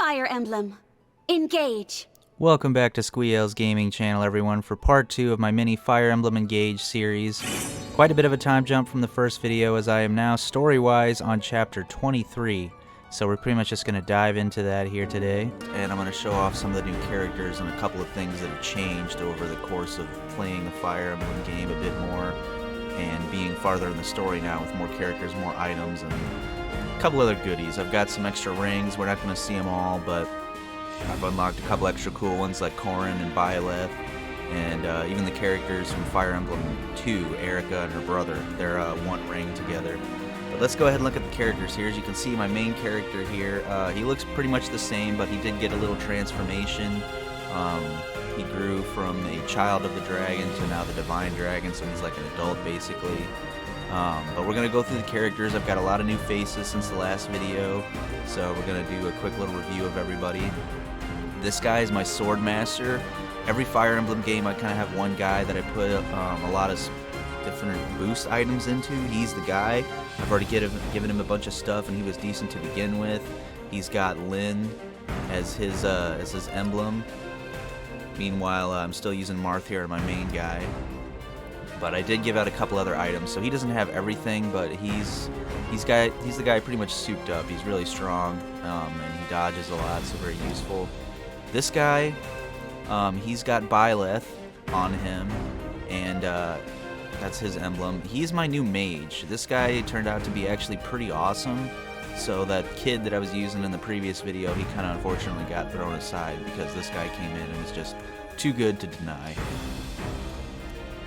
Fire Emblem Engage. Welcome back to Squee-El's gaming channel, everyone, for part 2 of my mini Fire Emblem Engage series. Quite a bit of a time jump from the first video, as I am now story-wise on chapter 23. So we're pretty much just going to dive into that here today. And I'm going to show off some of the new characters and a couple of things that have changed over the course of playing the Fire Emblem game a bit more. And being farther in the story now with more characters, more items, and a couple other goodies. I've got some extra rings. We're not going to see them all, but I've unlocked a couple extra cool ones like Corrin and Byleth, and even the characters from Fire Emblem 2, Erica and her brother. They're one ring together. But let's go ahead and look at the characters here. As you can see, my main character here, he looks pretty much the same, but he did get a little transformation. He grew from a child of the dragon to now the divine dragon, so he's like an adult basically. But we're going to go through the characters. I've got a lot of new faces since the last video, so we're going to do a quick little review of everybody. This guy is my sword master. Every Fire Emblem game I kind of have one guy that I put a lot of different boost items into. He's the guy. I've already given him a bunch of stuff and he was decent to begin with. He's got Lyn as his emblem. Meanwhile, I'm still using Marth here, my main guy. But I did give out a couple other items, so he doesn't have everything, but he's the guy pretty much souped up. He's really strong, and he dodges a lot, so very useful. This guy, he's got Byleth on him, and that's his emblem. He's my new mage. This guy turned out to be actually pretty awesome, so that kid that I was using in the previous video, he kind of unfortunately got thrown aside because this guy came in and was just too good to deny.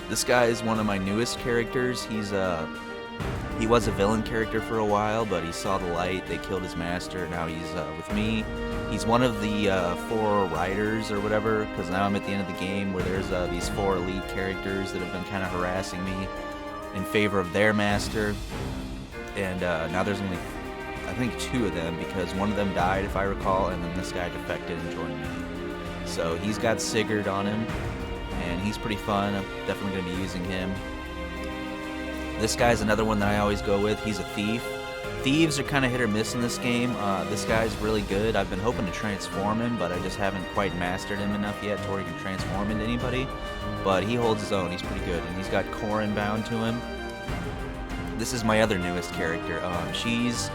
This guy is one of my newest characters. He was a villain character for a while, but he saw the light. They killed his master. Now he's with me. He's one of the 4 riders or whatever, because now I'm at the end of the game where there's these 4 elite characters that have been kind of harassing me in favor of their master. And now there's only, I think, 2 of them, because one of them died, if I recall, and then this guy defected and joined me. So he's got Sigurd on him, and he's pretty fun. I'm definitely going to be using him. This guy's another one that I always go with. He's a thief. Thieves are kind of hit or miss in this game. This guy's really good. I've been hoping to transform him, but I just haven't quite mastered him enough yet to where he can transform into anybody. But he holds his own. He's pretty good. And he's got Corrin bound to him. This is my other newest character. She's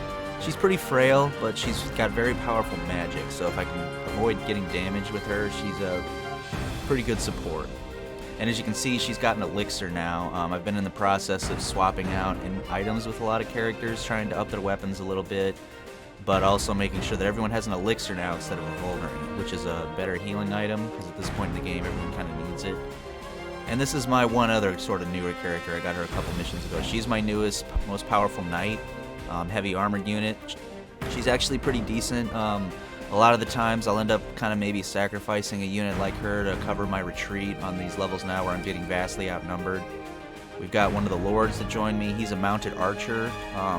pretty frail, but she's got very powerful magic. So if I can avoid getting damage with her, she's a pretty good support. And as you can see, she's got an elixir now. I've been in the process of swapping out items with a lot of characters, trying to up their weapons a little bit, but also making sure that everyone has an elixir now instead of a vulnerary, which is a better healing item, because at this point in the game, everyone kind of needs it. And this is my one other sort of newer character. I got her a couple missions ago. She's my newest, most powerful knight, heavy armored unit. She's actually pretty decent. A lot of the times I'll end up kind of maybe sacrificing a unit like her to cover my retreat on these levels now where I'm getting vastly outnumbered. We've got one of the lords that joined me. He's a mounted archer.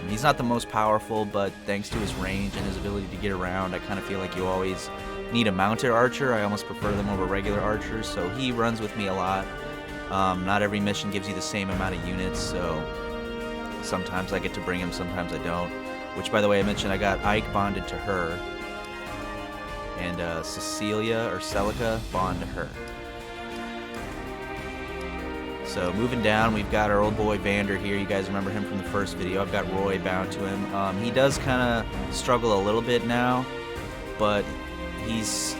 He's not the most powerful, but thanks to his range and his ability to get around, I kind of feel like you always need a mounted archer. I almost prefer them over regular archers, so he runs with me a lot. Not every mission gives you the same amount of units, so sometimes I get to bring him, sometimes I don't. Which, by the way, I mentioned I got Ike bonded to her, and Cecilia or Celica bond to her. So moving down, we've got our old boy Vander here. You guys remember him from the first video. I've got Roy bound to him. He does kind of struggle a little bit now, but he's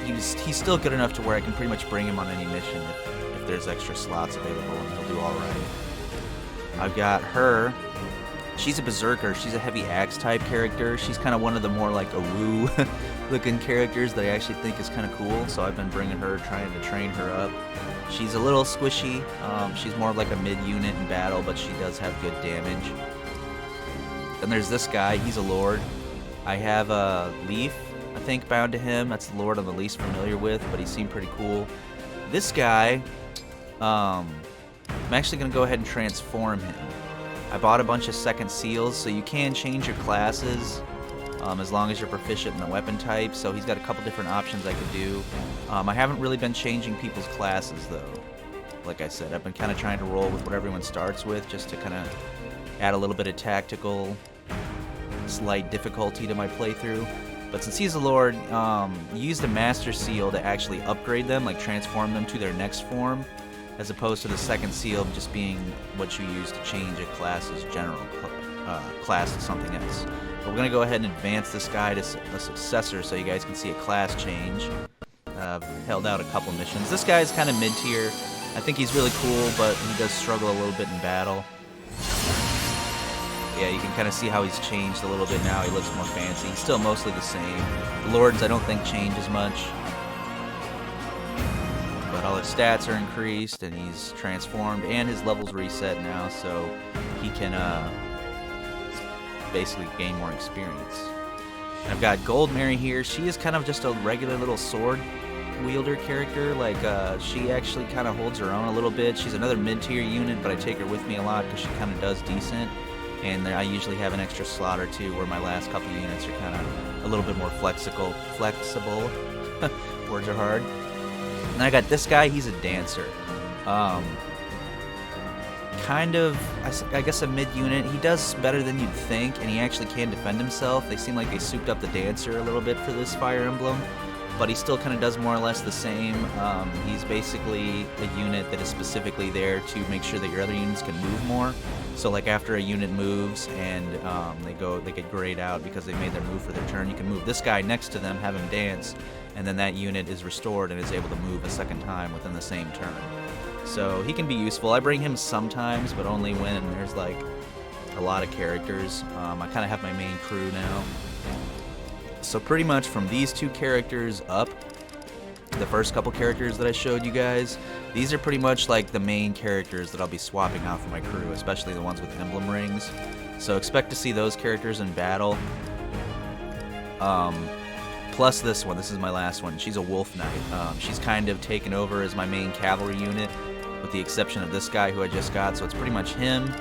still good enough to where I can pretty much bring him on any mission if there's extra slots available, and he'll do all right. I've got her. She's a berserker. She's a heavy axe type character. She's kind of one of the more like a woo looking characters that I actually think is kind of cool. So I've been bringing her, trying to train her up. She's a little squishy. She's more like a mid unit in battle, but she does have good damage. Then there's this guy. He's a lord. I have a Leaf, I think, bound to him. That's the lord I'm the least familiar with, but he seemed pretty cool. This guy, I'm actually going to go ahead and transform him. I bought a bunch of second seals, so you can change your classes as long as you're proficient in the weapon type. So he's got a couple different options I could do. I haven't really been changing people's classes, though. Like I said, I've been kind of trying to roll with what everyone starts with, just to kind of add a little bit of tactical, slight difficulty to my playthrough. But since he's a Lord, you use the Master Seal to actually upgrade them, like transform them to their next form, as opposed to the second seal just being what you use to change a class's general class to something else. But we're going to go ahead and advance this guy to a successor so you guys can see a class change. Held out a couple missions. This guy is kind of mid-tier. I think he's really cool, but he does struggle a little bit in battle. Yeah, you can kind of see how he's changed a little bit now. He looks more fancy. He's still mostly the same. Lords, I don't think, change as much. But all his stats are increased, and he's transformed, and his level's reset now, so he can basically gain more experience. And I've got Gold Mary here. She is kind of just a regular little sword wielder character. Like, she actually kind of holds her own a little bit. She's another mid-tier unit, but I take her with me a lot because she kind of does decent. And I usually have an extra slot or two where my last couple units are kind of a little bit more flexible. Words are hard. And I got this guy. He's a dancer. Kind of, I guess, a mid-unit. He does better than you'd think, and he actually can defend himself. They seem like they souped up the dancer a little bit for this Fire Emblem, but he still kind of does more or less the same. He's basically a unit that is specifically there to make sure that your other units can move more. So like after a unit moves and they get grayed out because they made their move for their turn, you can move this guy next to them, have him dance, and then that unit is restored and is able to move a second time within the same turn. So he can be useful. I bring him sometimes, but only when there's like a lot of characters. I kind of have my main crew now. So pretty much from these two characters up, the first couple characters that I showed you guys, these are pretty much like the main characters that I'll be swapping out for my crew, especially the ones with emblem rings. So expect to see those characters in battle. Plus this one, this is my last one. She's a Wolf Knight. She's kind of taken over as my main cavalry unit, with the exception of this guy who I just got. So it's pretty much him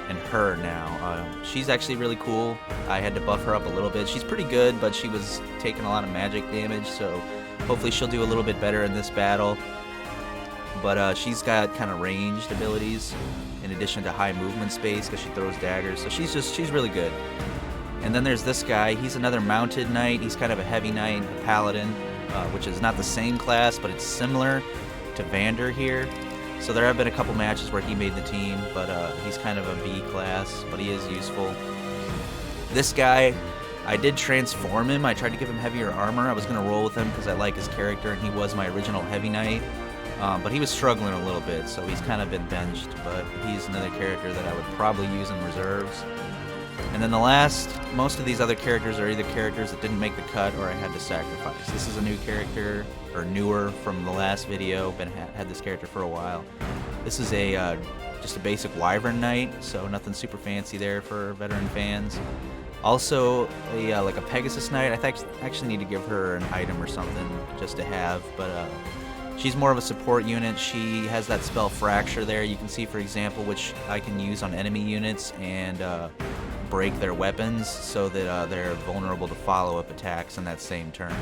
and her now. She's actually really cool. I had to buff her up a little bit. She's pretty good, but she was taking a lot of magic damage, so hopefully she'll do a little bit better in this battle. But she's got kind of ranged abilities in addition to high movement space because she throws daggers, so she's really good. And then there's this guy. He's another mounted knight. He's kind of a heavy knight, a paladin, which is not the same class, but it's similar to Vander here. So there have been a couple matches where he made the team, but he's kind of a B class, but he is useful. This guy, I did transform him. I tried to give him heavier armor. I was going to roll with him because I like his character, and he was my original heavy knight. But he was struggling a little bit, so he's kind of been benched, but he's another character that I would probably use in reserves. And then most of these other characters are either characters that didn't make the cut or I had to sacrifice. This is a new character, or newer from the last video, had this character for a while. This is just a basic Wyvern Knight, so nothing super fancy there for veteran fans. Also, like a Pegasus Knight. I actually need to give her an item or something just to have, but she's more of a support unit. She has that spell Fracture there. You can see, for example, which I can use on enemy units and break their weapons so that they're vulnerable to follow-up attacks in that same turn.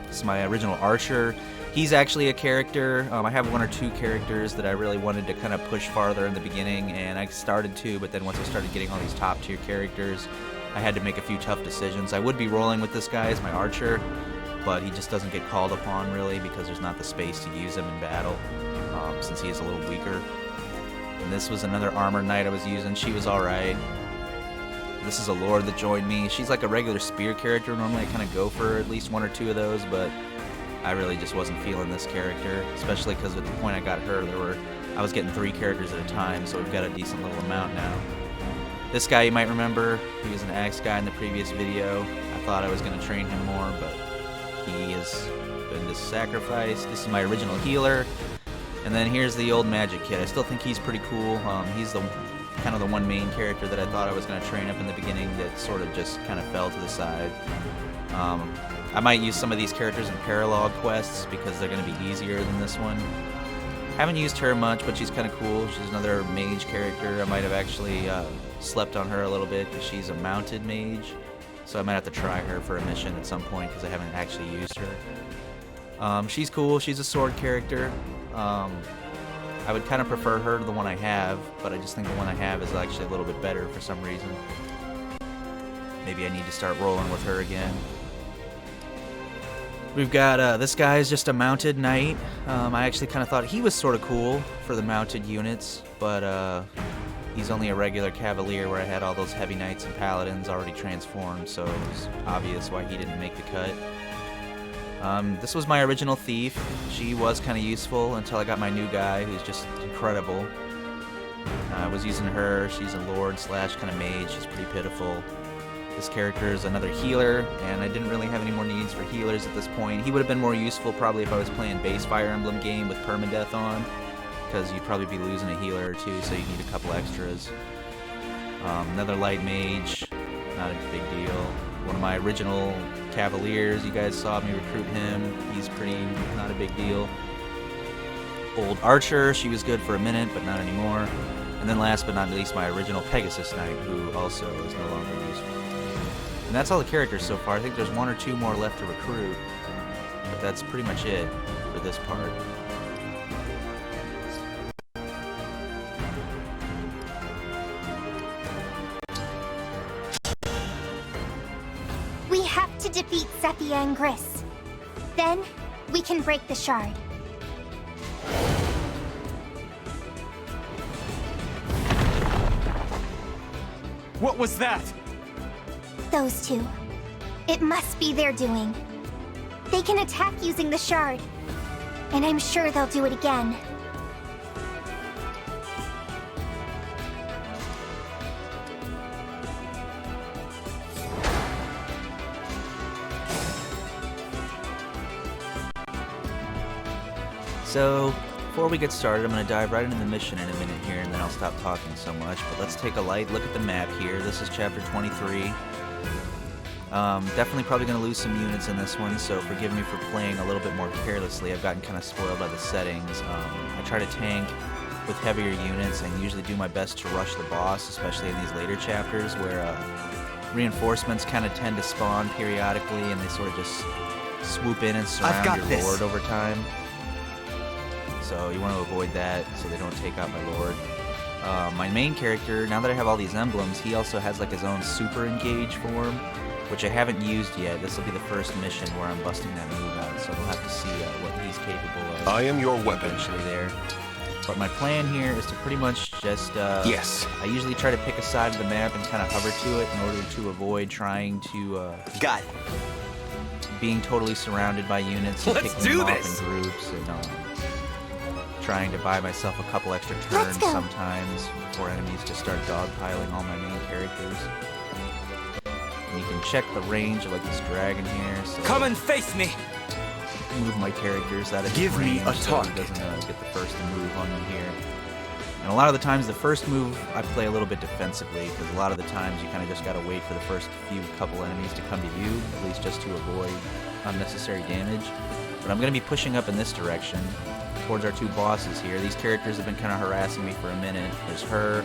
This is my original Archer. He's actually a character. I have one or two characters that I really wanted to kind of push farther in the beginning, and I started to, but then once I started getting all these top-tier characters, I had to make a few tough decisions. I would be rolling with this guy as my Archer, but he just doesn't get called upon really because there's not the space to use him in battle, since he is a little weaker. And this was another Armor Knight I was using. She was alright. This is a Lord that joined me. She's like a regular spear character. Normally I kind of go for at least one or two of those, but I really just wasn't feeling this character, especially because at the point I got her, I was getting 3 characters at a time, so we've got a decent little amount now. This guy you might remember, he was an axe guy in the previous video. I thought I was going to train him more, but he has been just sacrificed. This is my original healer. And then here's the old magic kid. I still think he's pretty cool. He's kind of the one main character that I thought I was going to train up in the beginning that sort of just kind of fell to the side. I might use some of these characters in paralog quests because they're going to be easier than this one. Haven't used her much, but she's kind of cool. She's another mage character. I might have actually slept on her a little bit because she's a mounted mage. So I might have to try her for a mission at some point because I haven't actually used her. She's cool. She's a sword character. I would kind of prefer her to the one I have, but I just think the one I have is actually a little bit better for some reason. maybe I need to start rolling with her again. We've got, this guy is just a mounted knight. I actually kind of thought he was sort of cool for the mounted units, but he's only a regular cavalier where I had all those heavy knights and paladins already transformed, so it was obvious why he didn't make the cut. This was my original thief. She was kind of useful until I got my new guy, who's just incredible. I was using her. She's a lord slash kind of mage. She's pretty pitiful. This character is another healer, and I didn't really have any more needs for healers at this point. He would have been more useful probably if I was playing base Fire Emblem game with permadeath on, because you'd probably be losing a healer or two, so you need a couple extras. Another light mage, not a big deal. One of my original cavaliers, you guys saw me recruit him. He's pretty, not a big deal. Old archer, she was good for a minute, but not anymore. And then last but not least, my original Pegasus Knight, who also is no longer useful. And that's all the characters so far. I think there's one or two more left to recruit, but that's pretty much it for this part. We have to defeat Sepia and Gris. Then, we can break the shard. What was that? Those two. It must be their doing. They can attack using the shard. And I'm sure they'll do it again. So, before we get started, I'm going to dive right into the mission in a minute here, and then I'll stop talking so much. But let's take a light look at the map here. This is chapter 23. Definitely probably going to lose some units in this one, so forgive me for playing a little bit more carelessly. I've gotten kind of spoiled by the settings. I try to tank with heavier units and usually do my best to rush the boss, especially in these later chapters where reinforcements kind of tend to spawn periodically and they sort of just swoop in and surround your lord over time. So you want to avoid that so they don't take out my lord. My main character, now that I have all these emblems, he also has like his own super engage form, which I haven't used yet. This will be the first mission where I'm busting that move out, so we'll have to see what he's capable of. I am your weapon. Eventually there. But my plan here is to pretty much just, yes. I usually try to pick a side of the map and kind of hover to it in order to avoid trying to, got it. Being totally surrounded by units and Let's picking do them this. off in groups and, trying to buy myself a couple extra turns sometimes before enemies just start dogpiling all my main characters. And you can check the range of like this dragon here. So Come and face me! move my characters out of his Give me range a so target. he doesn't get the first move on me here. And a lot of the times the first move I play a little bit defensively because a lot of the times you kind of just got to wait for the first couple enemies to come to you, at least just to avoid unnecessary damage. But I'm going to be pushing up in this direction towards our two bosses here. These characters have been kind of harassing me for a minute. There's her,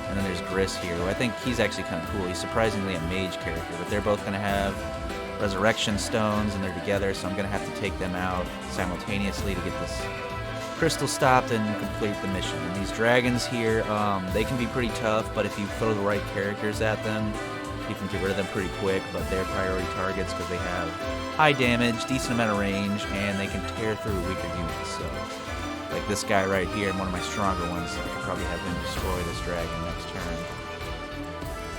and then there's Gris here, who I think he's actually kind of cool. He's surprisingly a mage character, but they're both going to have resurrection stones, and they're together, so I'm going to have to take them out simultaneously to get this crystal stopped and complete the mission. And these dragons here, they can be pretty tough, but if you throw the right characters at them, you can get rid of them pretty quick, but they're priority targets because they have high damage, decent amount of range, and they can tear through weaker units. So, like this guy right here, and one of my stronger ones, so I could probably have him destroy this dragon next turn.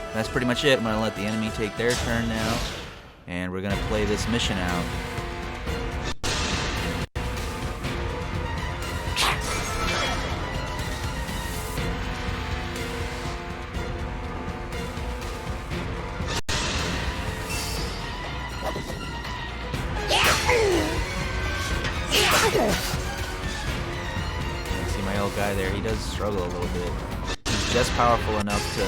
And that's pretty much it. I'm going to let the enemy take their turn now, and we're going to play this mission out. See my old guy there, he does struggle a little bit. He's just powerful enough to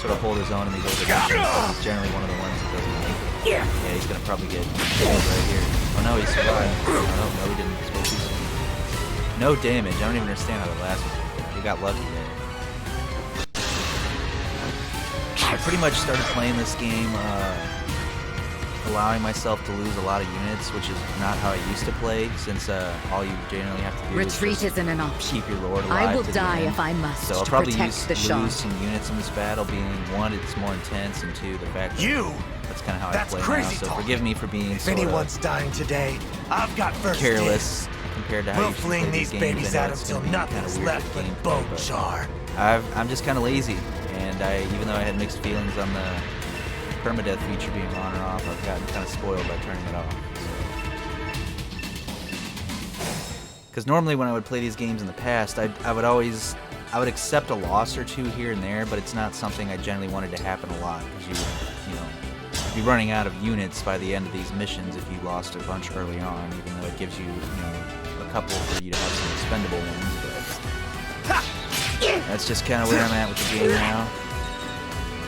sort of hold his own in these older missions, but he's generally one of the ones that doesn't make it. Yeah, he's gonna probably get killed right here. Oh no, he survived. Oh no, he didn't. He spoke too soon. No damage, I don't even understand how the last one did that. He got lucky there. I pretty much started playing this game allowing myself to lose a lot of units, which is not how I used to play, since all you generally have to do Retreat is just isn't an option. keep your lord alive. I will to the die end. if I must So I'll to probably protect the shard. lose some units in this battle, being one, it's more intense, and two, the fact that that's kind of how That's I play crazy now. So talk. forgive me for being If sort anyone's of dying today, I've got first careless dibs. compared to how We'll you should fling play these these games. babies I know out it's until gonna be nothing's kinda weird left but gameplay, bone but char. I'm just kind of lazy, and even though I had mixed feelings on the permadeath feature being on or off, I've gotten kind of spoiled by turning it off. Because normally when I would play these games in the past, I would accept a loss or two here and there, but it's not something I generally wanted to happen a lot, because you'd be running out of units by the end of these missions if you lost a bunch early on, even though it gives you, a couple for you to have some expendable ones, but that's just kind of where I'm at with the game now.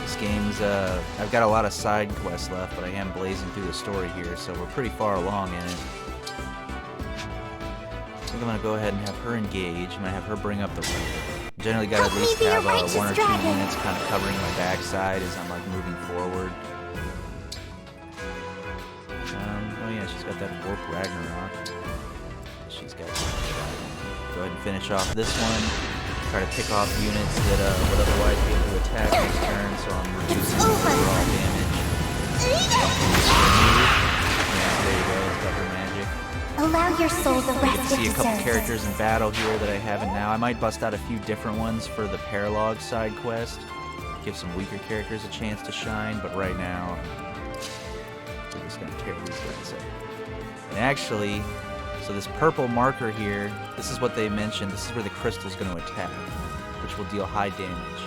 This game's, I've got a lot of side quests left, but I am blazing through the story here, so we're pretty far along in it. I think I'm going to go ahead and have her engage. I'm going to have her bring up the rear. Generally got to at least have one or two units kind of covering my backside as I'm like moving forward. Oh yeah, she's got that Warp Ragnarok. She's got go ahead and finish off this one. Try to pick off units that would otherwise be able to attack next turn, so I'm reducing overall damage. Yeah, there you go, cover magic. Allow your soul the You rest can it see a couple deserves. characters in battle here that I haven't now. I might bust out a few different ones for the Paralog side quest. Give some weaker characters a chance to shine, but right now, we're just going to tear these guys up. And actually, so this purple marker here, this is what they mentioned. This is where the crystal's going to attack, which will deal high damage.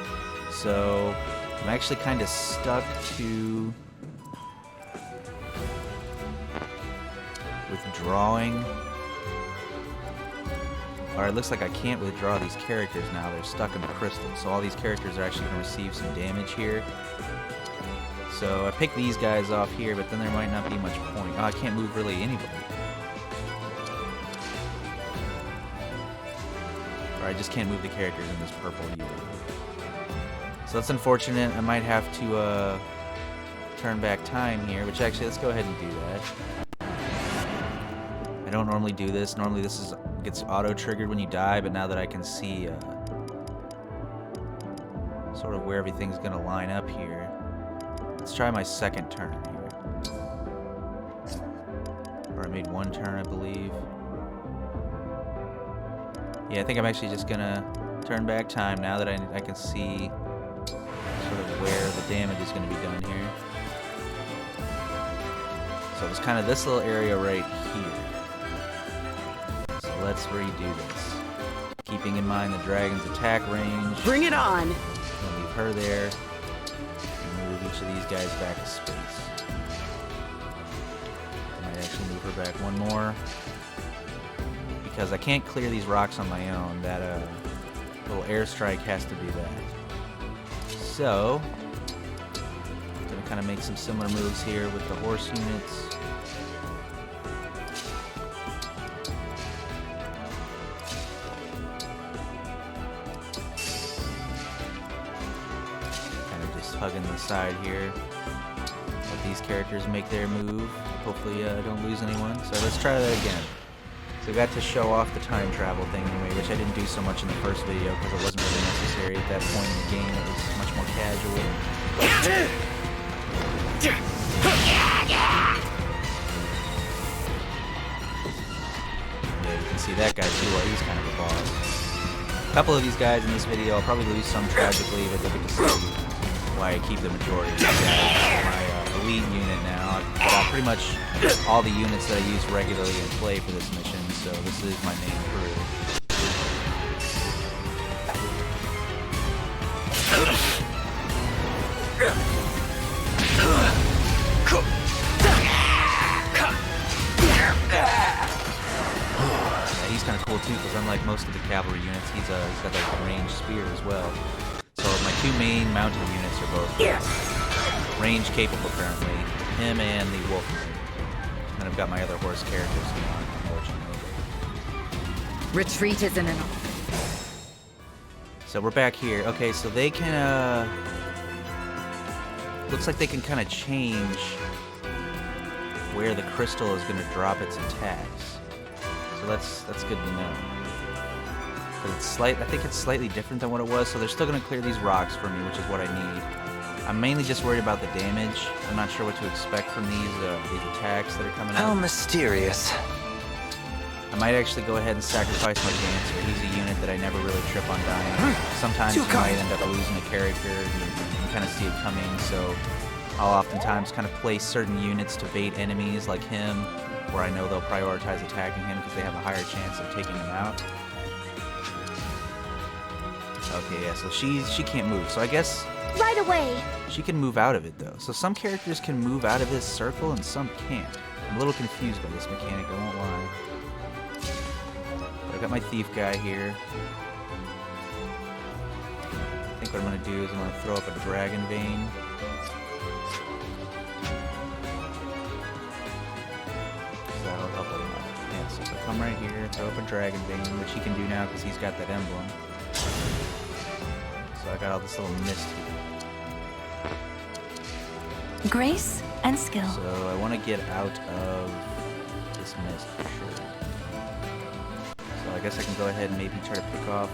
So I'm actually kind of stuck to withdrawing. Alright, it looks like I can't withdraw these characters now. They're stuck in the crystal. So all these characters are actually going to receive some damage here. So I picked these guys off here, but then there might not be much point. Oh, I can't move really anybody. Or I just can't move the characters in this purple unit. So that's unfortunate. I might have to turn back time here, which actually, let's go ahead and do that. I don't normally do this. Normally this gets auto-triggered when you die, but now that I can see sort of where everything's going to line up here, let's try my second turn here. Or I made one turn, I believe. Yeah, I think I'm actually just going to turn back time now that I can see sort of where the damage is going to be done here. So it was kind of this little area right here. So let's redo this. Keeping in mind the dragon's attack range. Bring it on! I'll leave her there. And move each of these guys back a space. I might actually move her back one more. Because I can't clear these rocks on my own. That little airstrike has to do that. So, I'm going to kind of make some similar moves here with the horse units. Kind of just hugging the side here. Let these characters make their move. Hopefully I don't lose anyone. So let's try that again. So I got to show off the time travel thing anyway, which I didn't do so much in the first video because it wasn't really necessary at that point in the game. It was much more casual. Yeah, you can see that guy too. Well, he's kind of a boss. A couple of these guys in this video, I'll probably lose some tragically, but you'll get to see why I keep the majority of these guys. My elite unit now. I've got pretty much all the units that I use regularly in play for this mission, so this is my main crew. Yeah, he's kind of cool too, because unlike most of the cavalry units, he's got like a ranged spear as well. So my two main mounted units are both range capable currently. Him and the wolfman. And then I've got my other horse characters not, unfortunately. Retreat isn't an option. So we're back here. Okay, so they can looks like they can kind of change where the crystal is going to drop its attacks. So that's good to know. But I think it's slightly different than what it was, so they're still going to clear these rocks for me, which is what I need. I'm mainly just worried about the damage. I'm not sure what to expect from these attacks that are coming out. How mysterious. I might actually go ahead and sacrifice my Dancer. He's a unit that I never really trip on dying. Sometimes you might end up losing a character, and you kind of see it coming, so I'll oftentimes kind of place certain units to bait enemies like him, where I know they'll prioritize attacking him because they have a higher chance of taking him out. Okay, yeah, so she can't move, so I guess Right away. she can move out of it, though. So some characters can move out of this circle and some can't. I'm a little confused by this mechanic, I won't lie. But I've got my thief guy here. I think what I'm going to do is I'm going to throw up a dragon vein. So that'll help a lot. Yeah, so if I come right here, throw up a dragon vein, which he can do now because he's got that emblem. So I got all this little mist here. Grace and skill. So I want to get out of this mist for sure. So I guess I can go ahead and maybe try to pick off.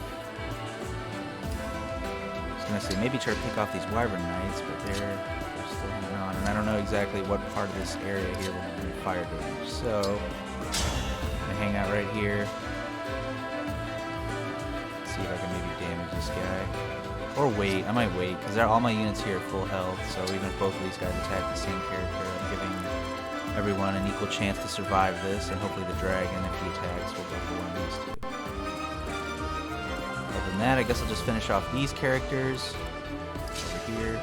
I was gonna say maybe try to pick off these wyvern knights, but they're still hanging on, and I don't know exactly what part of this area here will do fire damage. So I'm gonna hang out right here. See if I can maybe damage this guy. Or wait, I might wait, because all my units here are full health, so even if both of these guys attack the same character, I'm giving everyone an equal chance to survive this, and hopefully the dragon, if he attacks, will go for one of these two. Other than that, I guess I'll just finish off these characters over here.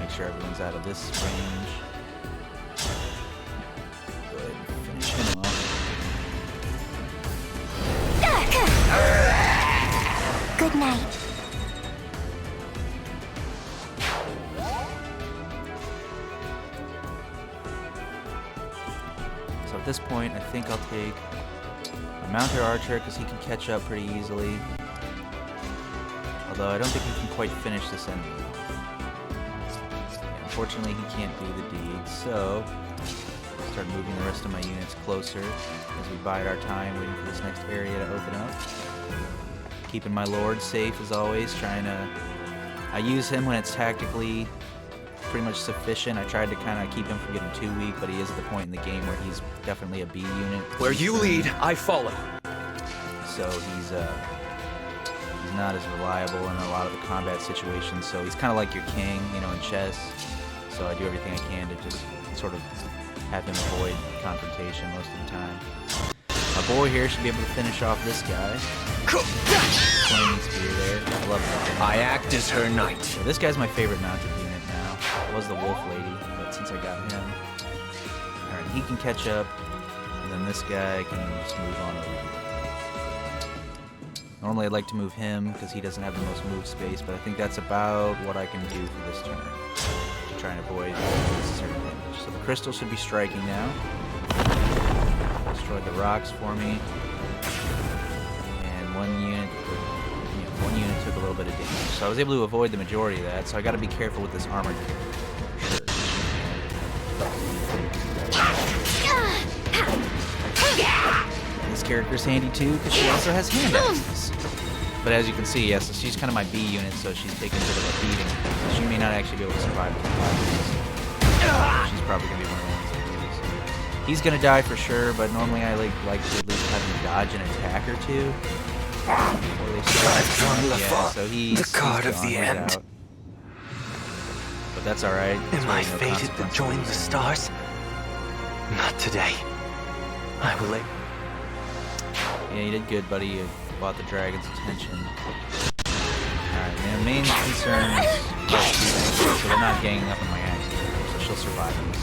Make sure everyone's out of this range. Go ahead and finish him off. Good night. So at this point, I think I'll take a mounted archer because he can catch up pretty easily. Although I don't think he can quite finish this enemy. Yeah, unfortunately, he can't do the deed, so I'll start moving the rest of my units closer as we bide our time waiting for this next area to open up. Keeping my lord safe as always, I use him when it's tactically pretty much sufficient. I tried to kind of keep him from getting too weak, but he is at the point in the game where he's definitely a B unit. Where you lead, I follow. So he's not as reliable in a lot of the combat situations, so he's kind of like your king, you know, in chess. So I do everything I can to just sort of have him avoid confrontation most of the time. My boy here should be able to finish off this guy. Flaming spear there. I love that. I act as her knight. So this guy's my favorite mounted unit now. It was the wolf lady, but since I got him, alright, he can catch up, and then this guy can just move on over here. Normally I'd like to move him because he doesn't have the most move space, but I think that's about what I can do for this turn to try and avoid unnecessary damage. So the crystal should be striking now. Destroyed the rocks for me. And one unit took a little bit of damage. So I was able to avoid the majority of that, so I gotta be careful with this armored character. This character's handy too, because she also has hand axes. But as you can see, yes, she's kind of my B unit, so she's taking a bit of a beating. So she may not actually be able to survive the fight. She's probably gonna be one of the ones that lose. He's gonna die for sure, but normally I like to at least have him dodge an attack or two. Yeah, so he's card of gone the right end. out. But that's alright. Am I fated to join the stars? Not today. I will. Yeah, you did good, buddy. You bought the dragon's attention. Alright, my main concern is so they're not ganging up on my axe, so she'll survive this.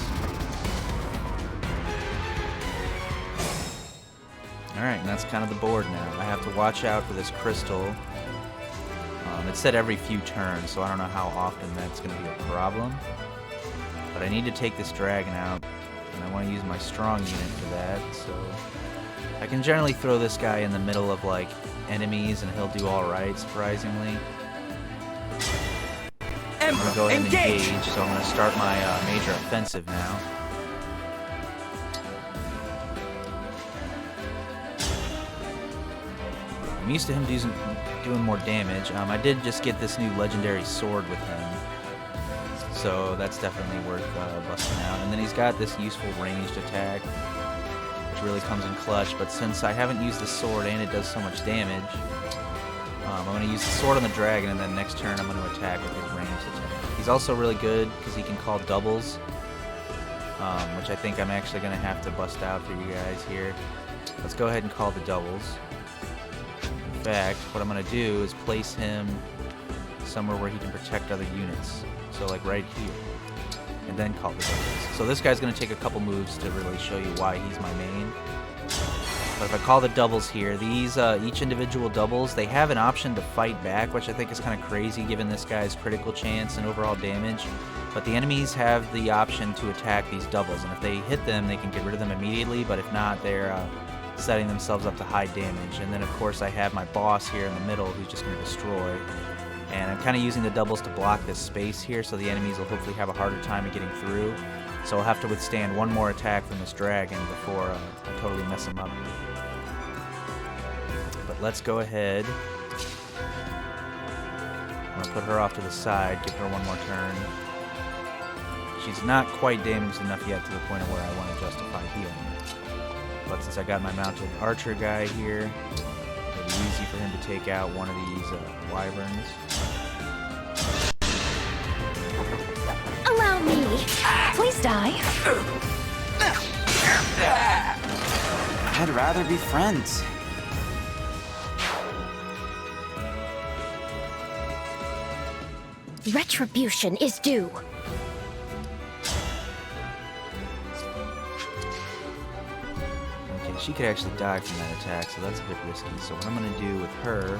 Alright, and that's kind of the board now. I have to watch out for this crystal. It said every few turns, so I don't know how often that's going to be a problem. But I need to take this dragon out, and I want to use my strong unit for that, so I can generally throw this guy in the middle of, like, enemies, and he'll do alright, surprisingly. I'm going to go ahead and engage, so I'm going to start my major offensive now. I'm used to him doing more damage. I did just get this new legendary sword with him, so that's definitely worth busting out. And then he's got this useful ranged attack, which really comes in clutch. But since I haven't used the sword and it does so much damage, I'm going to use the sword on the dragon, and then next turn I'm going to attack with his ranged attack. He's also really good because he can call doubles, which I think I'm actually going to have to bust out for you guys here. Let's go ahead and call the doubles. In fact, what I'm going to do is place him somewhere where he can protect other units. So like right here. And then call the doubles. So this guy's going to take a couple moves to really show you why he's my main. But if I call the doubles here, these each individual doubles, they have an option to fight back, which I think is kind of crazy given this guy's critical chance and overall damage. But the enemies have the option to attack these doubles, and if they hit them, they can get rid of them immediately, but if not, they're setting themselves up to high damage. And then of course I have my boss here in the middle who's just going to destroy. And I'm kind of using the doubles to block this space here, so the enemies will hopefully have a harder time of getting through. So I'll have to withstand one more attack from this dragon before I totally mess him up. But let's go ahead. I'm going to put her off to the side, give her one more turn. She's not quite damaged enough yet to the point of where I want to justify healing. But since I got my mounted archer guy here, it'll be easy for him to take out one of these wyverns. Allow me. Please die. I'd rather be friends. Retribution is due. Okay, she could actually die from that attack, so that's a bit risky. So what I'm going to do with her,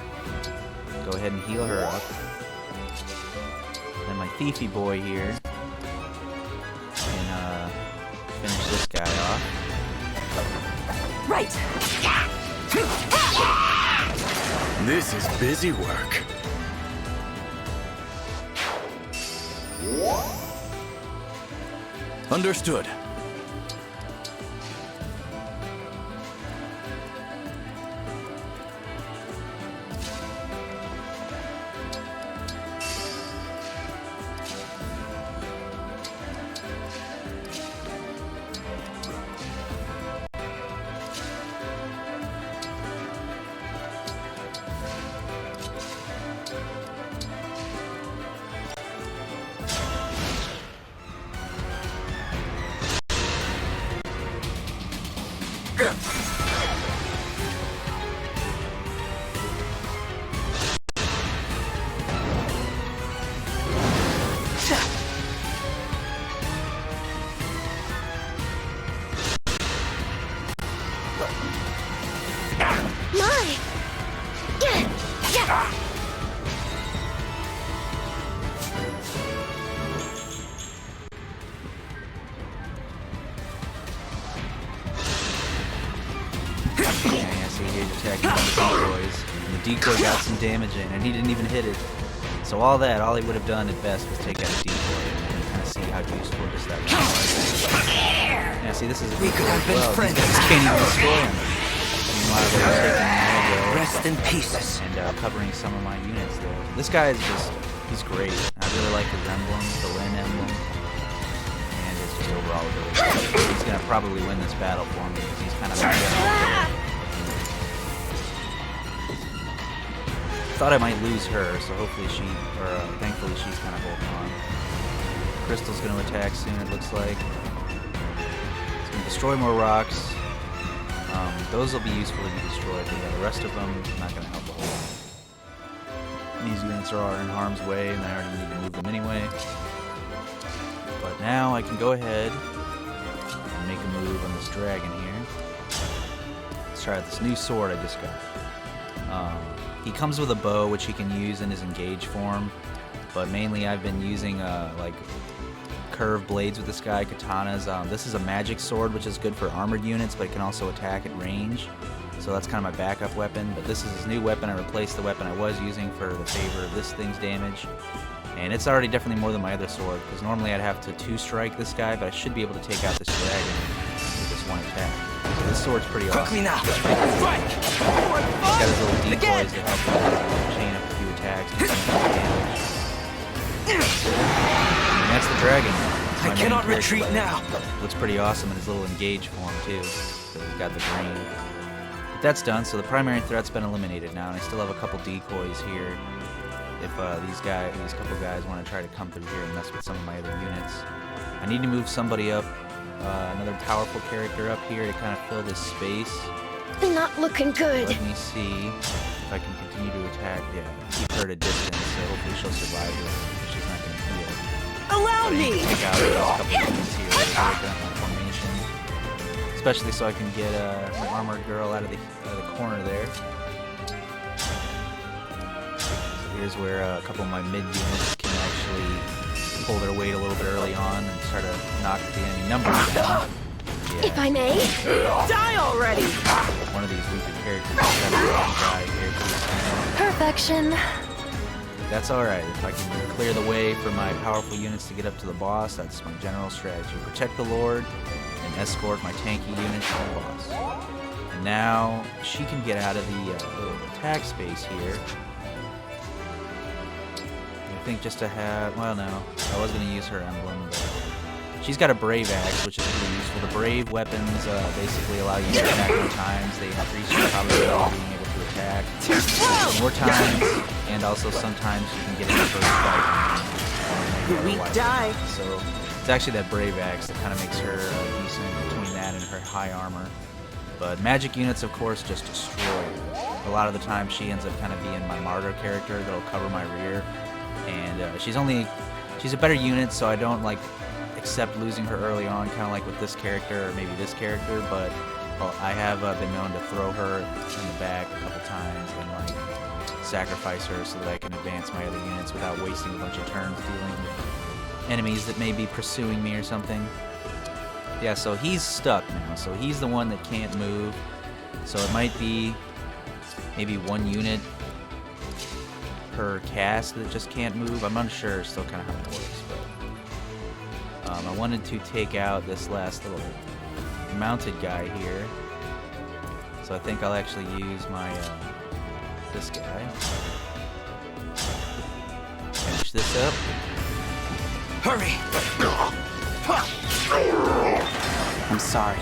go ahead and heal her up. And my thiefy boy here can finish this guy off. Right. This is busy work. Understood. Attacking the decoys, and the decoy got some damage in, and he didn't even hit it. So all he would have done at best was take out a decoy, and kind of see how useful just that was. Yeah, see, this is a We could have been friends. These guys can't even destroy him. Meanwhile, they're taking Mago Rest in pieces. and covering some of my units there. This guy is he's great. I really like his emblem, the Lin emblem, and it's just overall really good. He's gonna probably win this battle for me because he's kind of thought I might lose her, so hopefully thankfully she's kind of holding on. Crystal's going to attack soon, it looks like. It's going to destroy more rocks. Those will be useful to be destroyed, but yeah, the rest of them not going to help a whole lot. These units are in harm's way, and I already need to move them anyway. But now I can go ahead and make a move on this dragon here. Let's try out this new sword I just got. He comes with a bow, which he can use in his engage form, but mainly I've been using like curved blades with this guy, katanas. This is a magic sword, which is good for armored units, but it can also attack at range. So that's kind of my backup weapon. But this is his new weapon. I replaced the weapon I was using for the favor of this thing's damage. And it's already definitely more than my other sword, because normally I'd have to two-strike this guy, but I should be able to take out this dragon with this one attack. So this sword's pretty awesome. Quickly now. He's got his little decoys to help him chain up a few attacks. And that's the dragon. That's my I main cannot character. retreat now. Looks pretty awesome in his little engage form too. So he's got the green. But that's done, so the primary threat's been eliminated now, and I still have a couple decoys here. If these couple guys want to try to come through here and mess with some of my other units. I need to move somebody up, another powerful character up here to kind of fill this space. Not looking good. Let me see if I can continue to attack. Yeah, keep her at a distance, so hopefully she'll survive this. She's not going to heal. Allow me! Take out these couple units here, working on my formation. Especially so I can get my armored girl out of the corner there. Here's where a couple of my mid units can actually pull their weight a little bit early on and try to knock the enemy numbers down. Yeah. If I may. Die already! One of these weaker characters is that guy here. Perfection. That's alright. If I can clear the way for my powerful units to get up to the boss, that's my general strategy. Protect the Lord and escort my tanky units to the boss. And now she can get out of the little attack space here. I think just to have, well no, I was going to use her emblem, but she's got a brave axe, which is pretty useful. The brave weapons basically allow you to attack more times. They increase your probability of being able to attack more times, and also sometimes you can get in the first fight. We die. So it's actually that brave axe that kind of makes her decent between that and her high armor. But magic units, of course, just destroy her. A lot of the time she ends up kind of being my martyr character that'll cover my rear. And she's a better unit, so I don't like accept losing her early on, kind of like with this character or maybe this character. But well, I have been known to throw her in the back a couple times and like sacrifice her so that I can advance my other units without wasting a bunch of turns dealing with enemies that may be pursuing me or something. Yeah, so he's stuck now. So he's the one that can't move. So it might be maybe one unit per cast that just can't move. I'm unsure still kind of how it works, but I wanted to take out this last little mounted guy here, so I think I'll actually use my this guy. Finish this up. Hurry! I'm sorry.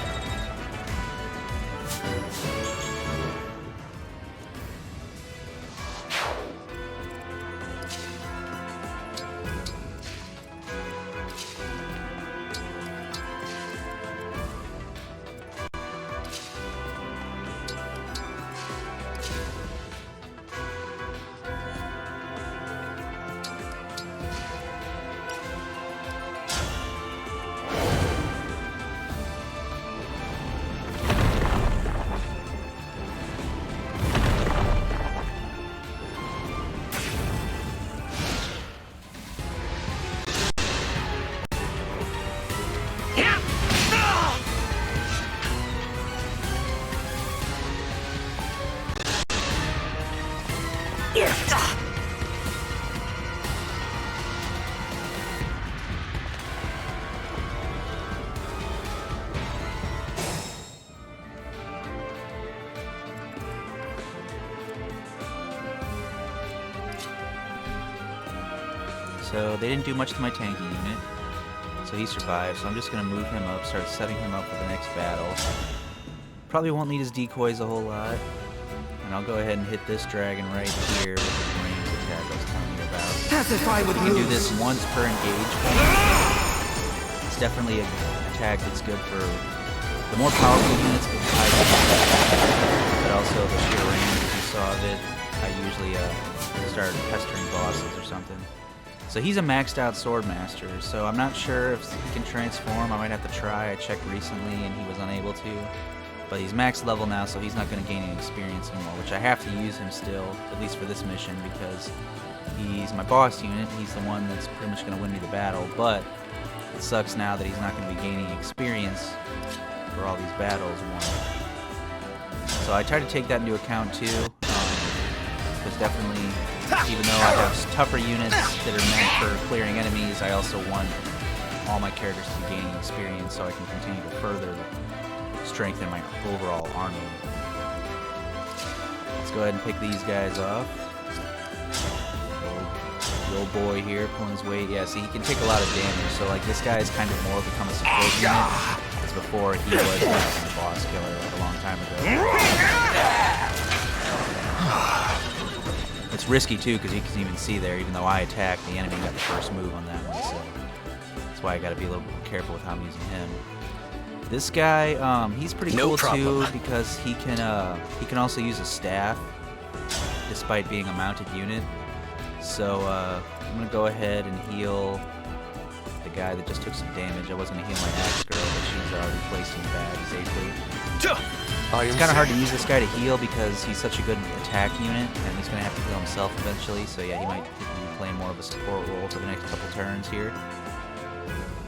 So they didn't do much to my tanky unit, so he survived. So I'm just going to move him up, start setting him up for the next battle. Probably won't need his decoys a whole lot. And I'll go ahead and hit this dragon right here with the ranged attack I was telling you about. Pacify with You can do this once per engagement. It's definitely an attack that's good for the more powerful units, but also the sheer range, as you saw of it. I usually start pestering bosses or something. So he's a maxed out Swordmaster, so I'm not sure if he can transform. I might have to try. I checked recently and he was unable to. But he's max level now, so he's not going to gain any experience anymore, which I have to use him still, at least for this mission, because he's my boss unit. He's the one that's pretty much going to win me the battle, but it sucks now that he's not going to be gaining experience for all these battles won. So I try to take that into account too, because definitely, even though I have tougher units that are meant for clearing enemies, I also want all my characters to be gaining experience so I can continue to further strengthen my overall army. Let's go ahead and pick these guys off. The old boy here pulling his weight. Yeah, see, he can take a lot of damage. So like this guy has kind of more become a support unit. As before he was kind of a boss killer like a long time ago. It's risky too because you can even see there, even though I attacked, the enemy got the first move on that one. So that's why I got to be a little more careful with how I'm using him. This guy, he's pretty cool too because he can also use a staff despite being a mounted unit. So I'm gonna go ahead and heal the guy that just took some damage. I was gonna heal my axe girl, but she's already placed in the bag safely. It's kind of hard to use this guy to heal because he's such a good attack unit, and he's gonna have to heal himself eventually. So yeah, he might be playing more of a support role for the next couple turns here.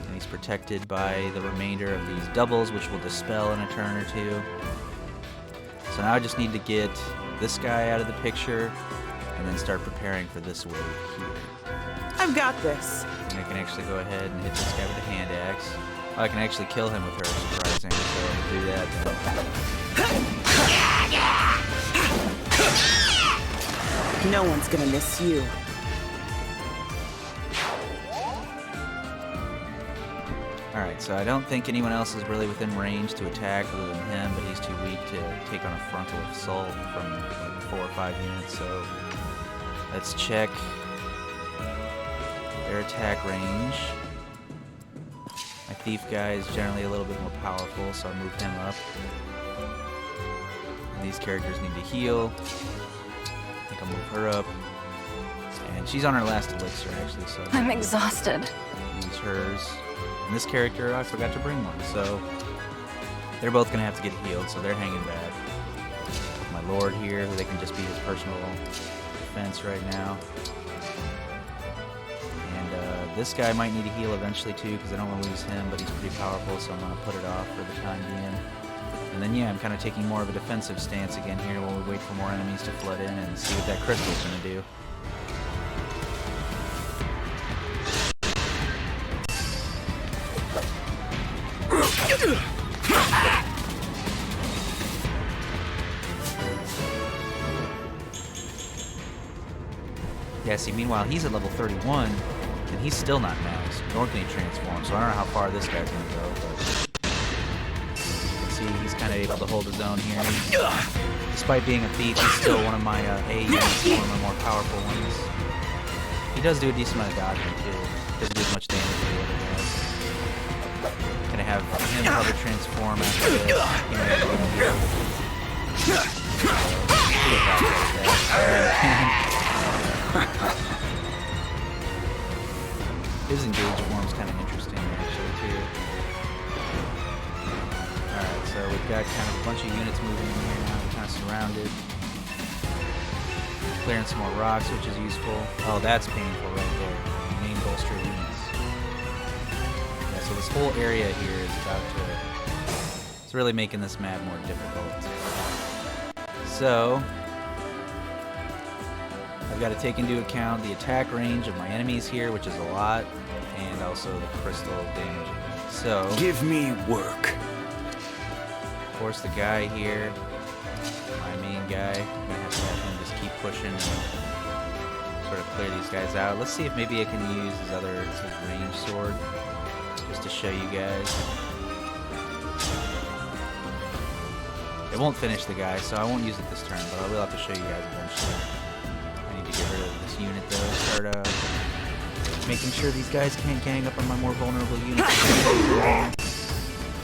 And he's protected by the remainder of these doubles, which will dispel in a turn or two. So now I just need to get this guy out of the picture, and then start preparing for this wave here. I've got this. And I can actually go ahead and hit this guy with a hand axe. Oh, I can actually kill him with her, surprising. So I'll do that then. No one's gonna miss you. Alright, so I don't think anyone else is really within range to attack other than him, but he's too weak to take on a frontal assault from like 4 or 5 units, so let's check their attack range. My thief guy is generally a little bit more powerful, so I'll move him up. And these characters need to heal. I think I'll move her up. And she's on her last elixir, actually, so I'm exhausted. Use hers. And this character, I forgot to bring one, so they're both going to have to get healed, so they're hanging back. My lord here, who they can just be his personal defense right now. And this guy might need to heal eventually too, because I don't want to lose him, but he's pretty powerful, so I'm going to put it off for the time being. And then yeah, I'm kind of taking more of a defensive stance again here while we wait for more enemies to flood in and see what that crystal's going to do. Yeah, see, meanwhile, he's at level 31, and he's still not maxed, nor can he transform, so I don't know how far this guy's going to go, but see, he's kind of able to hold his own here. Despite being a thief, he's still one of my A units, one of my more powerful ones. He does do a decent amount of dodging, too. Doesn't do as much damage as the other guys. Gonna have him probably transform after this. He might have to heal. His engage form's kind of interesting, actually, too. Alright, so we've got kind of a bunch of units moving in here now. We're kind of surrounded. Clearing some more rocks, which is useful. Oh, that's painful right there. Main bolster units. Yeah, so this whole area here is about to... It's really making this map more difficult. So... I've got to take into account the attack range of my enemies here, which is a lot, and also the crystal damage. So, give me work. Of course, the guy here, my main guy, I'm gonna have him just keep pushing and sort of clear these guys out. Let's see if maybe I can use his range sword, just to show you guys. It won't finish the guy, so I won't use it this turn, but I will have to show you guys eventually. Get rid of this unit though. Start making sure these guys can't gang up on my more vulnerable units.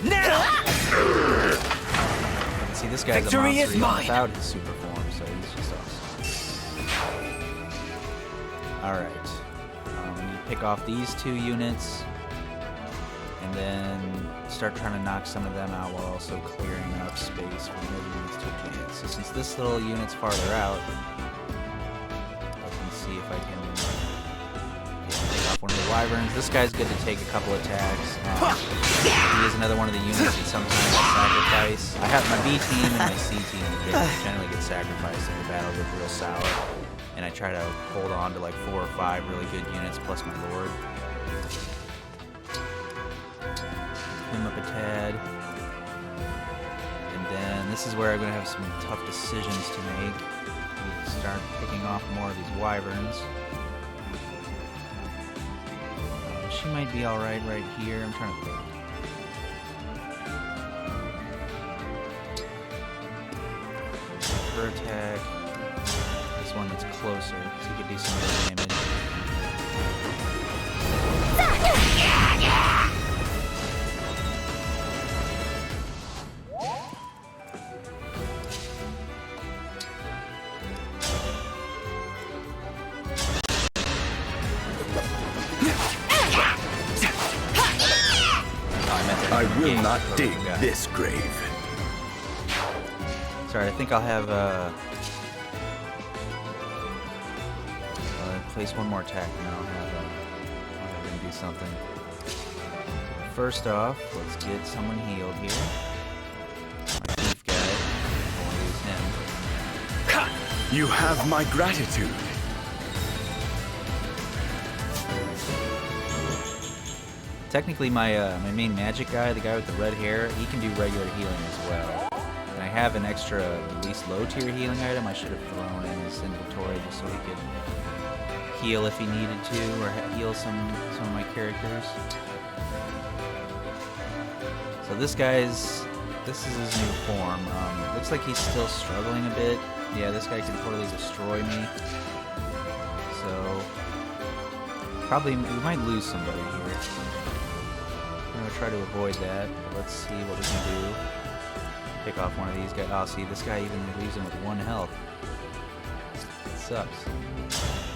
Now! You can see this guy's a monster even without his super form, so he's just awesome. Alright. We need to pick off these 2 units and then start trying to knock some of them out while also clearing up space for more units to advance. So since this little unit's farther out, see if I can take off one of the wyverns. This guy's good to take a couple attacks. He is another one of the units that sometimes I sacrifice. I have my B team and my C team generally get sacrificed if the battle gets real sour. And I try to hold on to like 4 or 5 really good units plus my lord. Him up a tad. This is where I'm going to have some tough decisions to make. We start picking off more of these wyverns. She might be alright right here. I'm trying to think. Her attack. This one that's closer, so he could do some more damage. I will not dig this grave. Sorry, I think I'll have I'll place one more attack and then I'll have him do something. First off, let's get someone healed here. My thief guy. I won't use him. You have my gratitude. Technically, my main magic guy, the guy with the red hair, he can do regular healing as well. And I have an extra, at least low-tier healing item I should have thrown in his inventory just so he could heal if he needed to, or heal some of my characters. So this is his new form. Looks like he's still struggling a bit. Yeah, this guy can totally destroy me. So probably we might lose somebody here. I'm gonna try to avoid that. But let's see what we can do. Pick off one of these guys. Oh, see, this guy even leaves him with 1 health. It sucks.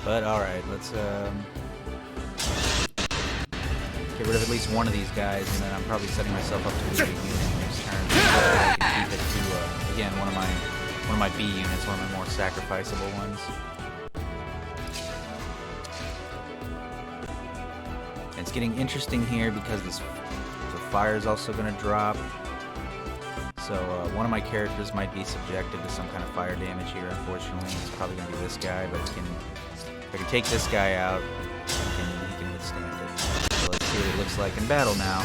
But alright, let's get rid of at least one of these guys, and then I'm probably setting myself up to lose a unit next turn. So I can keep it to again one of my B units, one of my more sacrificable ones. And it's getting interesting here because the fire is also going to drop. So one of my characters might be subjected to some kind of fire damage here, unfortunately. It's probably going to be this guy, but if I can take this guy out, he can withstand it. So let's see what it looks like in battle now.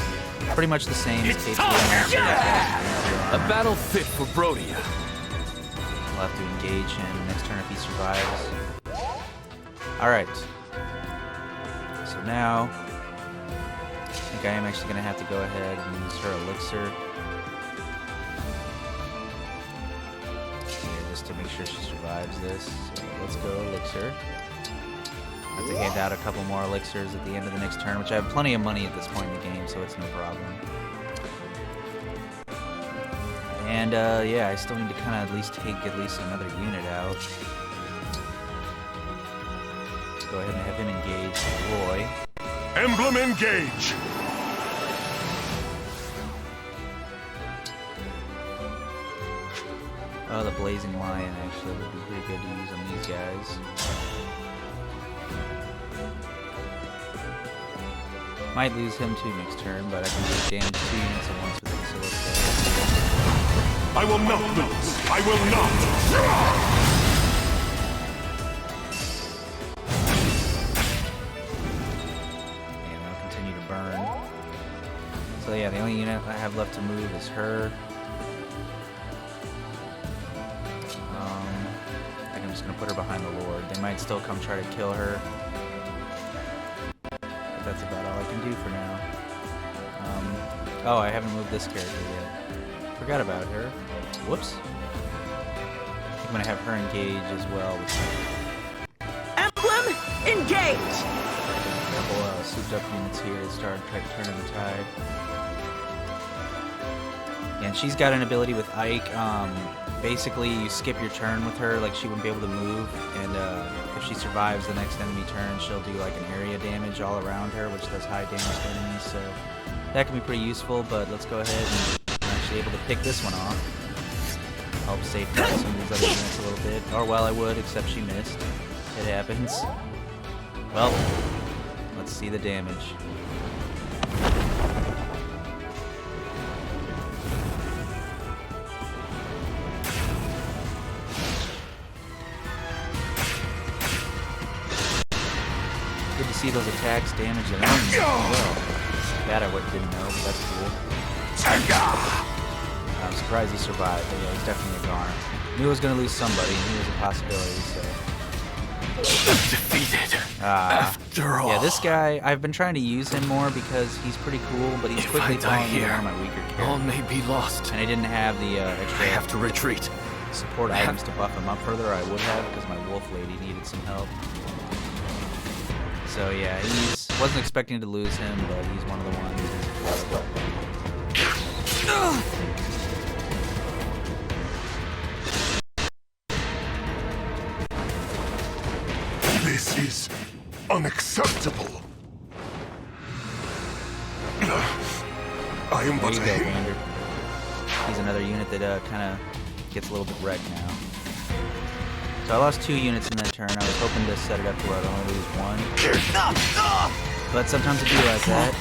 Pretty much the same as K2. A battle fit for Brodia. We'll have to engage him next turn if he survives. Alright. So now, I think I am actually going to have to go ahead and use her elixir. To make sure she survives this. So let's go elixir. I have to hand out a couple more elixirs at the end of the next turn, which I have plenty of money at this point in the game, so it's no problem. And yeah, I still need to kind of at least take another unit out. Let's go ahead and have him engage Roy. Emblem Engage! Oh, the Blazing Lion actually would be pretty good to use on these guys. Might lose him too next turn, but I can take damage 2 units at once with him, so let's go. I will not lose! I will not! And I'll continue to burn. So yeah, the only unit I have left to move is her. I'm just gonna put her behind the Lord. They might still come try to kill her, but that's about all I can do for now. Oh, I haven't moved this character yet. Forgot about her. Whoops. I'm gonna have her engage as well. Emblem Engage! A couple souped up units here to start turning the tide. And she's got an ability with Ike. Basically, you skip your turn with her, like she wouldn't be able to move, and if she survives the next enemy turn, she'll do like an area damage all around her, which does high damage to enemies, so that can be pretty useful, but let's go ahead and I'm actually able to pick this one off. Help safeguard some of these other units a little bit, or well, I would, except she missed. It happens. Well, let's see the damage. Good to see those attacks damage the enemies as well. That I didn't know, but that's cool. surprised he survived, but yeah, he's definitely a goner. Knew I was going to lose somebody, and he was a possibility, so... Defeated. After all. Yeah, this guy, I've been trying to use him more because he's pretty cool, but he's quickly falling into one of my weaker all characters. may be lost. And I didn't have the extra I have to retreat. support items to buff him up further. I would have, because my wolf lady needed some help. So yeah, wasn't expecting to lose him, but he's one of the ones. This is unacceptable. I am but There a you go, human. Wander. He's another unit that kind of gets a little bit wrecked now. So I lost 2 units in that turn. I was hoping to set it up to where I'd only lose 1. But sometimes it be like that.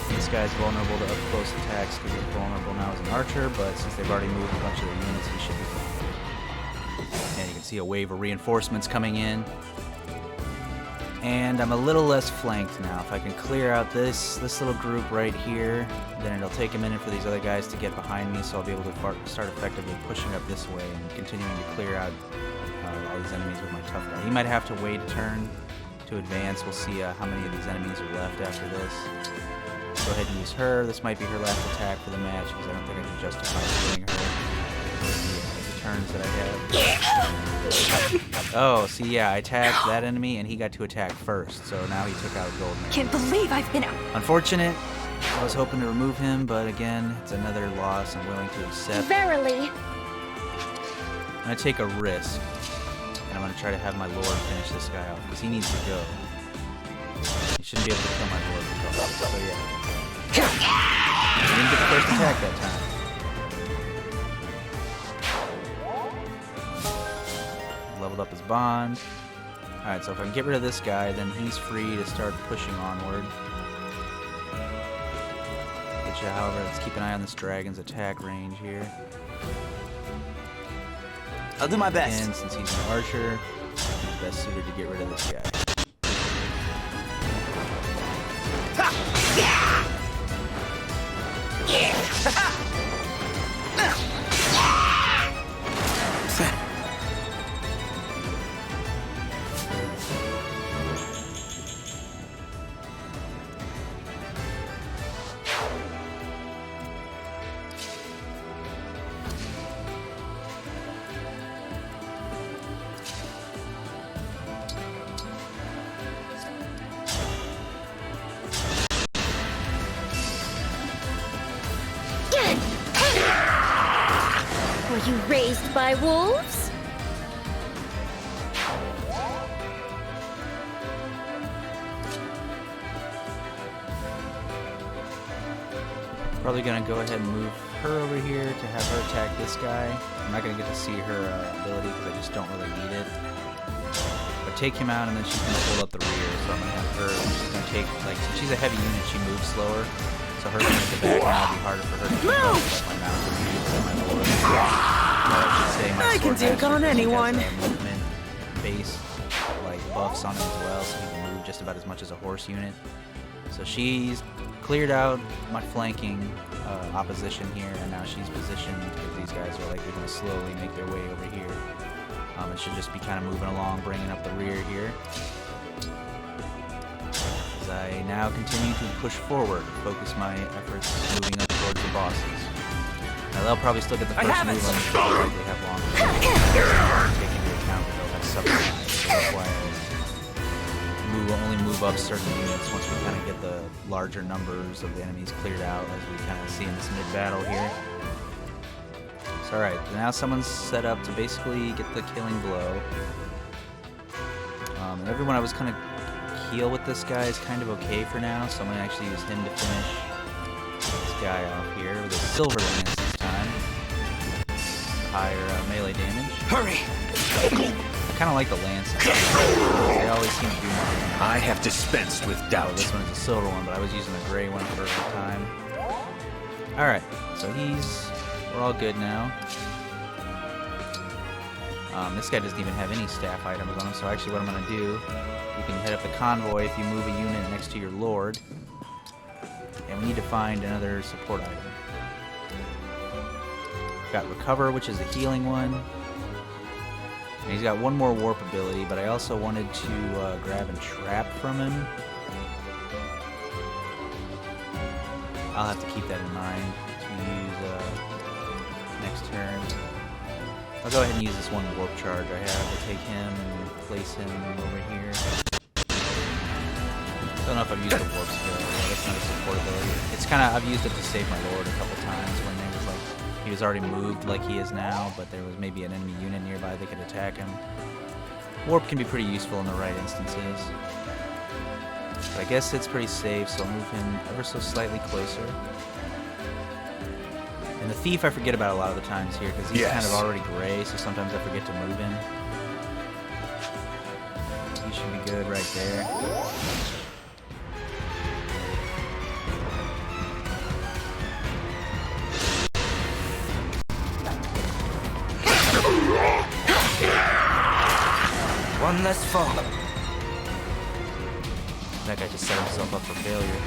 This guy's vulnerable to up-close attacks because he's vulnerable now as an archer, but since they've already moved a bunch of their units, he should be fine. And you can see a wave of reinforcements coming in. And I'm a little less flanked now. If I can clear out this little group right here, then it'll take a minute for these other guys to get behind me, so I'll be able to start effectively pushing up this way and continuing to clear out all these enemies with my tough guy. He might have to wait a turn to advance. We'll see how many of these enemies are left after this. Go ahead and use her. This might be her last attack for the match because I don't think I can justify doing her. The turns that I have. Oh, see, yeah, I attacked that enemy and he got to attack first, so now he took out Gold Man. Can't believe I've been out. Unfortunate. I was hoping to remove him, but again, it's another loss I'm willing to accept. Verily. I'm going to take a risk, and I'm going to try to have my Lord finish this guy off, because he needs to go. He shouldn't be able to kill my Lord regardless, so yeah. I didn't get the first attack that time. Leveled up his bond. Alright, so if I can get rid of this guy, then he's free to start pushing onward. Which, however, let's keep an eye on this dragon's attack range here. I'll do my best. And since he's an archer, he's best suited to get rid of this guy. Were you raised by wolves? Probably gonna go ahead and move her over here to have her attack this guy. I'm not gonna get to see her ability because I just don't really need it. But take him out and then she's gonna hold up the rear. So I'm gonna have her. She's gonna take since she's a heavy unit, she moves slower. So her going at the back now will be harder for her to keep up with my mount and my Lord. I can take on anyone. Movement base buffs on him as well, so he can move just about as much as a horse unit. So she's cleared out my flanking opposition here, and now she's positioned because these guys are likely going to slowly make their way over here. It should just be kind of moving along, bringing up the rear here. As I now continue to push forward, focus my efforts moving up towards the bosses. Now they'll probably still get the first move on this, but they'll likely have longer. Take into account that they'll have subclines, so that's why I only move up certain units once we kind of get the larger numbers of the enemies cleared out, as we kind of see in this mid-battle here. So alright, now someone's set up to basically get the killing blow. Everyone I was kind of heal with this guy is kind of okay for now, so I'm going to actually use him to finish this guy off here with a silver lance this time. Higher melee damage. Hurry! I kind of like the lance. They always seem to do more damage. I have dispensed with doubt. Oh, this one's a silver one, but I was using a gray one for a time. Alright, so we're all good now. This guy doesn't even have any staff items on him, so actually what I'm going to do, you can head up the convoy if you move a unit next to your lord. And we need to find another support item. Got Recover, which is a healing one. And he's got one more warp ability, but I also wanted to grab and trap from him. I'll have to keep that in mind to use next turn. I'll go ahead and use this one warp charge I have. We'll take him and place him over here. Don't know if I've used the warp skill. That's not a support ability. It's kind of, I've used it to save my lord a couple times when there was like, he was already moved like he is now, but there was maybe an enemy unit nearby that could attack him. Warp can be pretty useful in the right instances. But I guess it's pretty safe, so I'll move him ever so slightly closer. And the Thief I forget about a lot of the times here, because he's kind of already gray, so sometimes I forget to move him. He should be good right there. One less fall. That guy just set himself up for failure.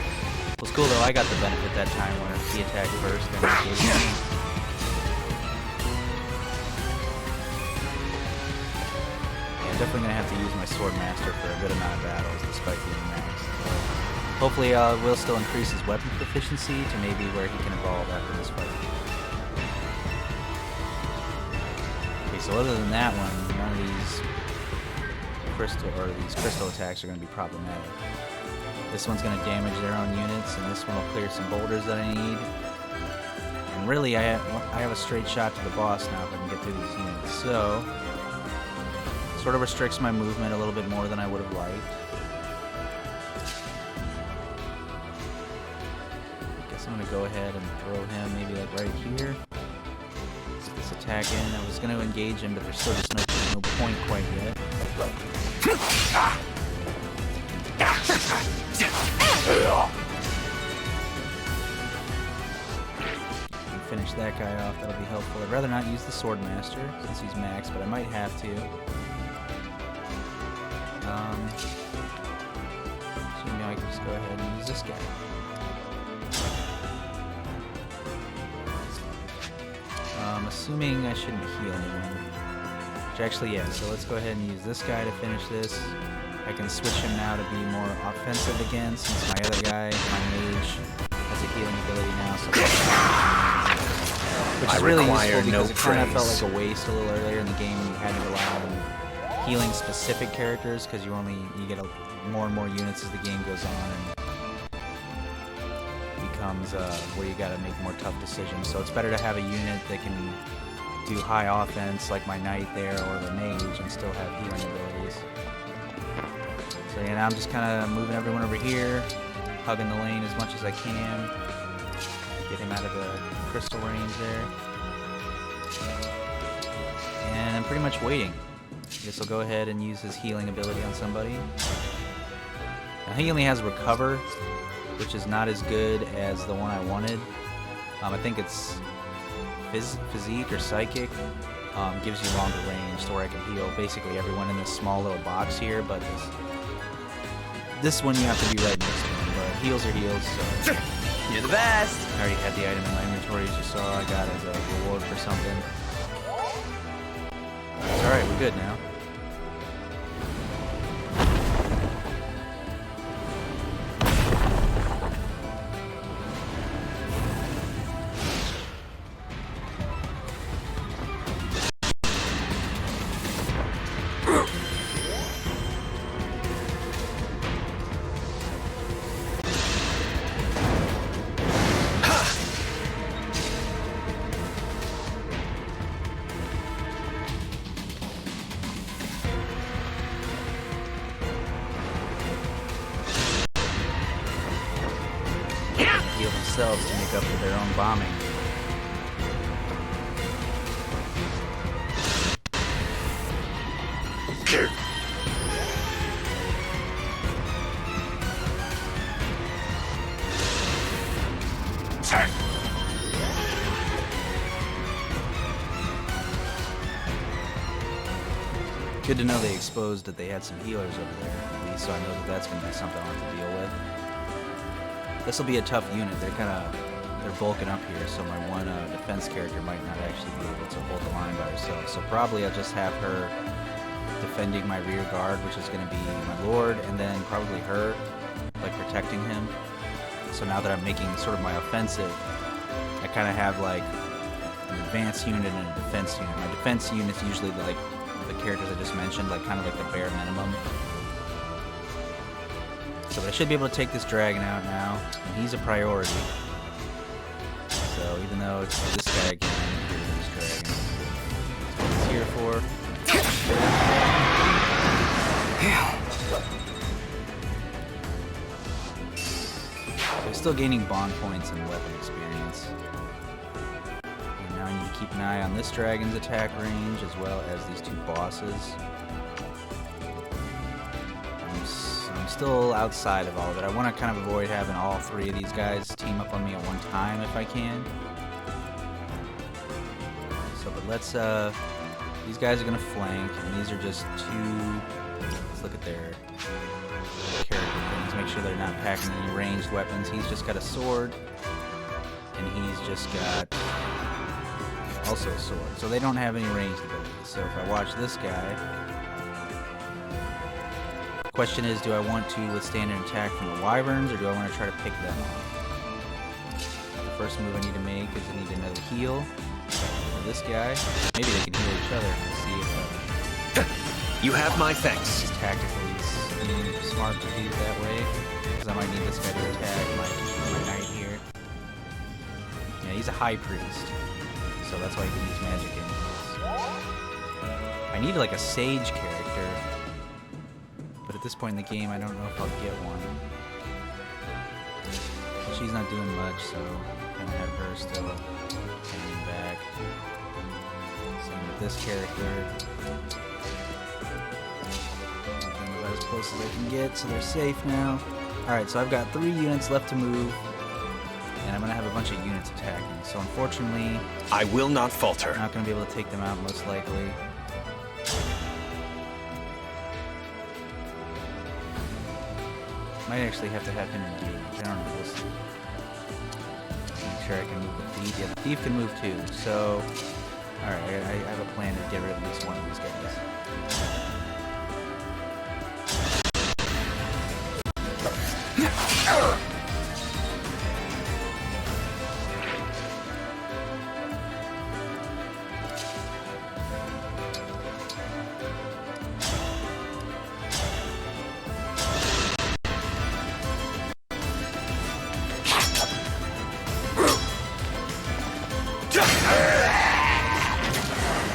It was cool though, I got the benefit that time where he attacked first and then he gave me. Yeah, I'm definitely gonna have to use my Sword Master for a good amount of battles despite being maxed. So hopefully will still increase his weapon proficiency to maybe where he can evolve after this fight. Okay, so other than that one, none of these crystal attacks are going to be problematic. This one's going to damage their own units, and this one will clear some boulders that I need. And really, I have a straight shot to the boss now if I can get through these units. So, sort of restricts my movement a little bit more than I would have liked. I guess I'm going to go ahead and throw him maybe like right here. Get this attack in. I was going to engage him, but there's still just no point quite yet. Finish that guy off, that'll be helpful. I'd rather not use the Sword Master since he's maxed, but I might have to. So now I can just go ahead and use this guy. Assuming I shouldn't heal anyone. Which actually, yeah, so let's go ahead and use this guy to finish this. I can switch him now to be more offensive again, since my other guy, my mage, has a healing ability now. So which is really useful because it kind of felt like a waste a little earlier in the game. You had to rely on healing specific characters because you get more and more units as the game goes on, and it becomes where you got to make more tough decisions. So it's better to have a unit that can do high offense like my knight there or the mage and still have healing abilities. So yeah, now I'm just kind of moving everyone over here, hugging the lane as much as I can, get him out of the crystal range there, and I'm pretty much waiting. I guess I'll go ahead and use his healing ability on somebody. Now he only has Recover, which is not as good as the one I wanted. I think it's Physique or Psychic. Gives you longer range to where I can heal basically everyone in this small little box here, but this one you have to be right next to him, but heals are heals, so... You're the best! I already had the item in my inventory, as you saw. I got as a reward for something. Alright, we're good now. Themselves to make up for their own bombing. Good to know they exposed that they had some healers over there, at least, so I know that that's going to be something I'll have to deal with. This will be a tough unit. They're kind of they're bulking up here, so my one defense character might not actually be able to hold the line by herself. So probably I'll just have her defending my rear guard, which is going to be my lord, and then probably her, like, protecting him. So now that I'm making sort of my offensive, I kind of have like an advanced unit and a defense unit. My defense unit's usually like the characters I just mentioned, like kind of like the bare minimum. So I should be able to take this dragon out now, and he's a priority. So even though it's this guy again, this dragon. That's what he's here for. So he's still gaining bond points and weapon experience. And now I need to keep an eye on this dragon's attack range as well as these two bosses. I'm still outside of all of it. I want to kind of avoid having all three of these guys team up on me at one time if I can. So, but let's, these guys are going to flank, and these are just two, let's look at their character things, make sure they're not packing any ranged weapons. He's just got a sword, and he's just got also a sword. So they don't have any ranged abilities. So if I watch this guy, question is, do I want to withstand an attack from the wyverns, or do I want to try to pick them off? The first move I need to make is I need another heal for this guy. Maybe they can heal each other. We'll see if You have my thanks. it's tactically smart to do it that way, because I might need this guy to attack my knight here. Yeah, he's a high priest, so that's why he can use magic enemies. I need like a sage character. But at this point in the game, I don't know if I'll get one. So she's not doing much, so I'm gonna have her still hanging back. Same with this character. Bring them as close as I can get, so they're safe now. Alright, so I've got 3 units left to move, and I'm gonna have a bunch of units attacking. So unfortunately, I will not falter. I'm not gonna be able to take them out most likely. Might actually have to have him engage. I don't know. We'll see. Make sure I can move the thief. Yeah, the thief can move too. So, alright, I have a plan to get rid of at least one of these guys.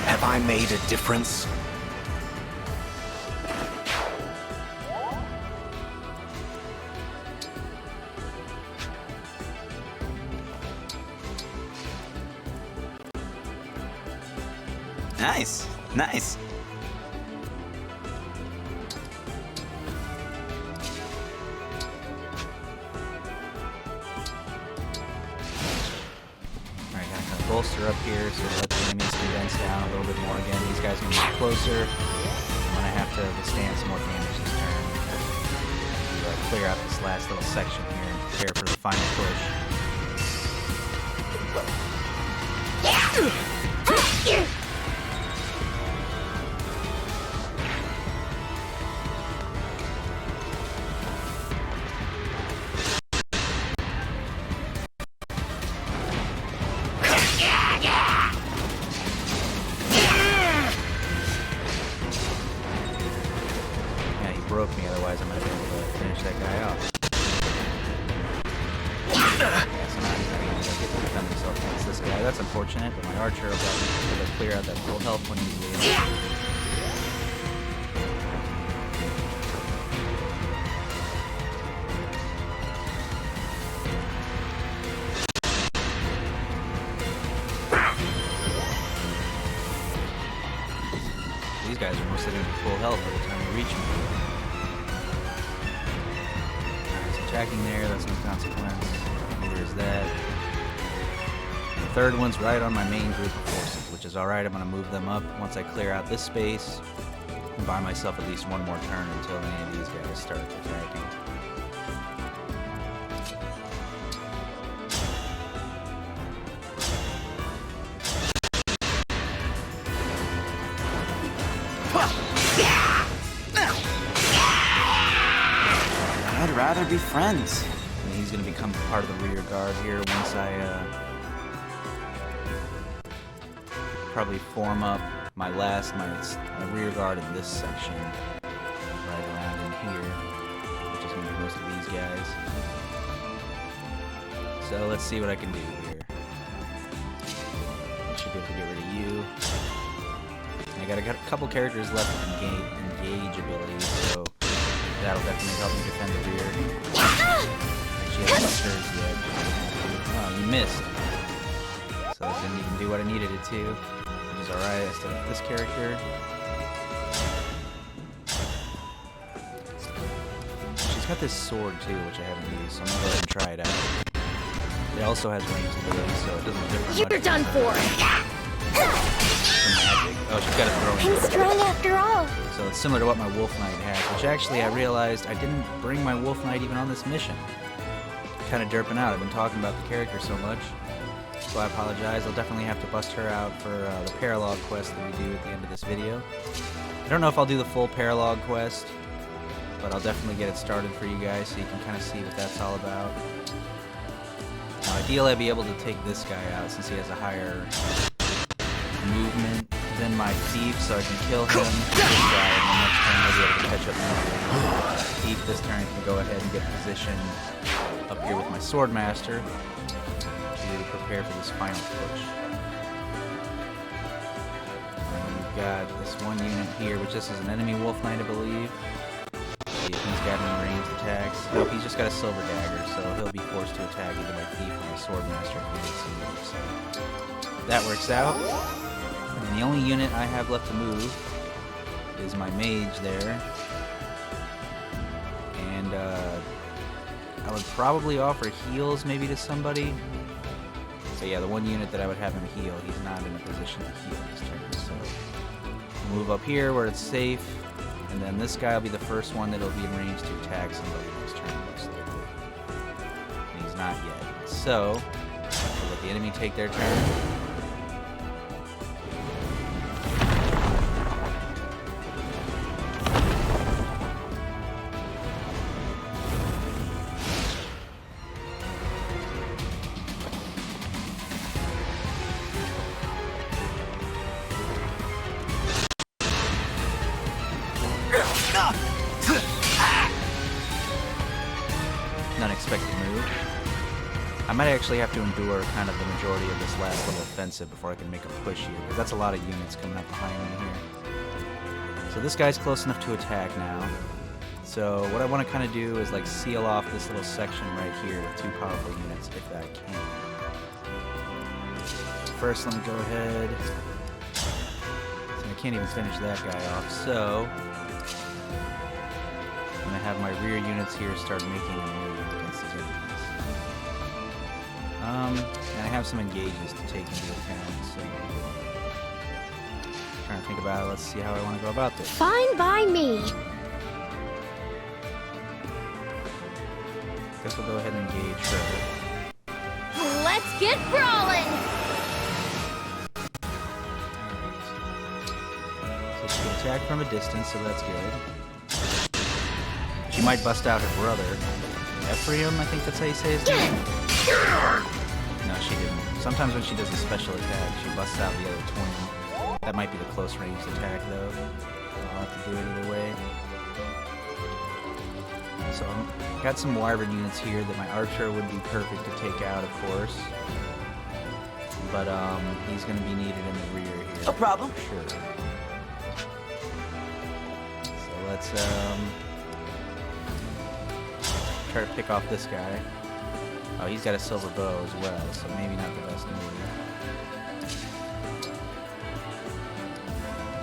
Have I made a difference? Nice. Nice. Alright, gonna kind of bolster up here so let the enemies condense down a little bit more again. These guys are gonna move closer. I'm gonna have to withstand some more damage this turn. Clear out this last little section here and prepare for the final push. Yeah, he broke me, otherwise I might be able to finish that guy off. Yeah, so now he's not even gonna get to defend himself against this guy. That's unfortunate, but my archer will probably be able to clear out that full health when he's leaving. These guys are mostly going to be full health by the time they reach me. Alright, so attacking there, that's no consequence. Neither is that. The third one's right on my main group of forces, which is alright. I'm going to move them up once I clear out this space and buy myself at least one more turn until any of these guys start attacking. rather be friends. And he's going to become part of the rear guard here once I probably form up my rear guard in this section right around in here, which is going to be most of these guys. So let's see what I can do here. I should be able to get rid of you. And I got a couple characters left with engage abilities, so that'll definitely help me defend the rear. She hasn't bust hers yet. Oh, you missed. So it didn't even do what I needed it to, which is alright. I still have this character. She's got this sword too, which I haven't used, so I'm gonna go ahead and try it out. It also has ranged abilities, so it doesn't differ much. You're done for. Magic. Oh, she's got a throwing. I'm strong after all. So it's similar to what my Wolf Knight has, which actually I realized I didn't bring my Wolf Knight even on this mission. Kind of derping out. I've been talking about the character so much, so I apologize. I'll definitely have to bust her out for the paralog quest that we do at the end of this video. I don't know if I'll do the full paralog quest, but I'll definitely get it started for you guys so you can kind of see what that's all about. Now, ideally, I'd be able to take this guy out since he has a higher movement than my thief, so I can kill him this guy, and the next turn he'll be able to catch up to my thief. This turn I can go ahead and get positioned up here with my Swordmaster to prepare for this final push. We've got this one unit here, which this is an enemy Wolf Knight, I believe. See if he's got any ranged attacks. Nope, he's just got a silver dagger, so he'll be forced to attack either my thief or my Swordmaster if he gets some moves. So that works out. And the only unit I have left to move is my mage there. And I would probably offer heals maybe to somebody. So yeah, the one unit that I would have him heal, he's not in a position to heal this turn. So move up here where it's safe. And then this guy will be the first one that'll be in range to attack somebody next turn, most likely. And he's not yet. So we'll let the enemy take their turn. Unexpected move. I might actually have to endure kind of the majority of this last little offensive before I can make a push here, because that's a lot of units coming up behind me here. So this guy's close enough to attack now. So what I want to kind of do is like seal off this little section right here with two powerful units if I can. First, let me go ahead. So I can't even finish that guy off, so I'm going to have my rear units here start making a move against these enemies. And I have some engages to take into account, so trying to think about it. Let's see how I want to go about this. Fine by me. Guess we'll go ahead and engage her. Let's get brawling. So she can attack from a distance, so that's good. She might bust out her brother. Ephraim, I think that's how you say his name. No, she didn't. Sometimes when she does a special attack, she busts out the other twin. That might be the close range attack, though. I'll have to do it either way. So I've got some wyvern units here that my archer would be perfect to take out, of course. But he's going to be needed in the rear here. No problem. Sure. So let's try to pick off this guy. Oh, he's got a silver bow as well, so maybe not the best move.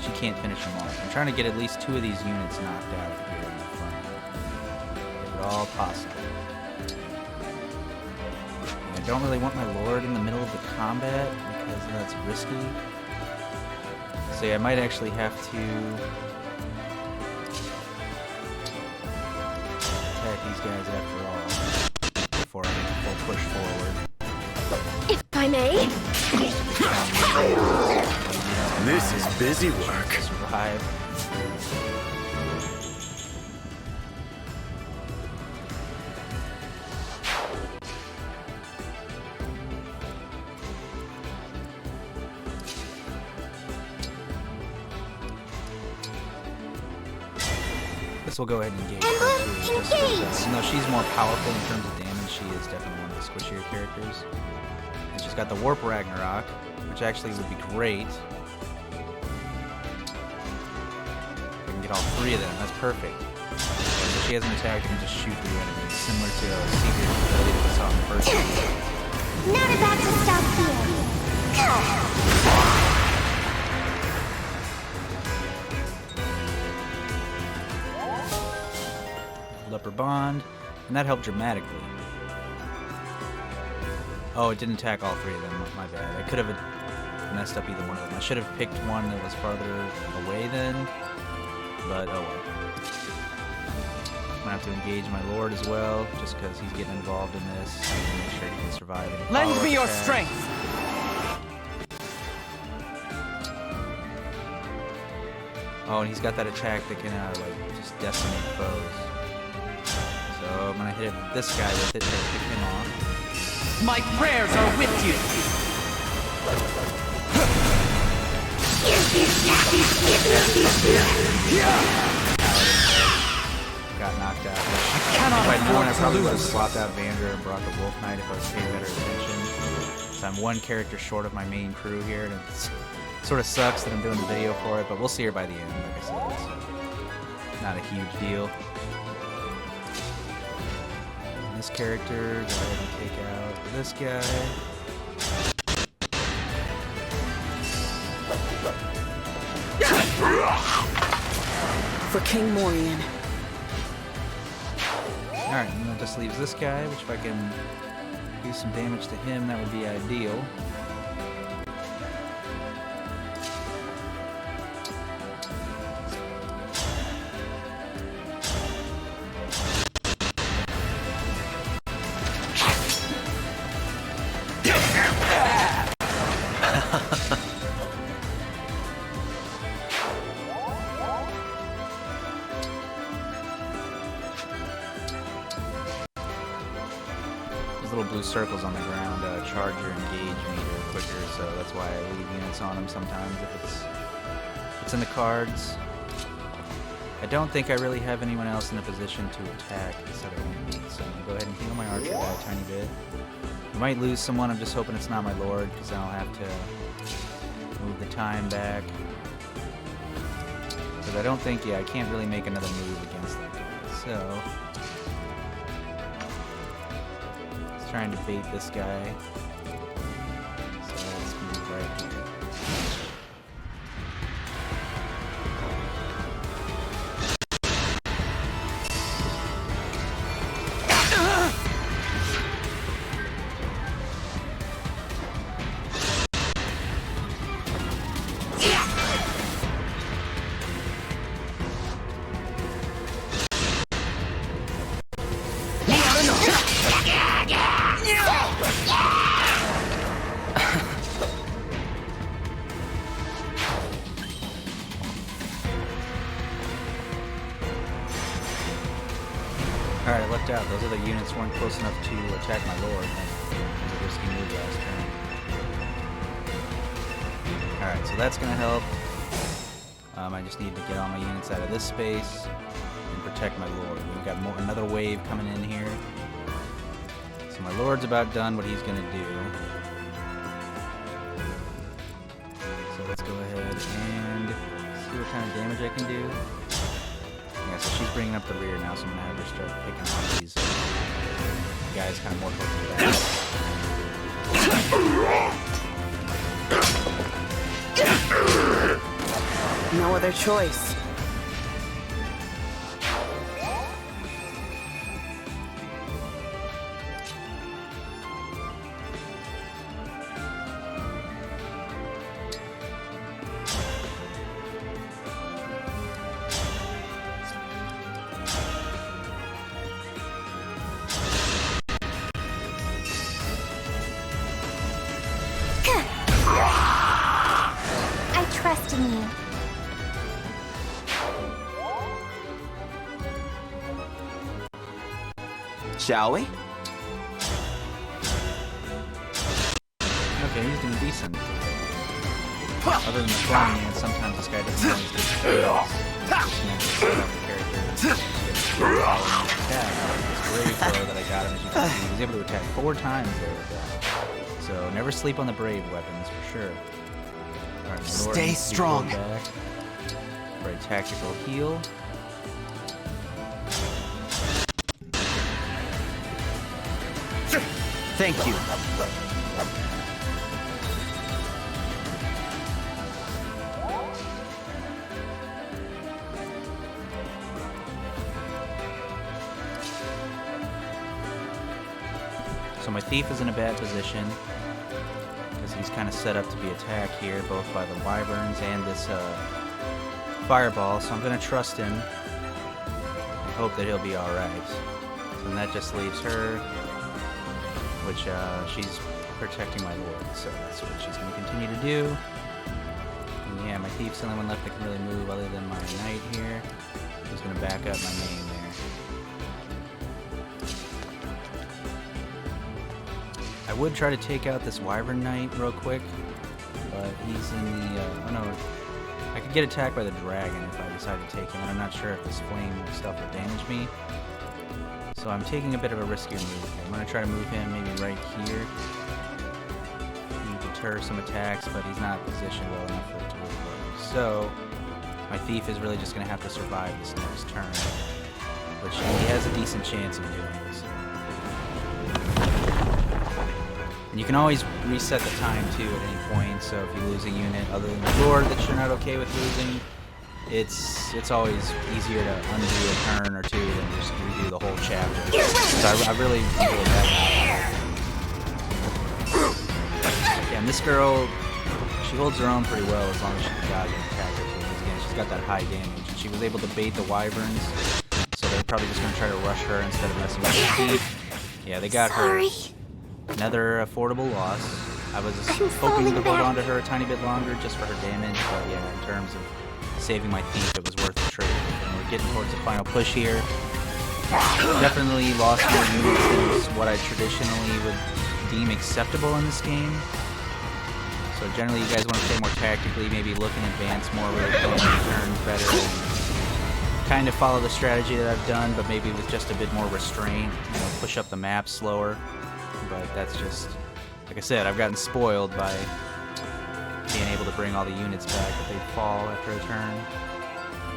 She can't finish him off. I'm trying to get at least two of these units knocked out here in the front. If at all possible. And I don't really want my lord in the middle of the combat because that's risky. So yeah, I might actually have to attack these guys after all before I make a full push forward. If I may. This is busy work. Survive. guess we'll go ahead and engage Emblem her too. Just 'cause, Engage! even though she's more powerful in terms of damage, she is definitely one of the squishier characters. And she's got the Warp Ragnarok, which actually would be great. We can get all 3 of them. That's perfect. Okay, so she has an attack that can just shoot through enemies, similar to a secret ability that we saw in the first one. Not about to stop here. Upper bond, and that helped dramatically. Oh, it didn't attack all 3 of them. My bad. I could have messed up either one of them. I should have picked one that was farther away then, but oh well. I'm gonna have to engage my lord as well, just because he's getting involved in this. I need to make sure he can survive. Lend me your strength. Oh, and he's got that attack that can like just decimate foes. So I'm gonna hit this guy with it to pick him off. My prayers are with you. Got knocked out. I cannot If I'd known, I afford probably to would have lose. swapped out Vander and brought the Wolf Knight if I was paying better attention. So I'm 1 character short of my main crew here, and it sort of sucks that I'm doing the video for it, but we'll see her by the end. Like I said, it's not a huge deal. And this character, go ahead and take out this guy. For King Morian. Alright, and that just leaves this guy, which if I can do some damage to him, that would be ideal. Little blue circles on the ground charge your engage meter quicker, so that's why I leave units on them sometimes if it's in the cards. I don't think I really have anyone else in a position to attack this other enemy, so I'm gonna go ahead and heal my archer by a tiny bit. I might lose someone. I'm just hoping it's not my lord, because I'll have to move the time back. Because I don't think, I can't really make another move against that guy, so trying to bait this guy. So let's move right here. Alright, I lucked out. Those other units weren't close enough to attack my lord. That was a risky move last turn. Alright, so that's gonna help. I just need to get all my units out of this space and protect my lord. We've got another wave coming in here. So my lord's about done what he's gonna do. So let's go ahead and see what kind of damage I can do. Yeah, so she's bringing up the rear now, so I'm gonna have her start picking off these guys kind of more towards the back. No other choice. I trust in you. Shall we? Okay, he's doing decent. Other than the flying units, sometimes this guy doesn't always get Brave throw that I got him, as you can see. He was able to attack 4 times there with that. So never sleep on the brave weapons for sure. All right, Stay strong. Back for a tactical heal. Thank you. So my thief is in a bad position because he's kind of set up to be attacked here, both by the wyverns and this fireball. So I'm going to trust him and hope that he'll be all right. So then that just leaves her, which she's protecting my lord. So that's what she's going to continue to do. And yeah, my thief's the only one left that can really move other than my knight here, who's going to back up my main there. I would try to take out this wyvern knight real quick, but he's in the, oh no, I could get attacked by the dragon if I decide to take him, and I'm not sure if this flame stuff will damage me. So I'm taking a bit of a riskier move here. I'm going to try to move him maybe right here. He deter some attacks, but he's not positioned well enough for it to really work. So my thief is really just going to have to survive this next turn, which he has a decent chance of doing. And you can always reset the time too at any point, so if you lose a unit other than the lord that you're not okay with losing, it's always easier to undo a turn or two than just redo the whole chapter. So I really enjoyed that. Yeah, and this girl, she holds her own pretty well as long as she's got an attacker too. Again, she's got that high damage, and she was able to bait the wyverns, so they're probably just going to try to rush her instead of messing with her teeth. Yeah, they got her. Another affordable loss. I was hoping to hold on to her a tiny bit longer just for her damage, but yeah, in terms of saving my thief, it was worth the trade. And we're getting towards the final push here. Definitely lost more units than what I traditionally would deem acceptable in this game. So generally you guys want to play more tactically, maybe look in advance more, really plan your turns better, and kind of follow the strategy that I've done, but maybe with just a bit more restraint, you know, push up the map slower. But that's just, like I said, I've gotten spoiled by being able to bring all the units back if they fall after a turn.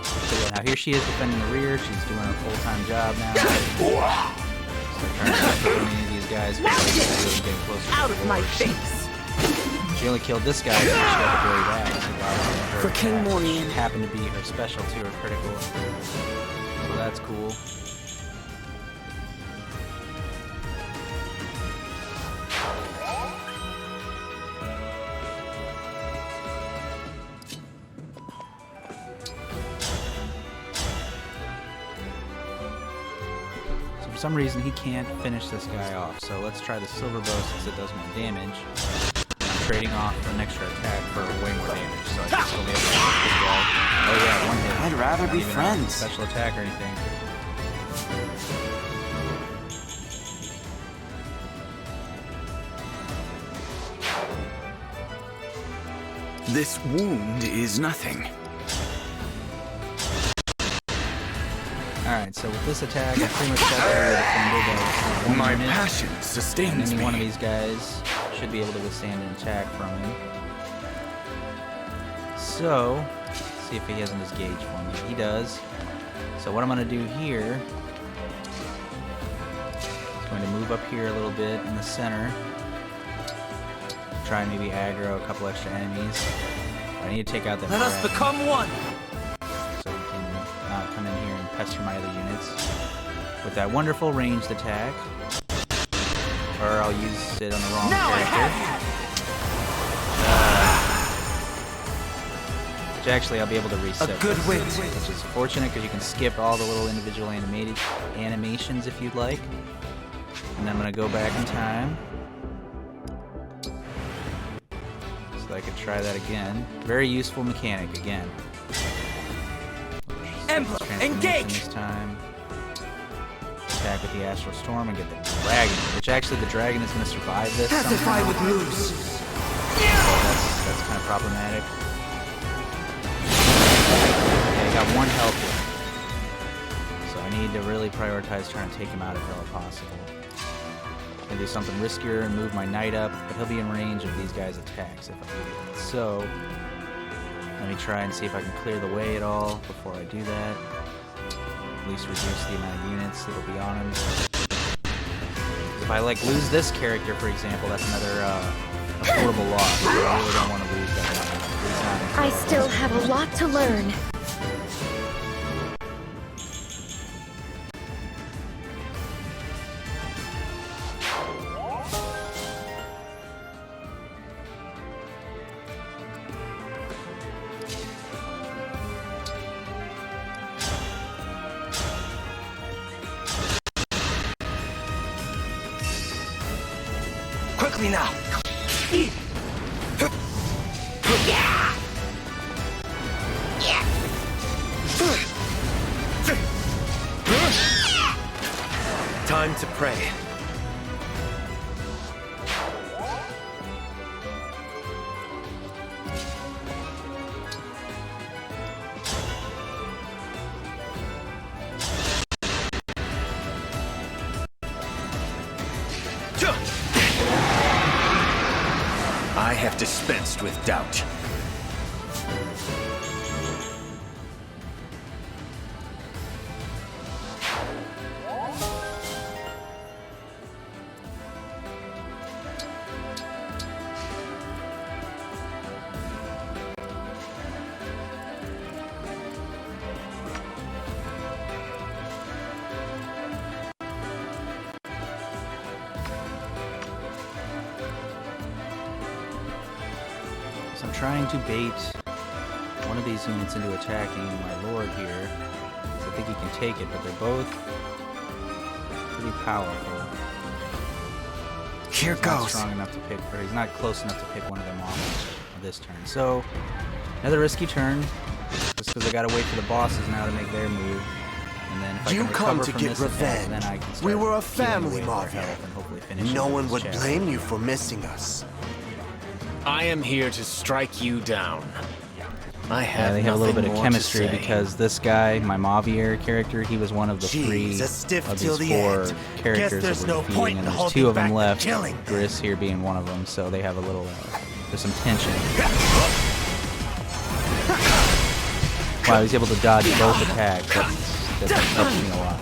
So yeah, now here she is defending the rear. She's doing her full-time job now. So trying to kill any of these guys, but really getting closer. Out of my face! She only killed this guy, so she got the blade back. For King Morian. Happened to be her special too, her critical. So that's cool. For some reason he can't finish this guy off, so let's try the silver bow since it does more damage. I'm trading off an extra attack for way more damage, so I can still be able to hit this guy. Oh yeah, one hit. I'd rather Not be even friends. A special attack or anything. This wound is nothing. Alright, so with this attack, I pretty much got the defender. My passion sustains Any me. one of these guys should be able to withstand an attack from him. So, let's see if he hasn't disengaged for me. He does. So what I'm going to do here is going to move up here a little bit in the center. Try and maybe aggro a couple extra enemies. I need to take out that Let us dragon, become one! so we can not come in here and pester my other units with that wonderful ranged attack. Or I'll use it on the wrong character. Which actually I'll be able to reset. A good this, wit. which is fortunate because you can skip all the little individual animations if you'd like. And I'm going to go back in time. So I could try that again. Very useful mechanic again. Emblem Engage! This time. Attack with the Astral Storm and get the dragon, which actually the dragon is going to survive this Pacify somehow. with moves! So that's kind of problematic. Okay, got 1 health left. So I need to really prioritize trying to take him out if at all possible. I'm gonna do something riskier and move my knight up, but he'll be in range of these guys' attacks if I do that. So let me try and see if I can clear the way at all before I do that. At least reduce the amount of units that'll be on him. If I like lose this character, for example, that's another affordable loss. I really don't want to lose that. I still have a lot to learn. Quickly now! Time to pray. I have dispensed with doubt. I'm trying to bait one of these units into attacking my lord here. I think he can take it, but they're both pretty powerful. Here He's not goes. strong enough to pick, or he's not close enough to pick one of them off on this turn. So another risky turn, just because I gotta wait for the bosses now to make their move. And then if I You can come recover to from get this attack, revenge. then I can start We were a healing family, away their Marvin. health and hopefully finish No it one with would this blame you for missing us. I am here to strike you down. I Yeah, have they have a little bit nothing of more chemistry to say. because this guy, my Mavier character, he was one of the Jeez, 3 a stiff of till these the 4 end. characters Guess there's that we're no defeating, point and in there's holding 2 of them back the left. killing. Gris here being one of them, so they have a little, there's some tension. Wow, he's able to dodge both attacks. That helps me a lot.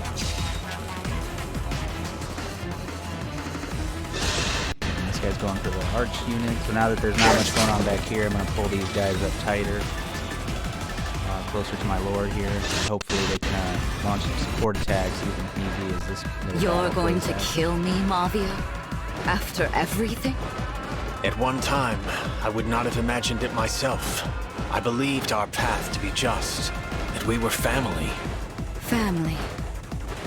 And this guy's going for the arch unit, so now that there's not much going on back here, I'm going to pull these guys up tighter. Closer to my lord here. And hopefully they can launch some support attacks even if need be as this little You're battle going plays to out. kill me, Mavia? After everything? At one time, I would not have imagined it myself. I believed our path to be just, that we were family. Family.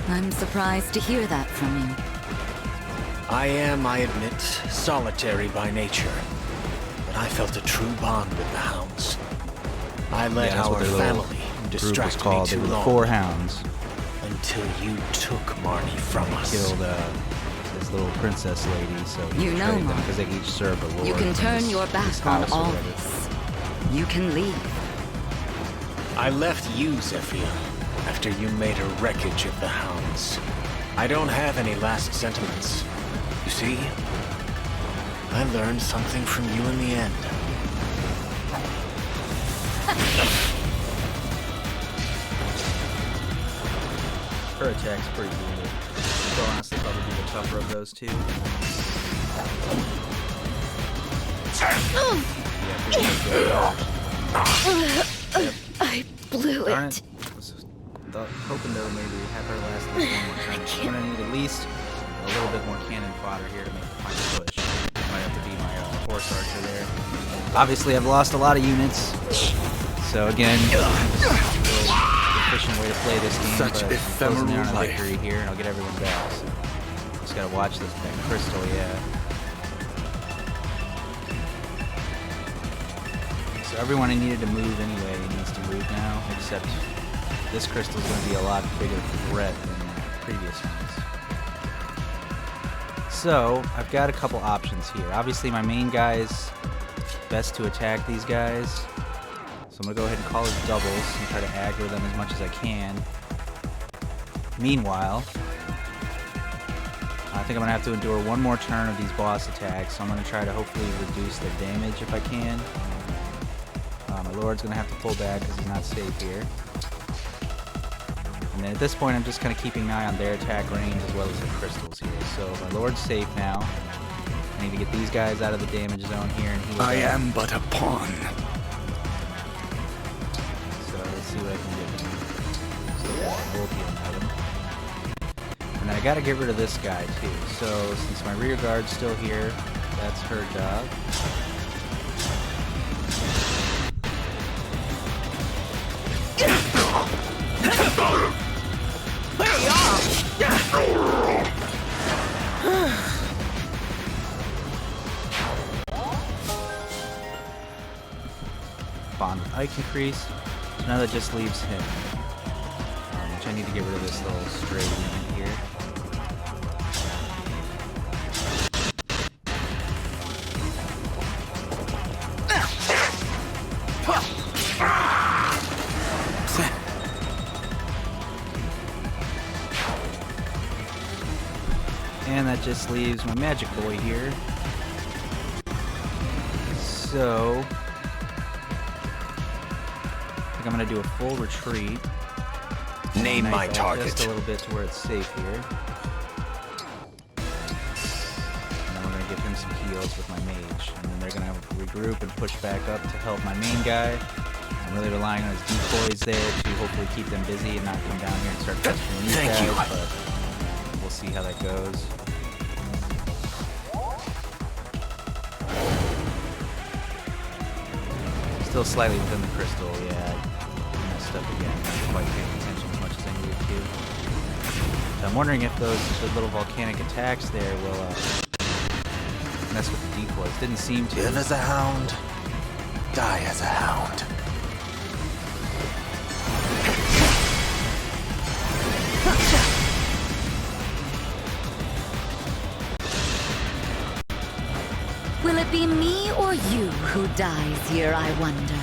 I'm surprised to hear that from you. I am, I admit, solitary by nature, but I felt a true bond with the hounds. I let Yeah, that's what our their little family group was distract me called. They too were the long 4 hounds. until you took Marnie from us. Killed this little princess lady, so You know, betrayed them Mom. because they each served a lord. You can from turn this- your back this on house or all whatever. this. You can leave. I left you, Zephyr, after you made a wreckage of the hounds. I don't have any last sentiments. You see, I learned something from you in the end. Her attack's pretty good. So honestly, probably be the tougher of those 2. I blew Darn it. it. Hoping to maybe have her last at least 1 more turn. I'm gonna need at least a little bit more cannon fodder here to make the final push. Might have to be my horse archer there. Obviously, I've lost a lot of units. So again, just a real efficient way to play this game. Such but closing down ephemeral a life. victory here, and I'll get everyone back. So just gotta watch this that crystal, yeah. So everyone I needed to move anyway needs to move now, except this crystal is going to be a lot bigger threat than the previous ones. So I've got a couple options here. Obviously my main guys, best to attack these guys. So I'm going to go ahead and call his doubles and try to aggro them as much as I can. Meanwhile, I think I'm going to have to endure one more turn of these boss attacks, so I'm going to try to hopefully reduce their damage if I can. My Lord's going to have to pull back because he's not safe here. And then at this point, I'm just kind of keeping an eye on their attack range as well as the crystals here. So my Lord's safe now. I need to get these guys out of the damage zone here and heal. I am but a pawn. So let's see what I can get him. Still got an old healing item. And then I gotta get rid of this guy too. So since my rear guard's still here, that's her job. Bond with Ike increased. So now that just leaves him. Which I need to get rid of this little stray unit here. And that just leaves my magic boy here. So I'm going to do a full retreat. Name my target. Just a little bit to where it's safe here. And then we're going to give him some heals with my mage. And then they're going to regroup and push back up to help my main guy. I'm really relying on his decoys there to hopefully keep them busy and not come down here and start pestering these guys. But we'll see how that goes. Still slightly within the crystal, yeah. Messed up again. Not quite paying attention as much as I needed to. So I'm wondering if those little volcanic attacks there will mess with the decoys. Didn't seem to. Live as a hound, die as a hound. Will it be me or you who dies here, I wonder?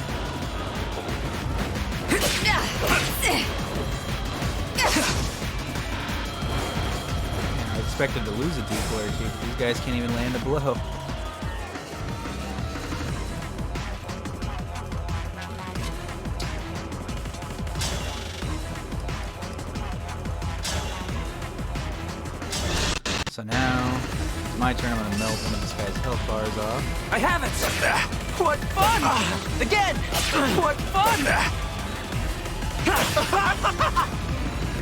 I expected to lose a decoy or two, but these guys can't even land a blow. So now, it's my turn. I'm going to melt one of this guy's health bars off. I have it! What fun! Again! What fun!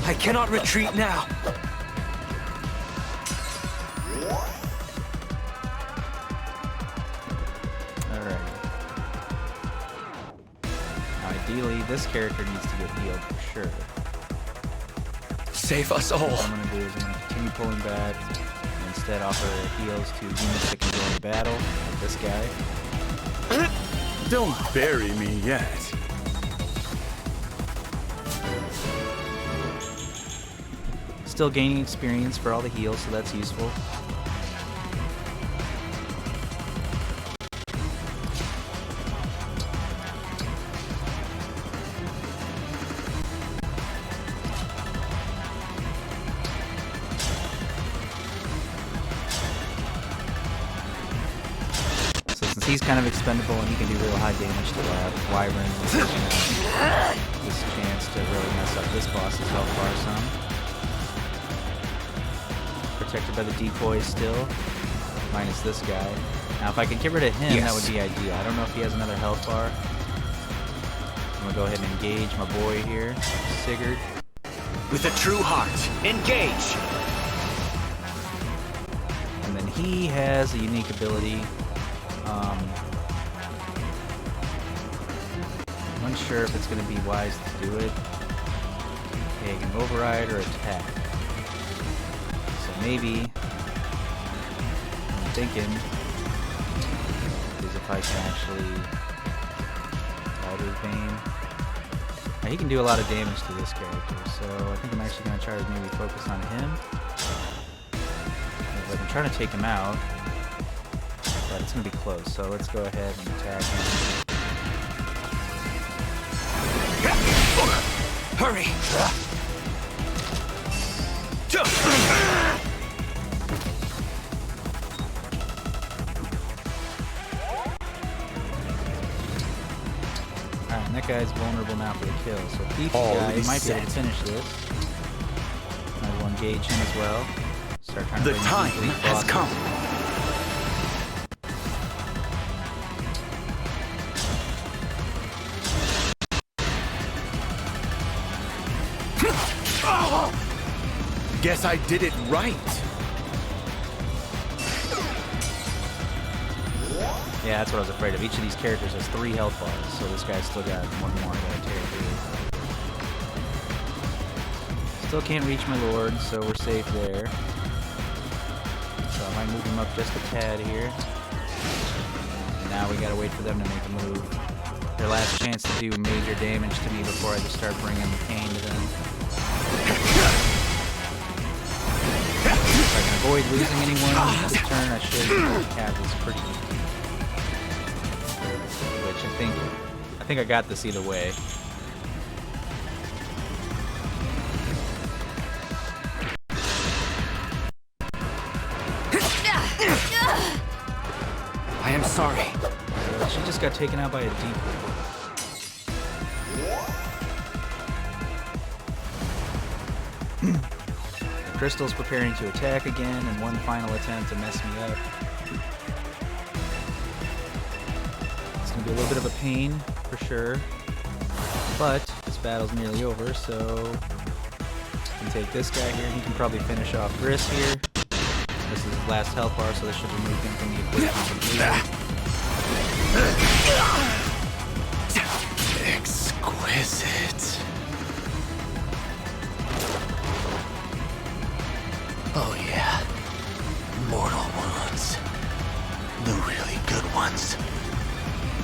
I cannot retreat now. Alright. Now ideally, this character needs to get healed for sure. Save us all. What I'm going to do is I'm going to continue pulling back and instead offer heals to units that can join the battle, like this guy. Don't bury me yet. Still gaining experience for all the heals, so that's useful. So since he's kind of expendable and he can do real high damage to wyverns, this chance to really mess up this boss's health bar some. Protected by the decoys still, minus this guy. Now if I could get rid of him, that would be ideal. I don't know if he has another health bar. I'm gonna go ahead and engage my boy here, Sigurd. With a true heart, engage! And then he has a unique ability. I'm unsure if it's gonna be wise to do it. Okay, I can override or attack. Maybe, what I'm thinking is if I can actually Elder's Bane. Now, he can do a lot of damage to this character, so I think I'm actually going to try to maybe focus on him. Like, I'm trying to take him out, but it's going to be close, so let's go ahead and attack him. Hurry! Alright, and that guy's vulnerable now for the kill, so Thief guy might be able to finish this. Might as well engage him as well. Start trying to The bring time these has bosses. come. Guess I did it right. Yeah, that's what I was afraid of. Each of these characters has 3 health bars, so this guy's still got one more I gotta tear through. Still can't reach my lord, so we're safe there. So I might move him up just a tad here. And now we gotta wait for them to make a move. Their last chance to do major damage to me before I just start bringing pain to them. If I can avoid losing anyone this turn, I should have this pretty. Which I think I got this either way. I am sorry. So she just got taken out by a deep. The crystal's preparing to attack again in one final attempt to mess me up. It's gonna be a little bit of a pain for sure, but this battle's nearly over, so I can take this guy here. He can probably finish off Gris here. This is his last health bar, so this should remove him from the equation completely. Exquisite. Oh yeah. Mortal wounds. The really good ones.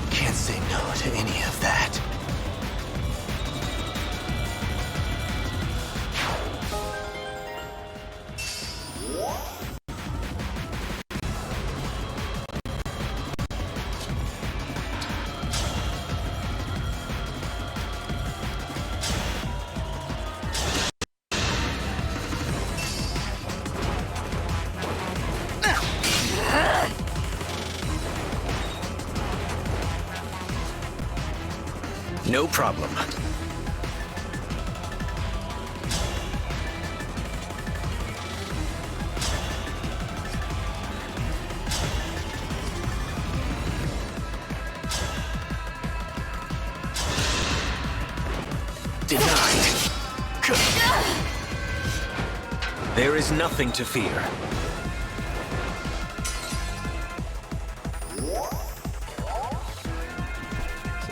Can't say no to any of that. No problem. Denied. There is nothing to fear.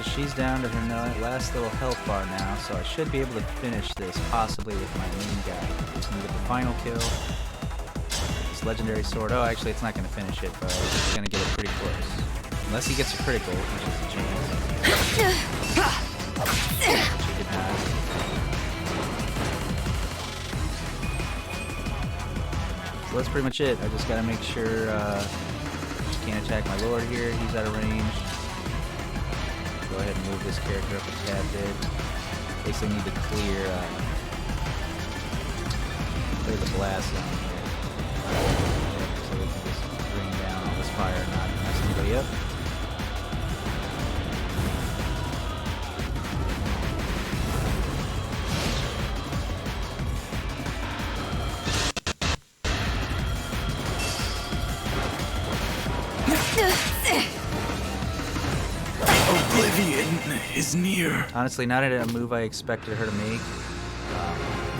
She's down to her last little health bar now, so I should be able to finish this, possibly with my main guy. Just gonna get the final kill. This legendary sword. Oh, actually, it's not gonna finish it, but it's gonna get it pretty close. Unless he gets a critical, which is a chance. Which he did not. So that's pretty much it. I just gotta make sure she can't attack my lord here. He's out of range. Go ahead and move this character up a tad bit. Basically need to clear the blast zone here. So we can just bring down all this fire and not mess anybody up. Oblivion is near. Honestly, not a move I expected her to make.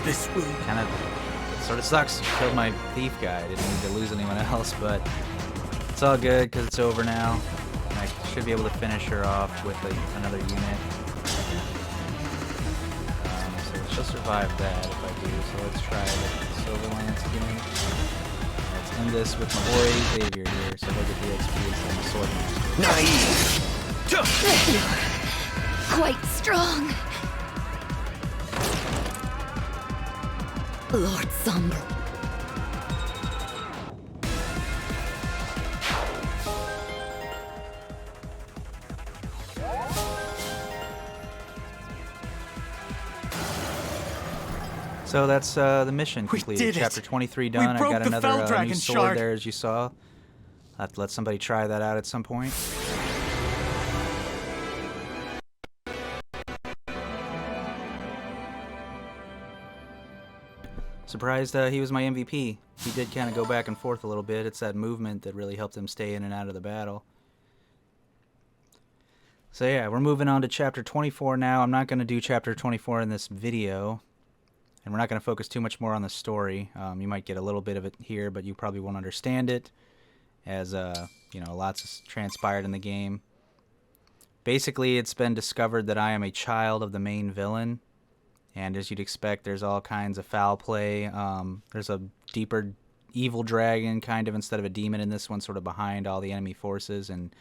This will Kind of sort of sucks. Killed my thief guy. I didn't need to lose anyone else, but it's all good because it's over now. And I should be able to finish her off with another unit. So she'll survive that if I do. So let's try the Silver Lance again. Let's end this with my boy Xavier here. So he'll get the XP instead of the Swordmaster. Naive. Quite strong. Lord Somber. So that's the mission We completed. did it. Chapter 23 done. I broke got the another Fell new Dragon sword shard. there, as you saw. I'll have to let somebody try that out at some point. Surprised he was my MVP. He did kind of go back and forth a little bit. It's that movement that really helped him stay in and out of the battle. So yeah, we're moving on to Chapter 24 now. I'm not going to do Chapter 24 in this video. And we're not going to focus too much more on the story. You might get a little bit of it here, but you probably won't understand it. As, you know, lots has transpired in the game. Basically, it's been discovered that I am a child of the main villain. And as you'd expect, there's all kinds of foul play. There's a deeper evil dragon, kind of, instead of a demon in this one, sort of behind all the enemy forces. And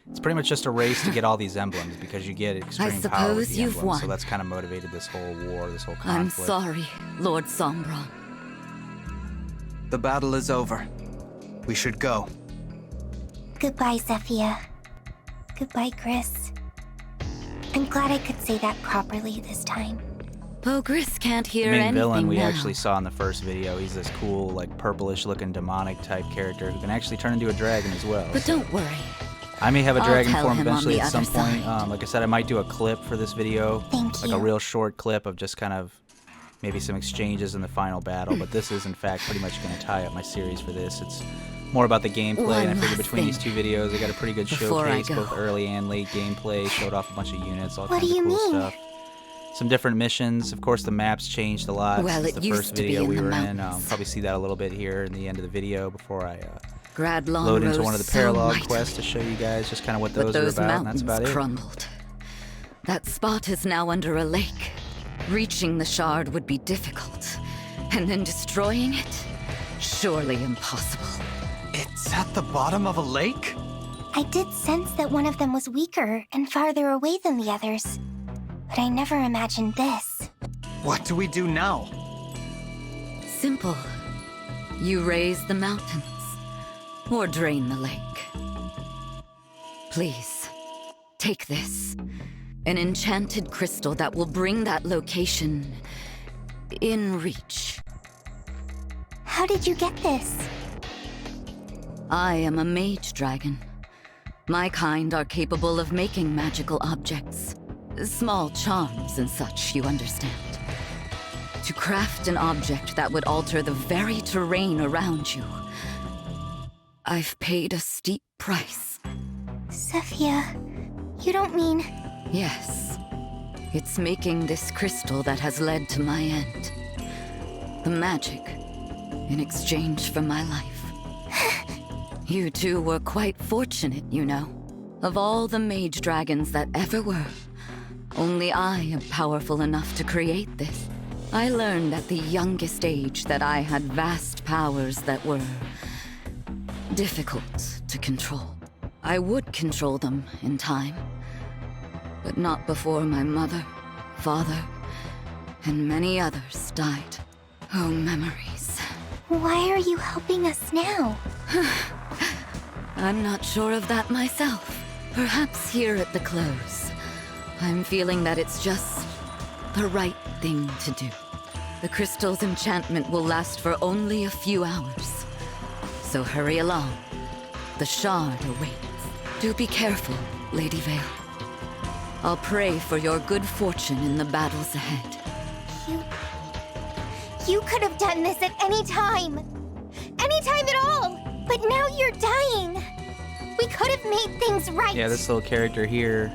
it's pretty much just a race to get all these emblems, because you get extreme power with the you've emblems. won. So that's kind of motivated this whole war, this whole I'm conflict. sorry, Lord Sombron. The battle is over. We should go. Goodbye, Zephyr. Goodbye, Chris. I'm glad I could say that properly this time. Pogris can't The hear main anything villain we now. actually saw in the first video. He's this cool, like, purplish-looking demonic type character who can actually turn into a dragon as well. But don't worry. I may have a I'll dragon tell form him on eventually the at some other point. side. Like I said, I might do a clip for this video. Thank Like you. a real short clip of just kind of maybe some exchanges in the final battle. But this is, in fact, pretty much going to tie up my series for this. It's more about the gameplay, One and I figured last between these thing two videos, I got a pretty good before I showcase, go. both early and late gameplay. Showed off a bunch of units, all What kinds do of you cool mean? stuff. Some different missions. Of course, the maps changed a lot Well, since it the used first to be video in we the were in. mountains. Probably see that a little bit here in the end of the video before I Gradlon load into rose one of the so paralog mightily, quests to show you guys just kind of what but those are those about, and that's mountains about it. crumbled. That spot is now under a lake. Reaching the shard would be difficult, and then destroying it, surely impossible. It's at the bottom of a lake? I did sense that one of them was weaker and farther away than the others. But I never imagined this. What do we do now? Simple. You raise the mountains, or drain the lake. Please, take this. An enchanted crystal that will bring that location in reach. How did you get this? I am a mage dragon. My kind are capable of making magical objects. Small charms and such, you understand. To craft an object that would alter the very terrain around you, I've paid a steep price. Zephyr, you don't mean... Yes, it's making this crystal that has led to my end. The magic, in exchange for my life. You two were quite fortunate, you know. Of all the mage dragons that ever were, only I am powerful enough to create this. I learned at the youngest age that I had vast powers that were difficult to control. I would control them in time, but not before my mother, father, and many others died. Oh, memories. Why are you helping us now? I'm not sure of that myself. Perhaps here at the close, I'm feeling that it's just the right thing to do. The crystal's enchantment will last for only a few hours. So hurry along. The shard awaits. Do be careful, Lady Vale. I'll pray for your good fortune in the battles ahead. You could have done this at any time. Any time at all. But now you're dying. We could have made things right. Yeah, this little character here,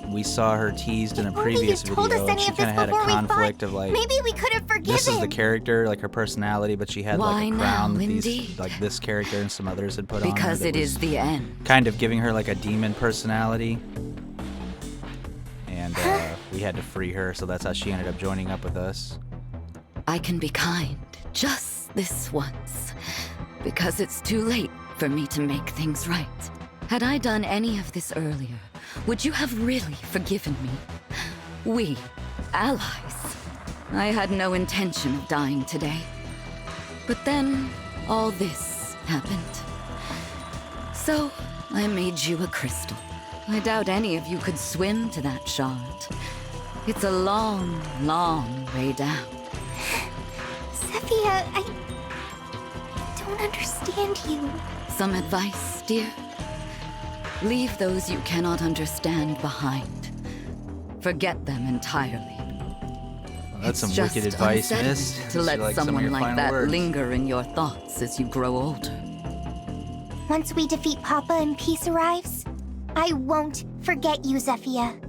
we saw her teased in a If only you previous told us video, and any she of this kind of had a before we fought, conflict of like, maybe we could have forgiven. this is the character, like her personality, but she had Why like a crown now, that these, indeed? like this character and some others had put on her Because that it is was the end. kind of giving her like a demon personality. And we had to free her, so that's how she ended up joining up with us. I can be kind just this once, because it's too late for me to make things right. Had I done any of this earlier, would you have really forgiven me? We, allies. I had no intention of dying today. But then, all this happened. So, I made you a crystal. I doubt any of you could swim to that shard. It's a long, long way down. Zephyr, I don't understand you. Some advice, dear? Leave those you cannot understand behind. Forget them entirely. Well, that's It's some wicked just advice, unsettling miss. to See, let like some of someone your like final that words. linger in your thoughts as you grow older. Once we defeat Papa and peace arrives, I won't forget you, Zephyr.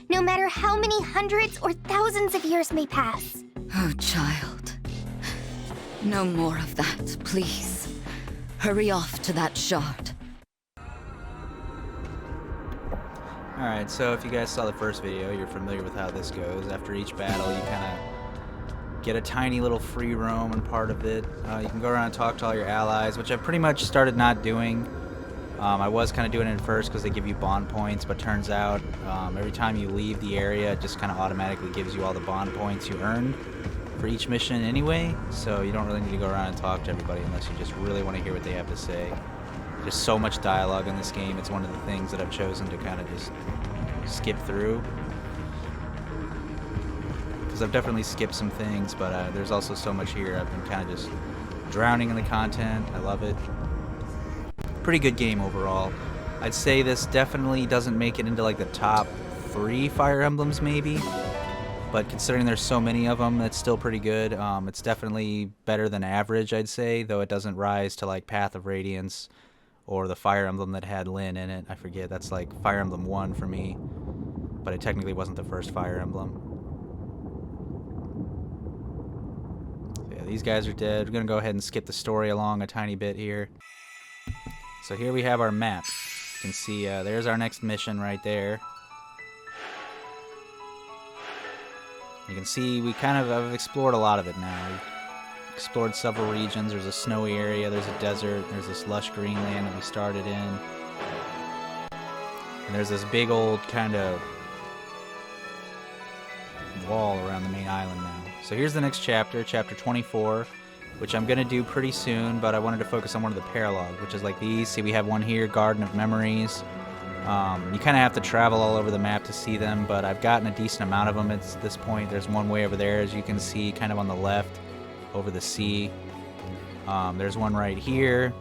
No matter how many hundreds or thousands of years may pass. Oh, child. No more of that, please. Hurry off to that shard. Alright, so if you guys saw the first video, you're familiar with how this goes. After each battle, you kind of get a tiny little free roam and part of it. You can go around and talk to all your allies, which I've pretty much started not doing. I was kind of doing it at first because they give you bond points, but turns out every time you leave the area, it just kind of automatically gives you all the bond points you earned for each mission anyway, so you don't really need to go around and talk to everybody unless you just really want to hear what they have to say. There's so much dialogue in this game, it's one of the things that I've chosen to kind of just skip through. Because I've definitely skipped some things, but there's also so much here. I've been kind of just drowning in the content. I love it. Pretty good game overall. I'd say this definitely doesn't make it into like the top 3 Fire Emblems maybe, but considering there's so many of them, it's still pretty good. It's definitely better than average, I'd say, though it doesn't rise to like Path of Radiance or the Fire Emblem that had Lyn in it. I forget, that's like Fire Emblem 1 for me, but it technically wasn't the first Fire Emblem. So yeah, these guys are dead. We're gonna go ahead and skip the story along a tiny bit here. So here we have our map. You can see there's our next mission right there. You can see we kind of have explored a lot of it now. We've explored several regions. There's a snowy area, there's a desert, there's this lush green land that we started in. And there's this big old kind of wall around the main island now. So here's the next chapter, chapter 24. Which I'm going to do pretty soon, but I wanted to focus on one of the paralogs, which is like these. See, we have one here, Garden of Memories. You kind of have to travel all over the map to see them, but I've gotten a decent amount of them at this point. There's one way over there, as you can see, kind of on the left, over the sea. There's one right here.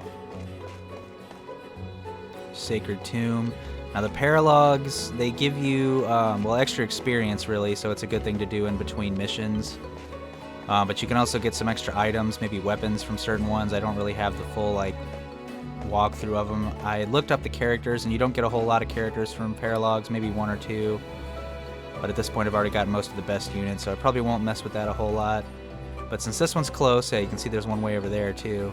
Sacred Tomb. Now the paralogs, they give you, well, extra experience, really, so it's a good thing to do in between missions. But you can also get some extra items, maybe weapons from certain ones. I don't really have the full like walkthrough of them. I looked up the characters, and you don't get a whole lot of characters from paralogs, maybe 1 or 2. But at this point, I've already gotten most of the best units, so I probably won't mess with that a whole lot. But since this one's close, hey, you can see there's one way over there too,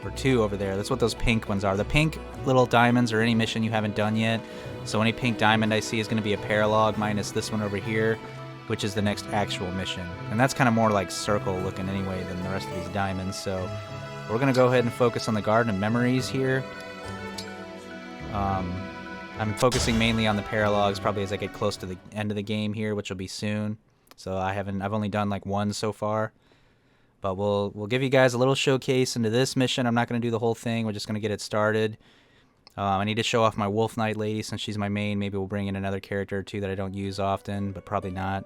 or 2 over there. That's what those pink ones are. The pink little diamonds are any mission you haven't done yet. So any pink diamond I see is going to be a paralog minus this one over here, which is the next actual mission. And that's kind of more like circle looking anyway than the rest of these diamonds. So we're going to go ahead and focus on the Garden of Memories here. I'm focusing mainly on the paralogs probably as I get close to the end of the game here, which will be soon. So I've only done like 1 so far. But we'll give you guys a little showcase into this mission. I'm not going to do the whole thing. We're just going to get it started. I need to show off my Wolf Knight lady since she's my main. Maybe we'll bring in another character or 2 that I don't use often, but probably not.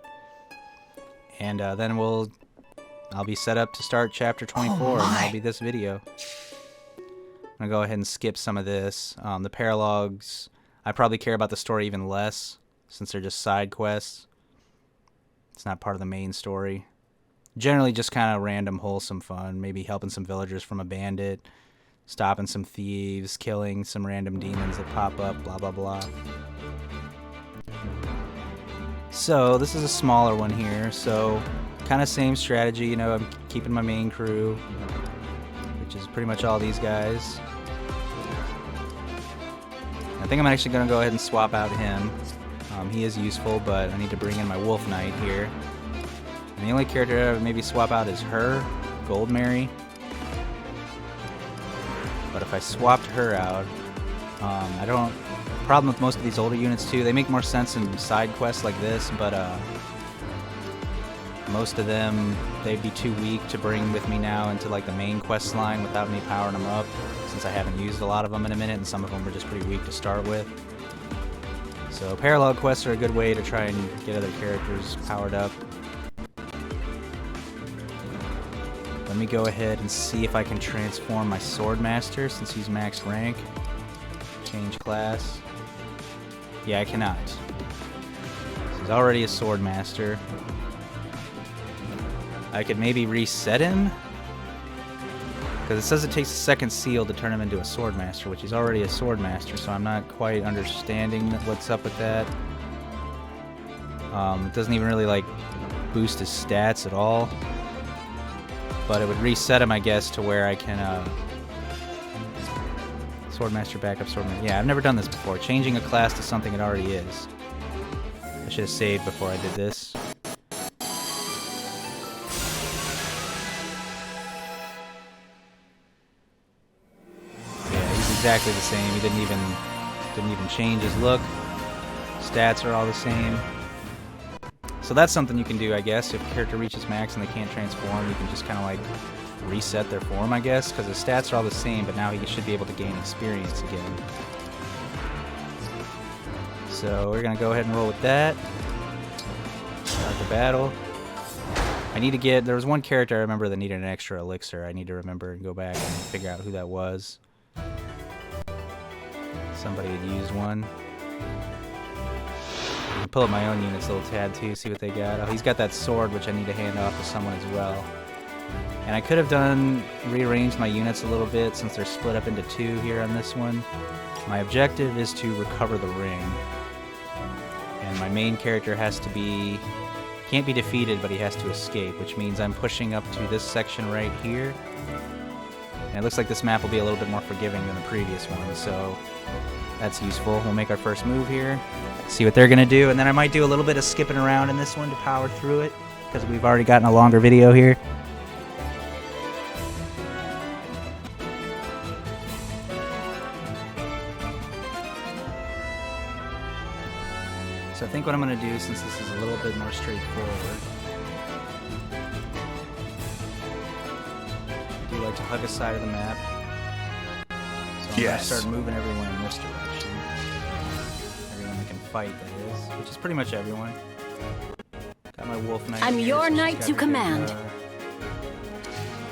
And then I'll be set up to start chapter 24, and that'll be this video. I'm going to go ahead and skip some of this. The paralogs, I probably care about the story even less since they're just side quests. It's not part of the main story. Generally just kind of random, wholesome fun. Maybe helping some villagers from a bandit. Stopping some thieves, killing some random demons that pop up, blah, blah, blah. So, this is a smaller one here, so kind of same strategy, you know, I'm keeping my main crew, which is pretty much all these guys. I think I'm actually going to go ahead and swap out him. He is useful, but I need to bring in my Wolf Knight here. And the only character I would maybe swap out is her, Gold Mary. But if I swapped her out, problem with most of these older units too, they make more sense in side quests like this, but most of them, they'd be too weak to bring with me now into like the main quest line without me powering them up, since I haven't used a lot of them in a minute, and some of them are just pretty weak to start with. So paralog quests are a good way to try and get other characters powered up. me go ahead and see if I can transform my Swordmaster since he's max rank. Change class. Yeah, I cannot. He's already a Swordmaster. I could maybe reset him, because it says it takes a second seal to turn him into a Swordmaster, which he's already a Swordmaster, so I'm not quite understanding what's up with that. It doesn't even really, like, boost his stats at all. But it would reset him, I guess, to where I can, Swordmaster backup, Swordmaster. Yeah, I've never done this before. Changing a class to something it already is. I should have saved before I did this. Exactly the same. He didn't even change his look. Stats are all the same. So that's something you can do, I guess. If a character reaches max and they can't transform, you can just kind of like reset their form, I guess, because his stats are all the same, but now he should be able to gain experience again. So we're gonna go ahead and roll with that. Start the battle. I need to get. There was one character I remember that needed an extra elixir. I need to remember and go back and figure out who that was. Somebody had used one. I can pull up my own units a little tad too, see what they got. Oh, he's got that sword, which I need to hand off to someone as well. And I could have rearranged my units a little bit since they're split up into two here on this one. My objective is to recover the ring. And my main character can't be defeated, but he has to escape, which means I'm pushing up to this section right here. And it looks like this map will be a little bit more forgiving than the previous one, so that's useful. We'll make our first move here, see what they're going to do, and then I might do a little bit of skipping around in this one to power through it, because we've already gotten a longer video here. So I think what I'm going to do, since this is a little bit more straightforward, I do like to hug a side of the map. So I'm going to start moving everyone in this direction. Everyone that can fight, that is. Which is pretty much everyone. Got my wolf knight. I'm your knight to command.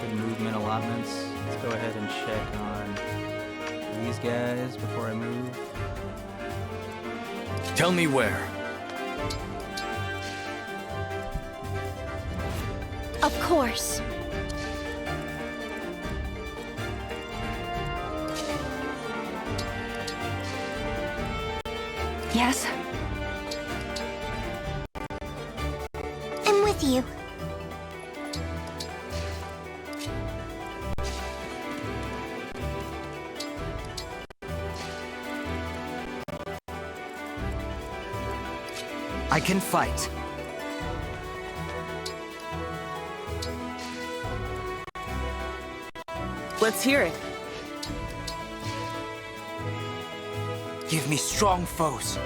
Good movement allotments. Let's go ahead and check on these guys before I move. Tell me where. Of course. Yes? I'm with you. I can fight. Let's hear it. Give me strong foes.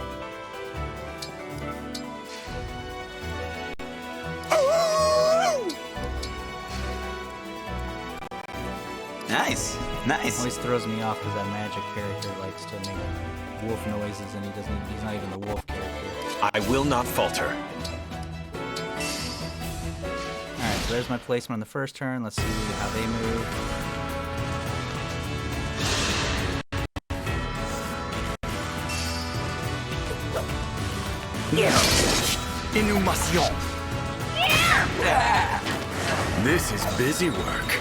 Nice, nice. Always throws me off because that magic character likes to make wolf noises, and he's not even the wolf character. I will not falter. Alright, so there's my placement on the first turn. Let's see how they move. Inhumation. This is busy work.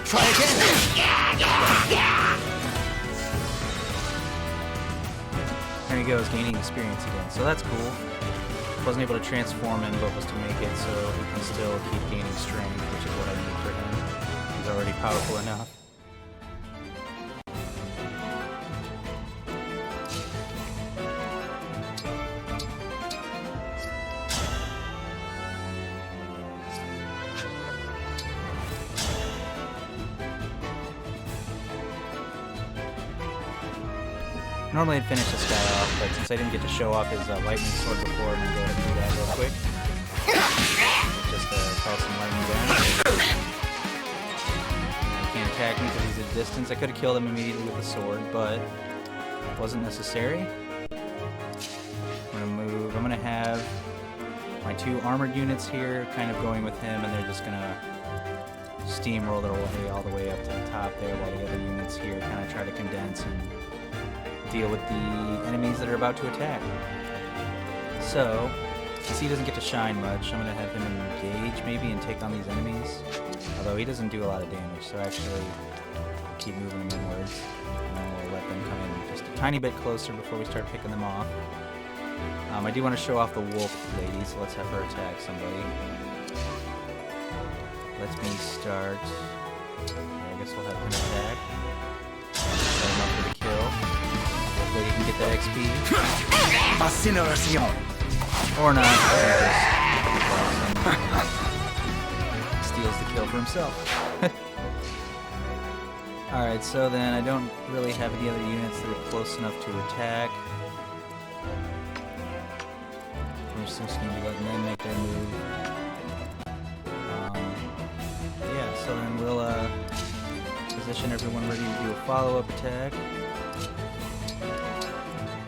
Try again. There he goes, gaining experience again. So that's cool. Wasn't able to transform him, but was to make it so he can still keep gaining strength, which is what I need for him. He's already powerful enough. Normally I'd finish this guy off, but since I didn't get to show off his lightning sword before, I'm going to go ahead and do that real quick. Just call some lightning down. He can't attack me because he's at distance. I could have killed him immediately with the sword, but wasn't necessary. I'm gonna move. I'm gonna have my 2 armored units here, kind of going with him, and they're just gonna steamroll their way all the way up to the top there, while the other units here kind of try to condense and deal with the enemies that are about to attack. So, since he doesn't get to shine much, I'm gonna have him engage maybe and take on these enemies. Although he doesn't do a lot of damage, so actually keep moving them inwards, and then we'll let them come in just a tiny bit closer before we start picking them off. I do want to show off the wolf lady, so let's have her attack somebody. Let me start. I guess we'll have him attack. Set him up for the kill. Wolf lady can get that XP. Or not. Steals the kill for himself. Alright, so then I don't really have any other units that are close enough to attack. We're just going to be letting them make their move. Yeah, so then we'll position everyone ready to do a follow-up attack.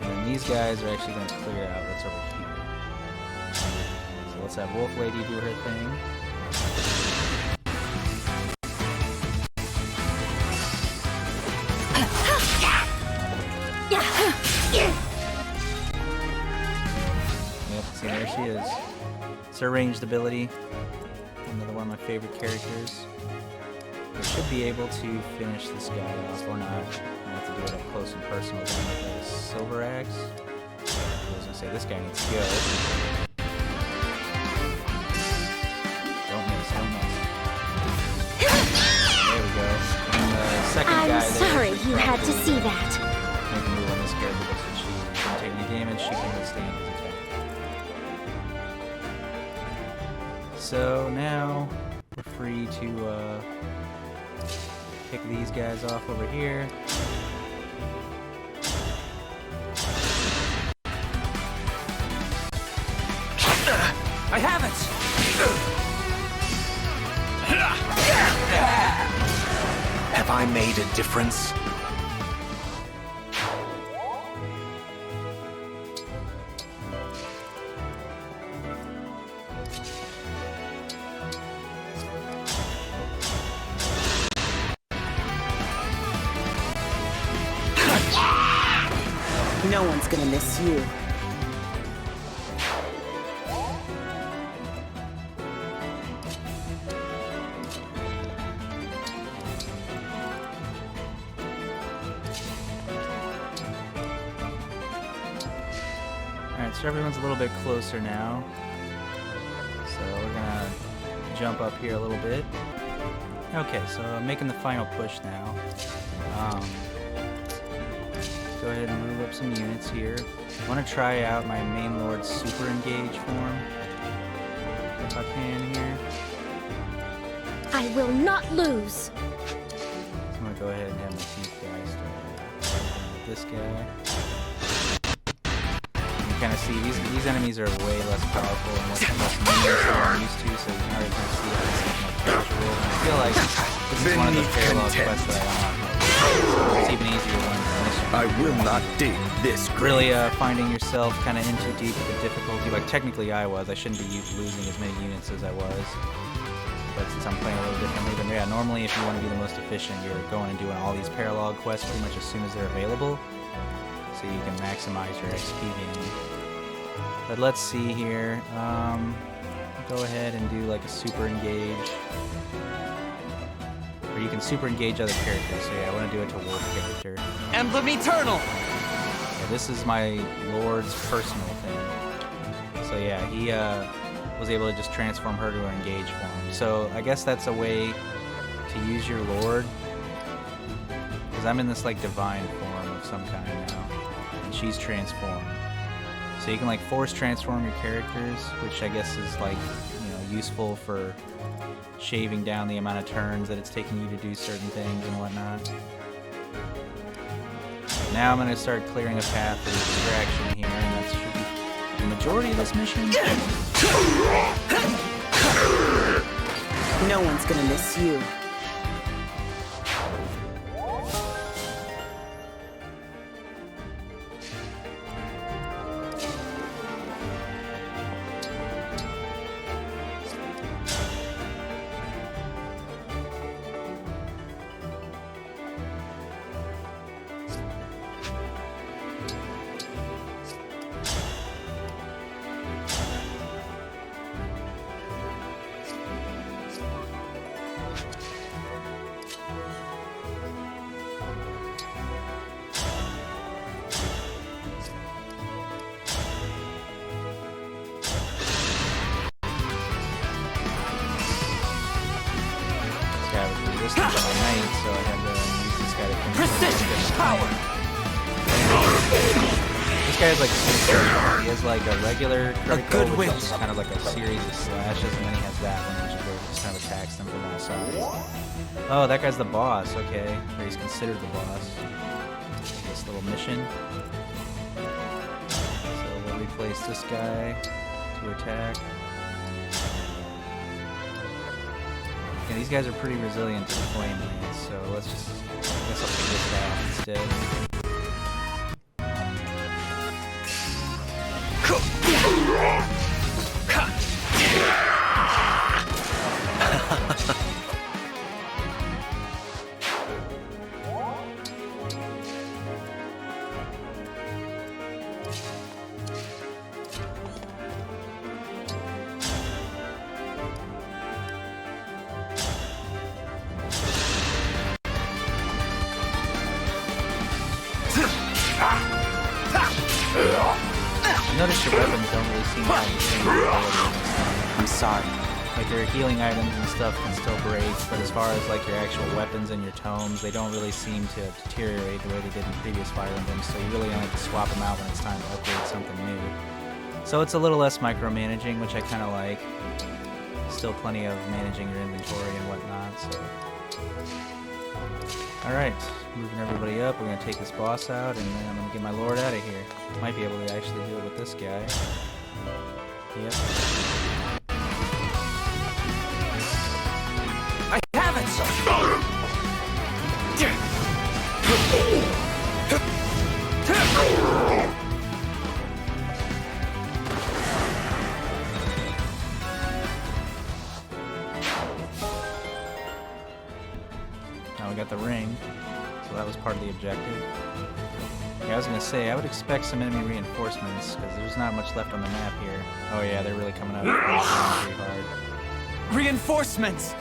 And then these guys are actually going to clear out what's over here. So let's have Wolf Lady do her thing. See, there she is. It's her ranged ability. Another one of my favorite characters. I should be able to finish this guy off, or not. I have to do it up close and personal with a silver axe. I was gonna say, this guy needs to go. Don't miss, don't miss. There we go. And the second guy I'm sorry you had to see that. Make a move on this character, but since she doesn't take any damage, she can withstand his attack. So now we're free to pick these guys off over here. I have it! Have I made a difference? No one's gonna miss you. Alright, so everyone's a little bit closer now. So we're gonna jump up here a little bit. Okay, so I'm making the final push now. Go ahead and move up some units here. I want to try out my main lord's super engage form, if I can here. I will not lose. So I'm going to go ahead and have my chief guy start with this guy. You can kind of see these enemies are way less powerful and less minions than I'm used to, so you can already kind of see how this is more casual. And I feel like this is one of the parallel quests that I unlocked. It's even easier when I will not dig this really finding yourself kind of in too deep with the difficulty. Like, technically I shouldn't be losing as many units as I was. But since I'm playing a little differently, but yeah, normally if you want to be the most efficient, you're going and doing all these parallel quests pretty much as soon as they're available, so you can maximize your XP gain. But let's see here. Go ahead and do like a super engage. Or you can super engage other characters. So yeah, I want to do it to Wolf character. Emblem Eternal! Yeah, this is my Lord's personal thing. So yeah, he was able to just transform her to her engage form. So I guess that's a way to use your Lord. Because I'm in this like divine form of some kind now. And she's transformed. So you can like force transform your characters, which I guess is like, you know, useful for shaving down the amount of turns that it's taking you to do certain things and whatnot. Now I'm going to start clearing a path for distraction here, and that should be the majority of this mission. No one's gonna miss you. on my knight, so I had to use this guy to finish. Precision power. This guy has like two. He has like a regular critical, good which wind. is kind of like a series of slashes, and then he has that one, which is where he just kind of attacks them from all sides. Oh, that guy's the boss. Okay, or he's considered the boss. This little mission. So we'll replace this guy to attack. Yeah, these guys are pretty resilient to the flame lance, so let's just, I guess I'll take this off instead. Notice your weapons don't really seem to have the same ability. I'm sorry. Like your healing items and stuff can still break, but as far as like your actual weapons and your tomes, they don't really seem to deteriorate the way they did in previous Fire Emblems, so you really only have to swap them out when it's time to upgrade something new. So it's a little less micromanaging, which I kind of like. Still plenty of managing your inventory and whatnot, so... Alright, moving everybody up, we're going to take this boss out, and then I'm going to get my lord out of here. Might be able to actually deal with this guy. Yep. I have it, Now we got the ring, so that was part of the objective. Yeah, I was gonna say, I would expect some enemy reinforcements, because there's not much left on the map here. Oh yeah, they're really coming out pretty hard. Reinforcements!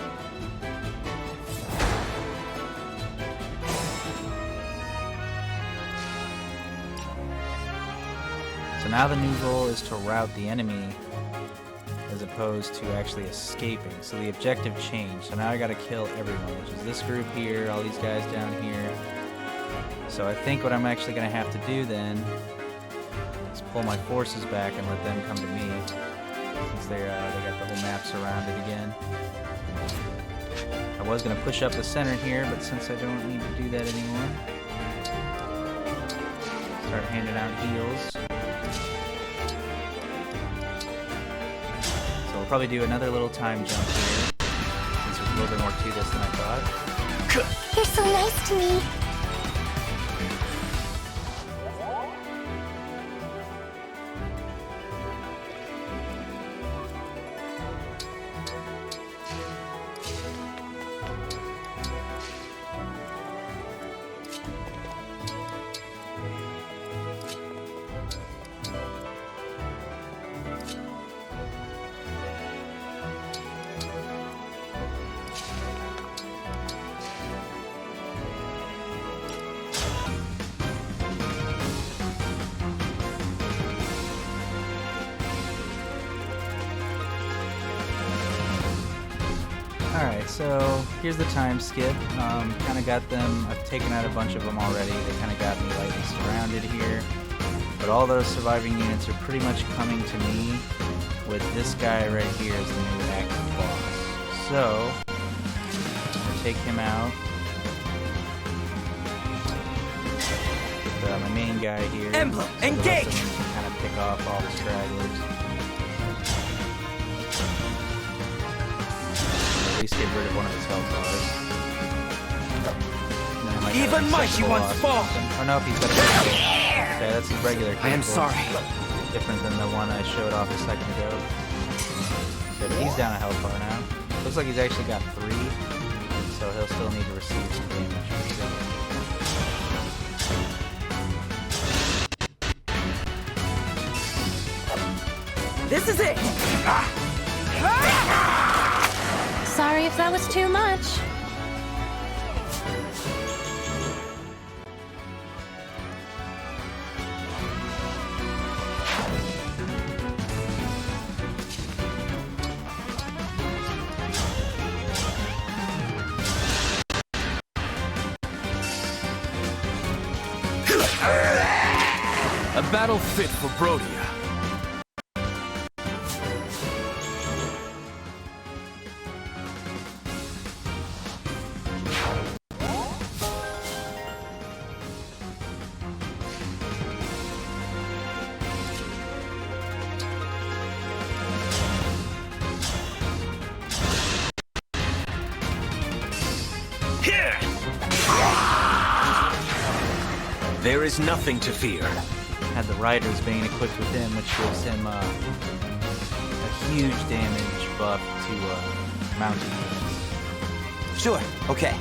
So now the new goal is to rout the enemy, as opposed to actually escaping. So the objective changed. So now I gotta kill everyone, which is this group here, all these guys down here. So I think what I'm actually gonna have to do then is pull my forces back and let them come to me, since they got the whole map surrounded again. I was gonna push up the center here, but since I don't need to do that anymore, start handing out heals. So we'll probably do another little time jump here, since there's a little bit more to this than I thought. You're so nice to me. Alright, so here's the time skip. Kind of got them, I've taken out a bunch of them already. They kind of got me lightly surrounded here. But all those surviving units are pretty much coming to me with this guy right here as the new active boss. So, I'm going to take him out. With my main guy here. Emblem so Engage! Kind of pick off all the stragglers. At least get rid of one of his health bars. Even mighty ones fall! Oh no, he's got a okay, that's the regular I am critical. sorry. Different than the one I showed off a second ago. Okay, but he's down a health bar now. Looks like he's actually got 3, so he'll still need to receive some damage. This is it! Sorry if that was too much. A battle fit for Brodia. There is nothing to fear. Had the Rider's Bane equipped with him, which gives him a huge damage buff to mounted units. Sure, okay.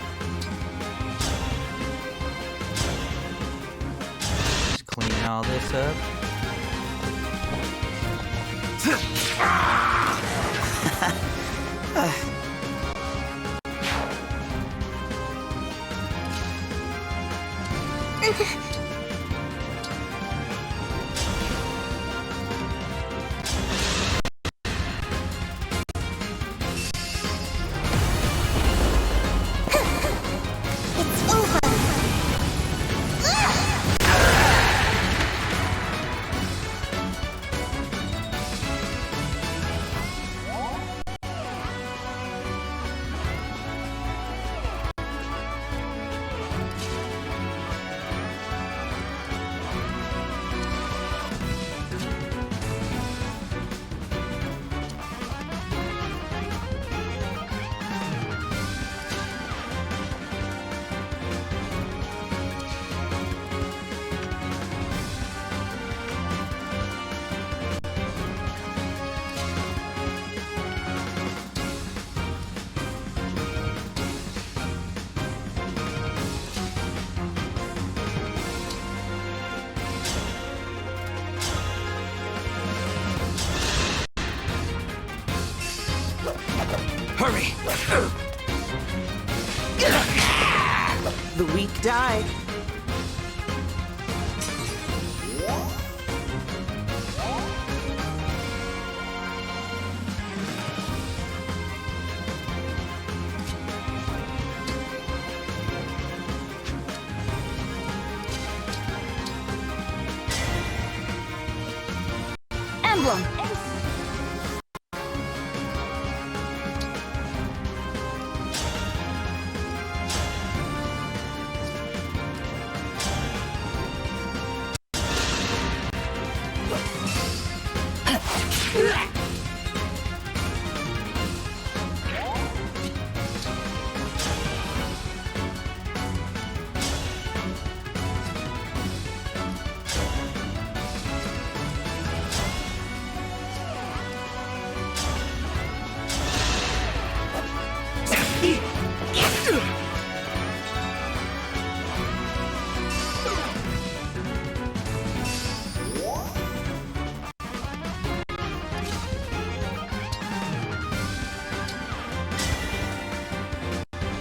Just clean all this up. Hurry! The weak die. Emblem.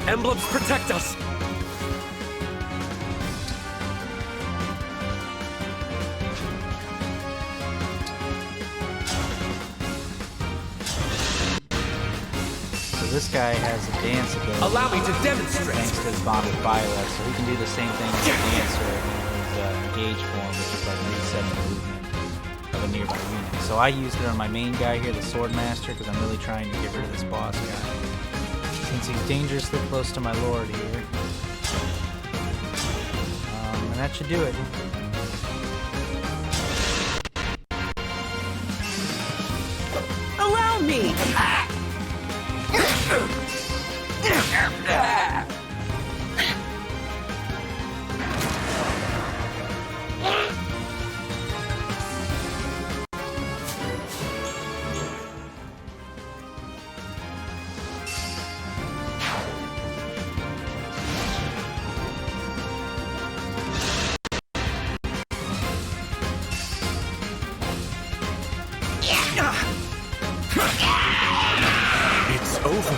Emblems protect us! So this guy has a dance ability. Allow me to demonstrate! Thanks to his bond with Violet, so he can do the same thing as the Dancer in his engage form, which is like reset the movement of a nearby unit. So I used it on my main guy here, the Swordmaster, because I'm really trying to get rid of this boss guy. Since he's dangerously close to my lord here. And that should do it. Allow me! It's over.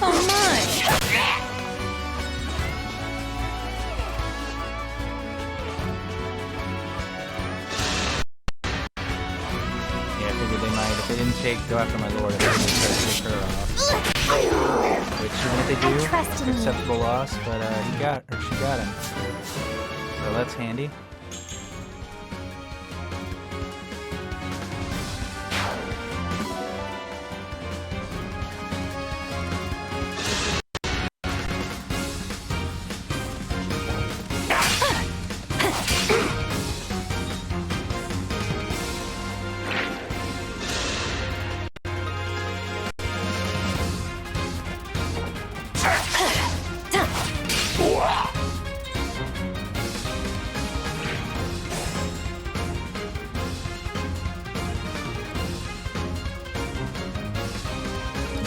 Oh my! Yeah, I figured they might. If they didn't go after my lord, I would try to take her off. Which, even if they do, trust it's in you. acceptable loss, but he got, or she got him. So that's handy.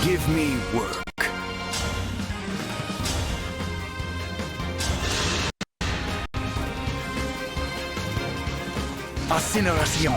Give me work. Incineration.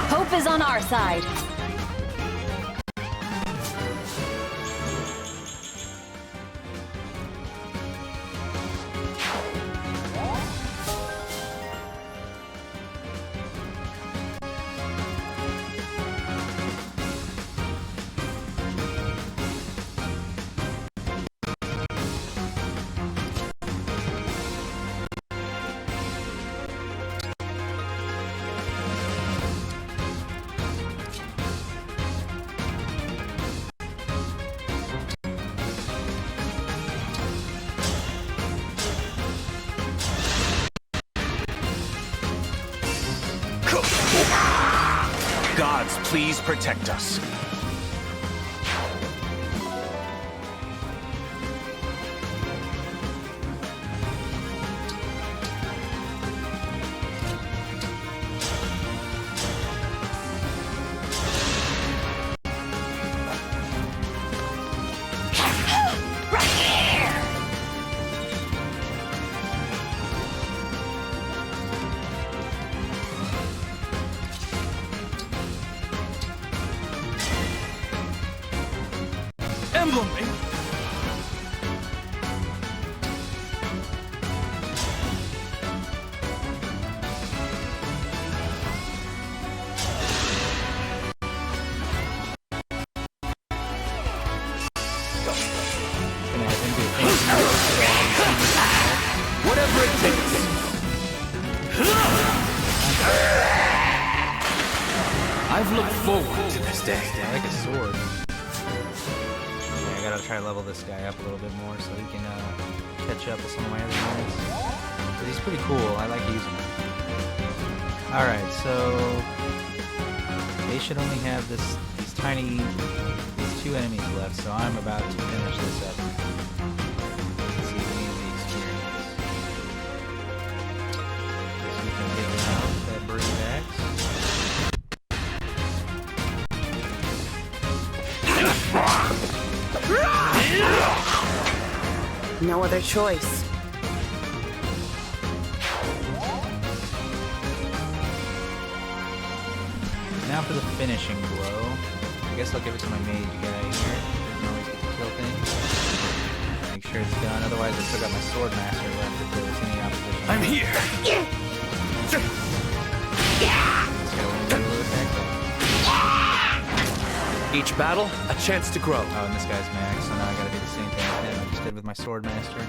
Hope is on our side. Gods, please protect us. Emblem! Whatever it takes. I've looked forward to this day. I like a sword. Yeah, I gotta try to level this guy up a little bit more so he can catch up with some of my other units. But he's pretty cool. I like using him. Alright, so they should only have these two enemies left, so I'm about to finish this up. Let's see if we need the experience. So we can take him out with that brave axe. No other choice. Now for the finishing blow. I guess I'll give it to my mage guy here. I can always get to kill things. Make sure it's done. Otherwise, I still got my sword master left if there was any opposition. I'm here. Just gotta win a little attack though. Each battle, a chance to grow. Oh, and this guy's max, so now I gotta do the same thing with him I just did with my sword master.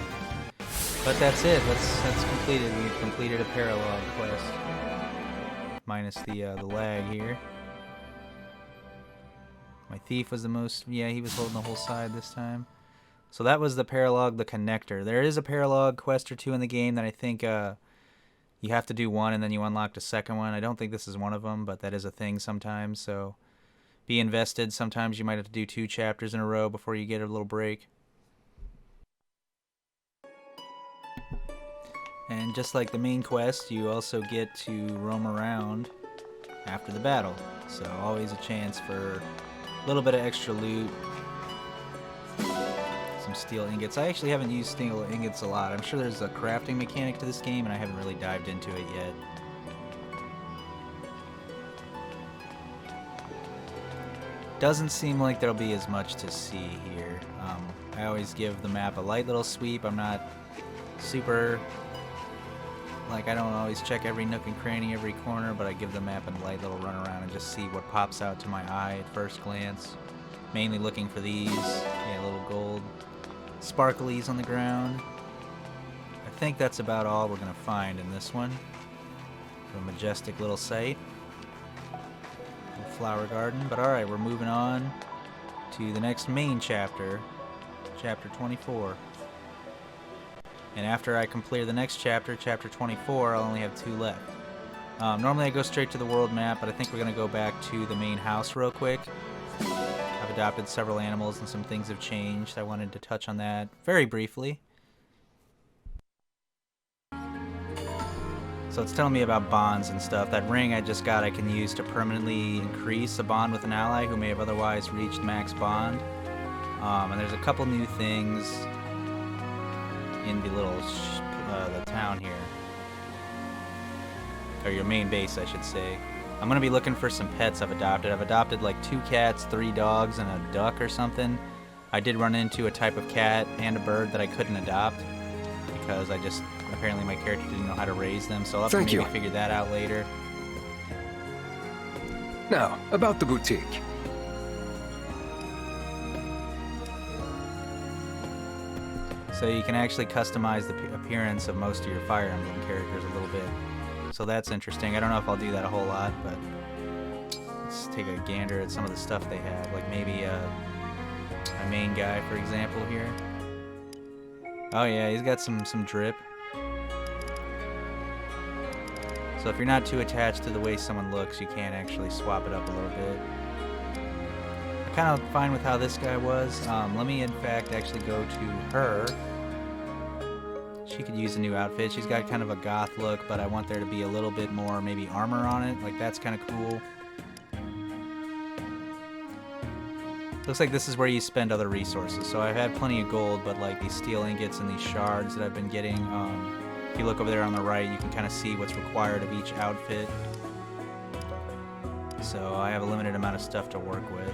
But that's it. That's completed. We've completed a paralog quest. Minus the lag here. My thief was the most... Yeah, he was holding the whole side this time. So that was the paralog, the connector. There is a paralog quest or two in the game that I think You have to do one and then you unlock the second one. I don't think this is one of them, but that is a thing sometimes, so be invested. Sometimes you might have to do 2 chapters in a row before you get a little break. And just like the main quest, you also get to roam around after the battle. So always a chance for a little bit of extra loot. Some steel ingots. I actually haven't used steel ingots a lot. I'm sure there's a crafting mechanic to this game, and I haven't really dived into it yet. Doesn't seem like there'll be as much to see here. I always give the map a light little sweep. I'm not super... Like, I don't always check every nook and cranny, every corner, but I give the map a light little run around and just see what pops out to my eye at first glance. Mainly looking for these. Yeah, little gold sparklies on the ground. I think that's about all we're going to find in this one. A majestic little site. A flower garden. But alright, we're moving on to the next main chapter. Chapter 24. And after I complete the next chapter, chapter 24, I'll only have 2 left. Normally I go straight to the world map, but I think we're going to go back to the main house real quick. I've adopted several animals and some things have changed. I wanted to touch on that very briefly. So it's telling me about bonds and stuff. That ring I just got I can use to permanently increase a bond with an ally who may have otherwise reached max bond. And there's a couple new things in the little the town here, or your main base I should say. I'm gonna be looking for some pets I've adopted. I've adopted like 2 cats, 3 dogs, and a duck or something. I did run into a type of cat and a bird that I couldn't adopt because I just, apparently my character didn't know how to raise them, so I'll have to maybe figure that out later. Now, about the boutique. So you can actually customize the appearance of most of your Fire Emblem characters a little bit. So that's interesting. I don't know if I'll do that a whole lot, but let's take a gander at some of the stuff they have. Like maybe a main guy, for example, here. Oh yeah, he's got some drip. So if you're not too attached to the way someone looks, you can actually swap it up a little bit. I'm kind of fine with how this guy was. Let me in fact actually go to her. She could use a new outfit. She's got kind of a goth look, but I want there to be a little bit more maybe armor on it. Like that's kind of cool. Looks like this is where you spend other resources. So I've had plenty of gold, but like these steel ingots and these shards that I've been getting, if you look over there on the right, you can kind of see what's required of each outfit. So I have a limited amount of stuff to work with.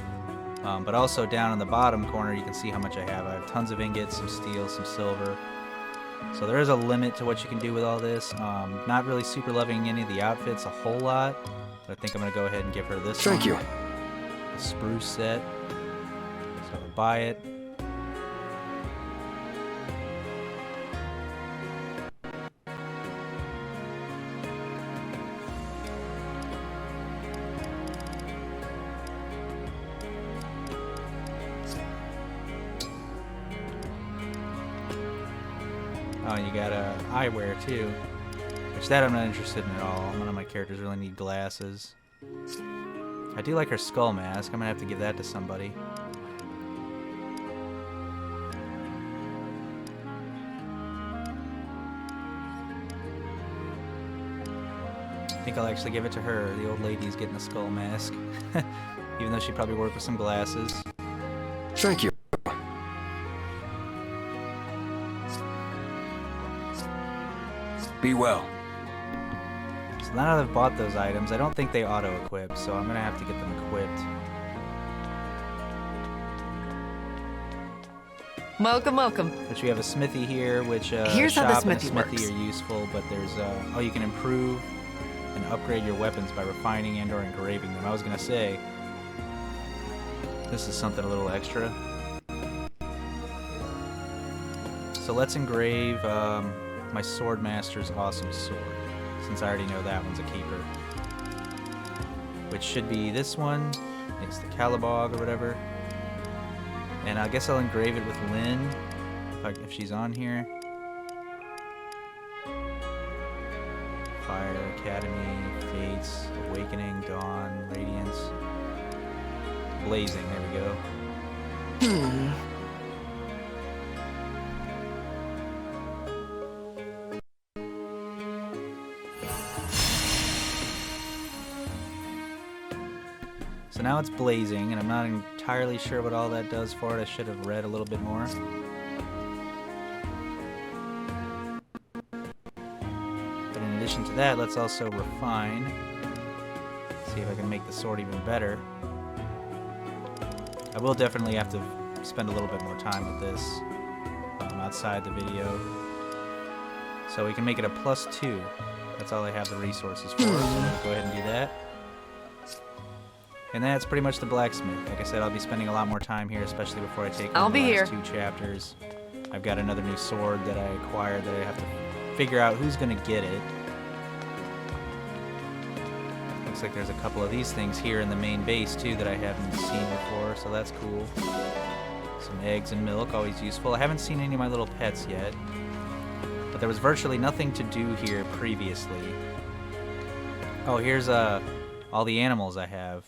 But also down in the bottom corner, you can see how much I have. I have tons of ingots, some steel, some silver. So there is a limit to what you can do with all this. Not really super loving any of the outfits a whole lot, but I think I'm going to go ahead and give her this one. Thank you. The spruce set. So I'll buy it. Oh, you got eyewear too, which that I'm not interested in at all. None of my characters really need glasses. I do like her skull mask. I'm gonna have to give that to somebody. I think I'll actually give it to her. The old lady's getting a skull mask, even though she probably worked with some glasses. Thank you. Be well. So now that I've bought those items, I don't think they auto-equip, so I'm gonna have to get them equipped. Welcome, welcome. Which we have a smithy here, which Here's how the shop and a smithy smithy works. are useful, but there's oh, you can improve and upgrade your weapons by refining and or engraving them. I was gonna say this is something a little extra. So let's engrave my Swordmaster's awesome sword, since I already know that one's a keeper. Which should be this one. It's the Calibog or whatever. And I guess I'll engrave it with Lynn, if she's on here. Fire, Academy, Fates, Awakening, Dawn, Radiance, Blazing. There we go. So now it's Blazing, and I'm not entirely sure what all that does for it. I should have read a little bit more. But in addition to that, let's also refine. See if I can make the sword even better. I will definitely have to spend a little bit more time with this outside the video. So we can make it a +2. That's all I have the resources for, so I'm going to go ahead and do that. And that's pretty much the blacksmith. Like I said, I'll be spending a lot more time here, especially before I take on the last 2 chapters. I've got another new sword that I acquired that I have to figure out who's going to get it. Looks like there's a couple of these things here in the main base too that I haven't seen before, so that's cool. Some eggs and milk, always useful. I haven't seen any of my little pets yet, but there was virtually nothing to do here previously. Oh, here's all the animals I have.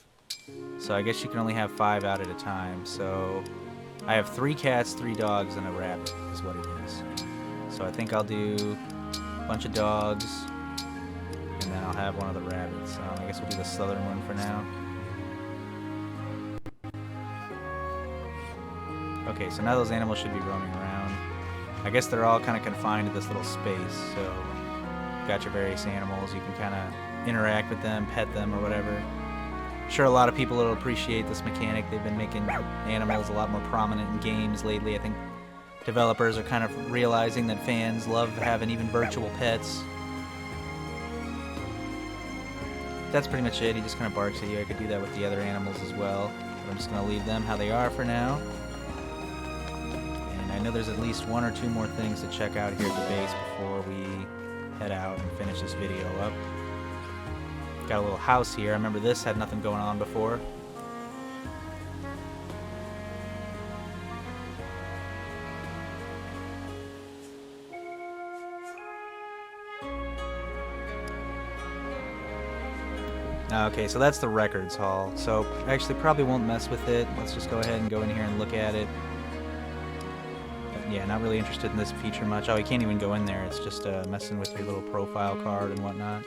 So I guess you can only have 5 out at a time. So I have 3 cats, 3 dogs, and a rabbit is what it is. So I think I'll do a bunch of dogs, and then I'll have one of the rabbits. I guess we'll do the southern one for now. Okay, so now those animals should be roaming around. I guess they're all kind of confined to this little space. So you've got your various animals. You can kind of interact with them, pet them, or whatever. I'm sure a lot of people will appreciate this mechanic. They've been making animals a lot more prominent in games lately. I think developers are kind of realizing that fans love having even virtual pets. That's pretty much it. He just kind of barks at you. I could do that with the other animals as well. But I'm just going to leave them how they are for now. And I know there's at least 1 or 2 more things to check out here at the base before we head out and finish this video up. Got a little house here. I remember this had nothing going on before. Okay, so that's the records hall. So actually probably won't mess with it. Let's just go ahead and go in here and look at it. But yeah, not really interested in this feature much. Oh, you can't even go in there. It's just messing with your little profile card and whatnot.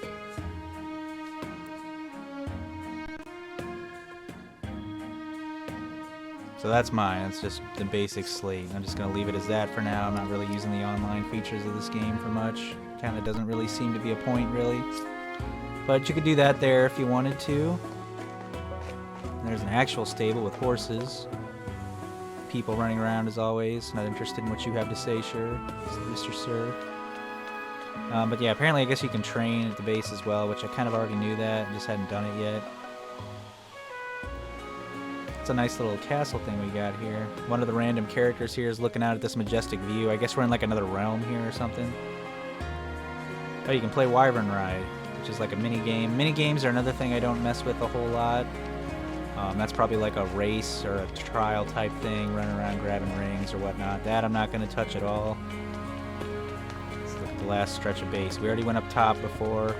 So that's mine. It's just the basic slate. I'm just going to leave it as that for now. I'm not really using the online features of this game for much. Kind of doesn't really seem to be a point, really. But you could do that there if you wanted to. And there's an actual stable with horses. People running around as always. Not interested in what you have to say, sure, Mr. Sir. But yeah, apparently I guess you can train at the base as well, which I kind of already knew that. Just hadn't done it yet. It's a nice little castle thing we got here. One of the random characters here is looking out at this majestic view. I guess we're in like another realm here or something. Oh, you can play Wyvern Ride, which is like a mini game. Mini games are another thing I don't mess with a whole lot. That's probably like a race or a trial type thing, running around grabbing rings or whatnot. That I'm not going to touch at all. Let's look at the last stretch of base. We already went up top before.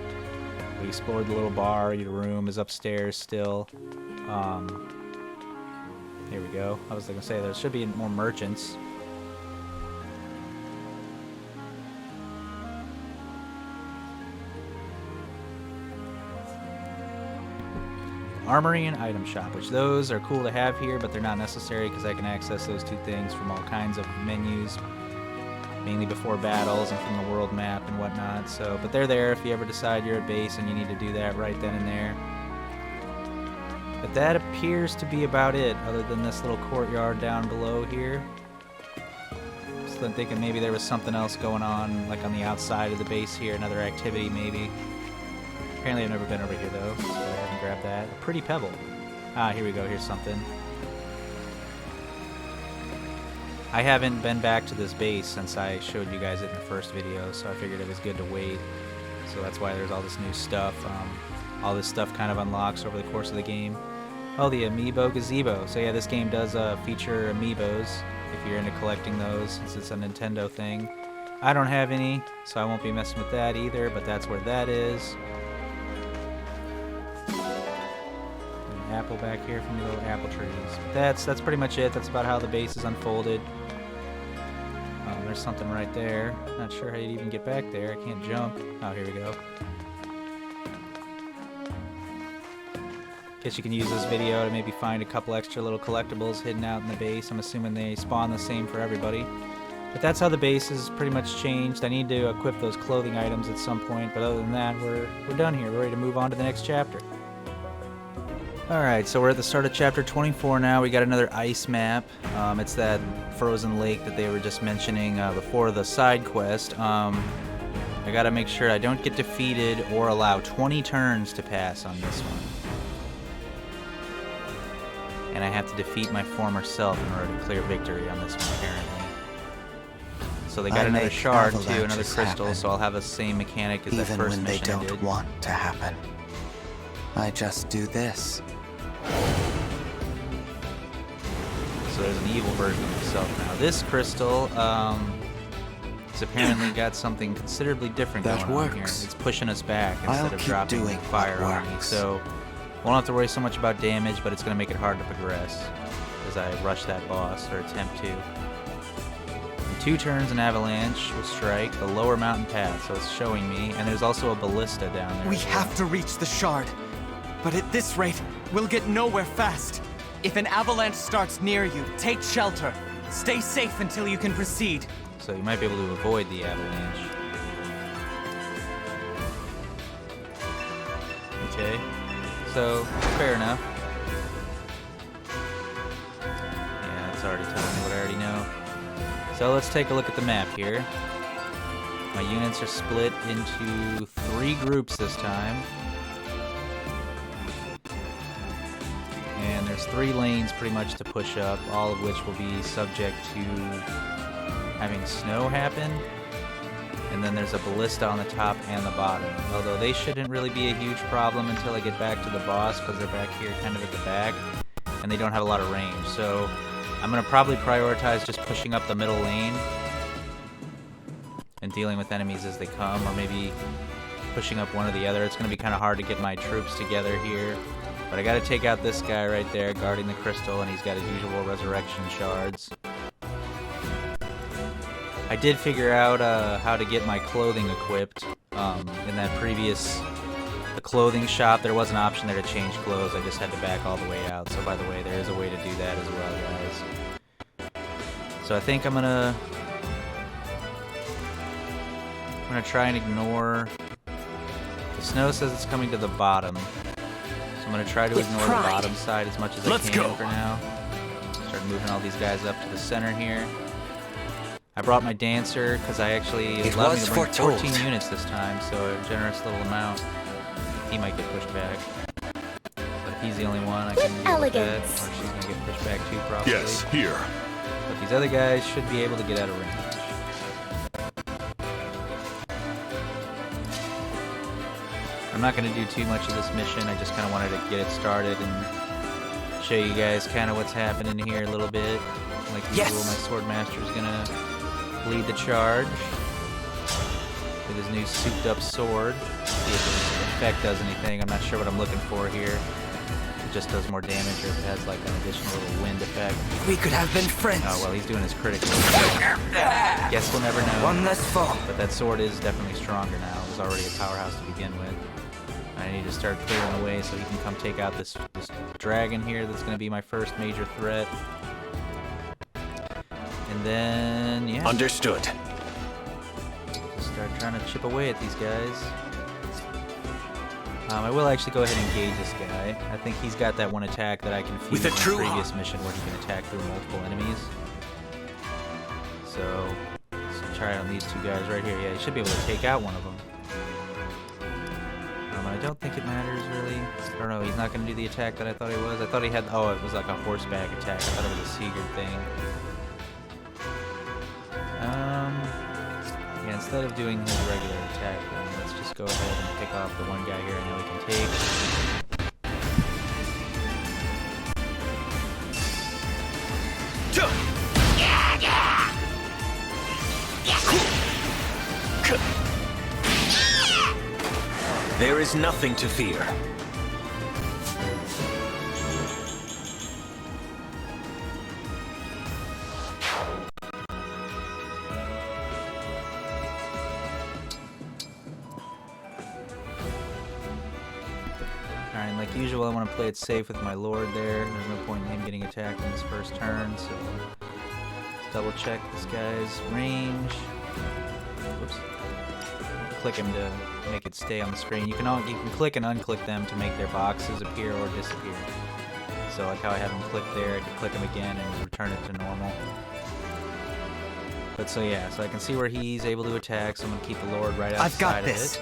We explored the little bar. Your room is upstairs still. Here we go. I was going to say there should be more merchants. Armory and item shop, which those are cool to have here, but they're not necessary because I can access those 2 things from all kinds of menus, mainly before battles and from the world map and whatnot. So, but they're there if you ever decide you're at base and you need to do that right then and there. But that appears to be about it, other than this little courtyard down below here. So I'm thinking maybe there was something else going on, like on the outside of the base here, another activity maybe. Apparently I've never been over here though, so go ahead and grab that. A pretty pebble. Ah, here we go, here's something. I haven't been back to this base since I showed you guys it in the first video, so I figured it was good to wait. So that's why there's all this new stuff. All this stuff kind of unlocks over the course of the game. Oh, the Amiibo Gazebo. So yeah, this game does feature Amiibos if you're into collecting those, since it's a Nintendo thing. I don't have any, so I won't be messing with that either, but that's where that is. An apple back here from the little apple trees. That's pretty much it. That's about how the base is unfolded. There's something right there. Not sure how you'd even get back there. I can't jump. Oh, here we go. Guess you can use this video to maybe find a couple extra little collectibles hidden out in the base. I'm assuming they spawn the same for everybody. But that's how the base is pretty much changed. I need to equip those clothing items at some point, but other than that, we're done here. We're ready to move on to the next chapter. Alright, so we're at the start of chapter 24 now. We got another ice map. It's that frozen lake that they were just mentioning before the side quest. I gotta make sure I don't get defeated or allow 20 turns to pass on this one. And I have to defeat my former self in order to clear victory on this one, apparently. So they got another shard too, another crystal, so I'll have the same mechanic as that first mission I did. Even when they don't want to happen. I just do this. So there's an evil version of myself now. This crystal has apparently got something considerably different going on here. It's pushing us back instead of dropping fire on me. So won't have to worry so much about damage, but it's going to make it hard to progress as I rush that boss, or attempt to. In 2 turns, an avalanche will strike the lower mountain path, so it's showing me. And there's also a ballista down there. We have to reach the shard. But at this rate, we'll get nowhere fast. If an avalanche starts near you, take shelter. Stay safe until you can proceed. So you might be able to avoid the avalanche. Okay. So, fair enough. Yeah, it's already telling me what I already know. So let's take a look at the map here. My units are split into 3 groups this time. And there's 3 lanes pretty much to push up, all of which will be subject to having snow happen. And then there's a ballista on the top and the bottom. Although they shouldn't really be a huge problem until I get back to the boss, because they're back here kind of at the back. And they don't have a lot of range. So I'm going to probably prioritize just pushing up the middle lane and dealing with enemies as they come, or maybe pushing up one or the other. It's going to be kind of hard to get my troops together here. But I gotta take out this guy right there guarding the crystal, and he's got his usual resurrection shards. I did figure out how to get my clothing equipped. In that previous clothing shop, there was an option there to change clothes. I just had to back all the way out. So by the way, there is a way to do that as well, guys. So I think I'm gonna try and ignore... The snow says it's coming to the bottom. I'm going to try to ignore the bottom side as much as I can for now. Start moving all these guys up to the center here. I brought my dancer because I actually allowed me to bring 14 units this time, so a generous little amount. He might get pushed back. But if he's the only one, I can deal with that. Or she's going to get pushed back too, probably. Yes, here. But these other guys should be able to get out of range. I'm not going to do too much of this mission. I just kind of wanted to get it started and show you guys kind of what's happening here a little bit. Like usual, my Swordmaster is going to lead the charge with his new souped-up sword. See if the effect does anything. I'm not sure what I'm looking for here. If it just does more damage, or if it has like an additional little wind effect. We could have been friends. Oh, well, he's doing his critical. Guess we'll never know. One less foe. But that sword is definitely stronger now. It was already a powerhouse to begin with. I need to start clearing the way so he can come take out this dragon here that's going to be my first major threat. And then, yeah. Understood. Just start trying to chip away at these guys. I will actually go ahead and engage this guy. I think he's got that one attack that I can fuse in the previous mission where he can attack through multiple enemies. So, let's try it on these 2 guys right here. Yeah, he should be able to take out one of them. I don't think it matters, really. I don't know, he's not going to do the attack that I thought he was. I thought he had... Oh, it was like a horseback attack. I thought it was a Sigurd thing. Yeah, instead of doing his regular attack, then let's just go ahead and pick off the one guy here I know he can take. There is nothing to fear. Alright, like usual, I want to play it safe with my Lord there. There's no point in him getting attacked in his first turn, so let's double check this guy's range. Whoops. Click him to make it stay on the screen. You can click and unclick them to make their boxes appear or disappear. So like how I have him click there, I can click him again and return it to normal. But so yeah, so I can see where he's able to attack, so I'm going to keep the Lord right outside I've got of this. it.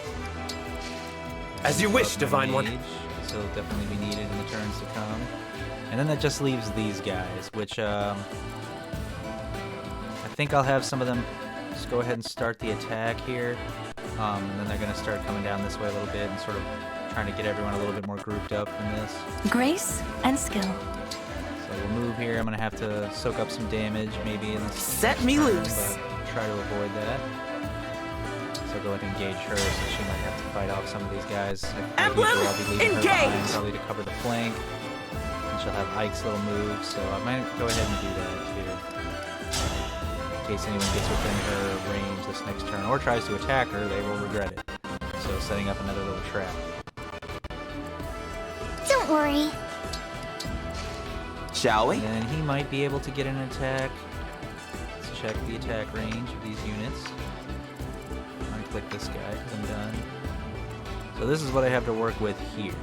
As you wish, Divine One. So it'll definitely be needed in the turns to come. And then that just leaves these guys, which I think I'll have some of them just go ahead and start the attack here. And then they're going to start coming down this way a little bit and sort of trying to get everyone a little bit more grouped up in this. Grace and skill. So we'll move here. I'm going to have to soak up some damage maybe in this Set me turn, loose. but try to avoid that. So go ahead and engage her, so she might have to fight off some of these guys. Emblem I'll be leaving her Engage! behind, probably to cover the flank. And she'll have Ike's little move, so I might go ahead and do that too. In case anyone gets within her range this next turn, or tries to attack her, they will regret it. So setting up another little trap. Don't worry. Shall we? And then he might be able to get an attack. Let's check the attack range of these units. Unclick this guy because I'm done. So this is what I have to work with here.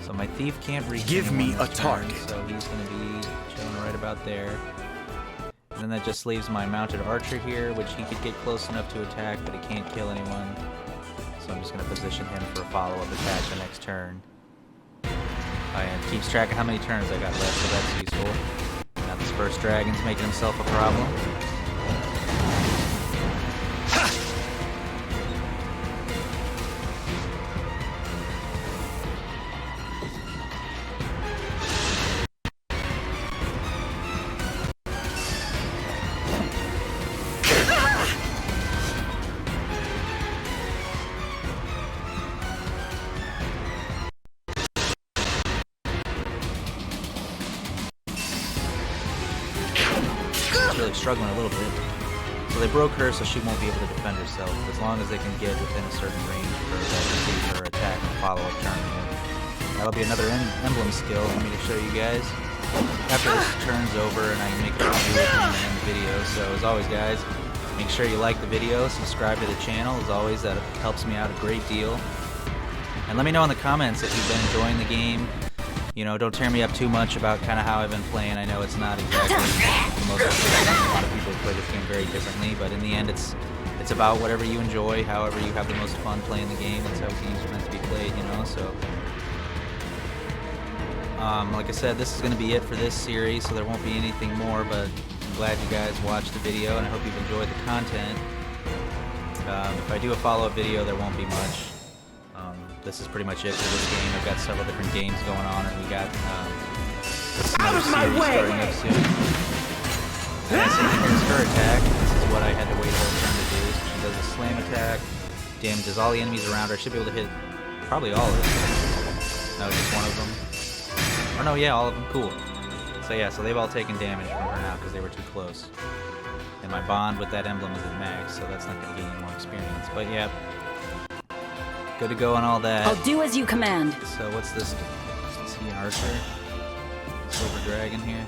So my thief can't reach Give me anyone a this turn, target. so he's going to be chilling right about there. And then that just leaves my mounted archer here, which he could get close enough to attack, but he can't kill anyone. So I'm just going to position him for a follow-up attack the next turn. And it keeps track of how many turns I got left, so that's useful. Now this first dragon's making himself a problem. Really struggling a little bit. So they broke her, so she won't be able to defend herself. As long as they can get within a certain range of her, they'll receive her attack and follow-up turn. That'll be another emblem skill for me to show you guys. After this turn's over and I make a review at the end of the video. So as always, guys, make sure you like the video, subscribe to the channel. As always, that helps me out a great deal. And let me know in the comments if you've been enjoying the game. You know, don't tear me up too much about kind of how I've been playing. I know it's not exactly the most efficient. A lot of people play this game very differently, but in the end, it's about whatever you enjoy, however you have the most fun playing the game. That's how games are meant to be played, you know. So, like I said, this is going to be it for this series, so there won't be anything more. But I'm glad you guys watched the video, and I hope you've enjoyed the content. If I do a follow-up video, there won't be much. This is pretty much it for this game. I've got several different games going on, and we got another series starting up soon. And so here's her attack. This is what I had to wait a whole turn to do. So she does a slam attack, damages all the enemies around her. Should be able to hit probably all of them. No, just one of them. Or no, yeah, all of them. Cool. So yeah, so they've all taken damage from her now because they were too close. And my bond with that emblem is at max, so that's not going to gain any more experience. But yeah. Good to go on all that. I'll do as you command. So what's this? Is he an archer? Silver dragon here?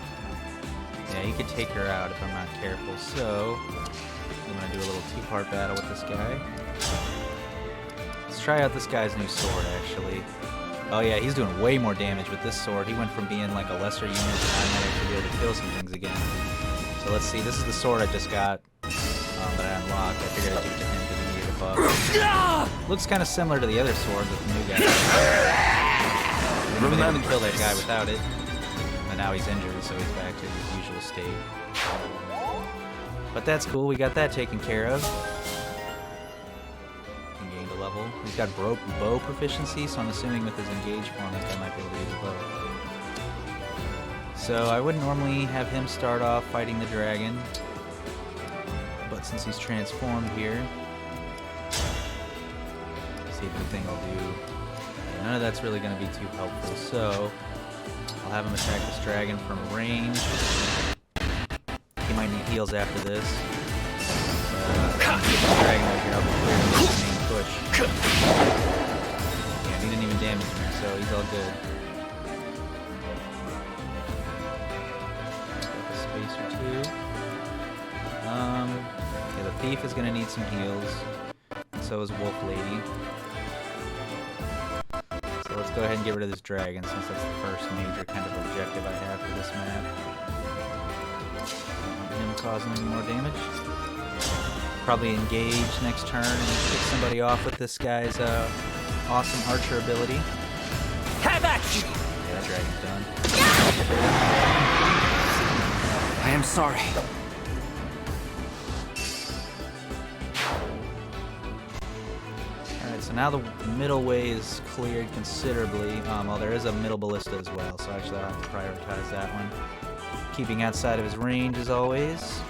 Yeah, he could take her out if I'm not careful. So I'm gonna do a little two-part battle with this guy. Let's try out this guy's new sword, actually. Oh yeah, he's doing way more damage with this sword. He went from being like a lesser unit to I might actually be able to kill some things again. So let's see. This is the sword I just got that I unlocked. I figured I'd give it to him because he needed a buff. Looks kind of similar to the other sword that the new guy has. I've been able to kill that guy without it. And now he's injured, so he's back to his usual state. But that's cool. We got that taken care of. He gained a level. He's got bow proficiency, so I'm assuming with his engage form that guy might be able to use a bow. So I wouldn't normally have him start off fighting the dragon. But since he's transformed here, see landscaping thing will do. None of that's really going to be too helpful, so I'll have him attack this dragon from range. He might need heals after this. Get the dragon over here, I'll be clear of this main push. Yeah, he didn't even damage me, so he's all good. Space or two. Yeah, the thief is going to need some heals. And so is Wolf Lady. So let's go ahead and get rid of this dragon, since that's the first major kind of objective I have for this map. Don't want him causing any more damage. Probably engage next turn and pick somebody off with this guy's awesome archer ability. Have at you! Yeah, that dragon's done. I am sorry. Alright, so now the middle way is cleared considerably. Well, there is a middle ballista as well, so actually I'll have to prioritize that one. Keeping outside of his range as always.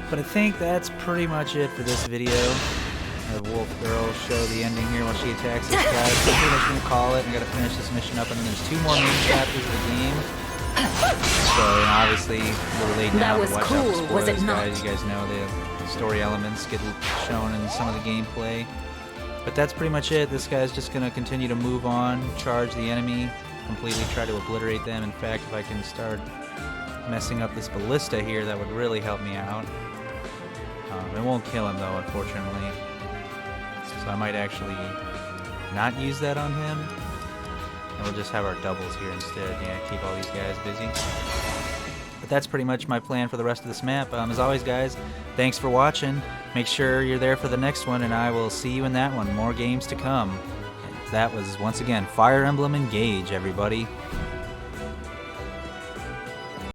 But I think that's pretty much it for this video. The Wolf Girl show the ending here while she attacks this guy. So I'm pretty much gonna call it. I gotta finish this mission up, and then there's 2 more main chapters of the game. So, you know, obviously, we're late now, That was but watch out cool, for was it spoilers, not? guys. You guys know the story elements get shown in some of the gameplay. But that's pretty much it. This guy's just gonna continue to move on, charge the enemy, completely try to obliterate them. In fact, if I can start messing up this ballista here, that would really help me out. It won't kill him though, unfortunately. So I might actually not use that on him. And we'll just have our doubles here instead. Yeah, keep all these guys busy. But that's pretty much my plan for the rest of this map. As always, guys, thanks for watching. Make sure you're there for the next one, and I will see you in that one. More games to come. And that was, once again, Fire Emblem Engage, everybody.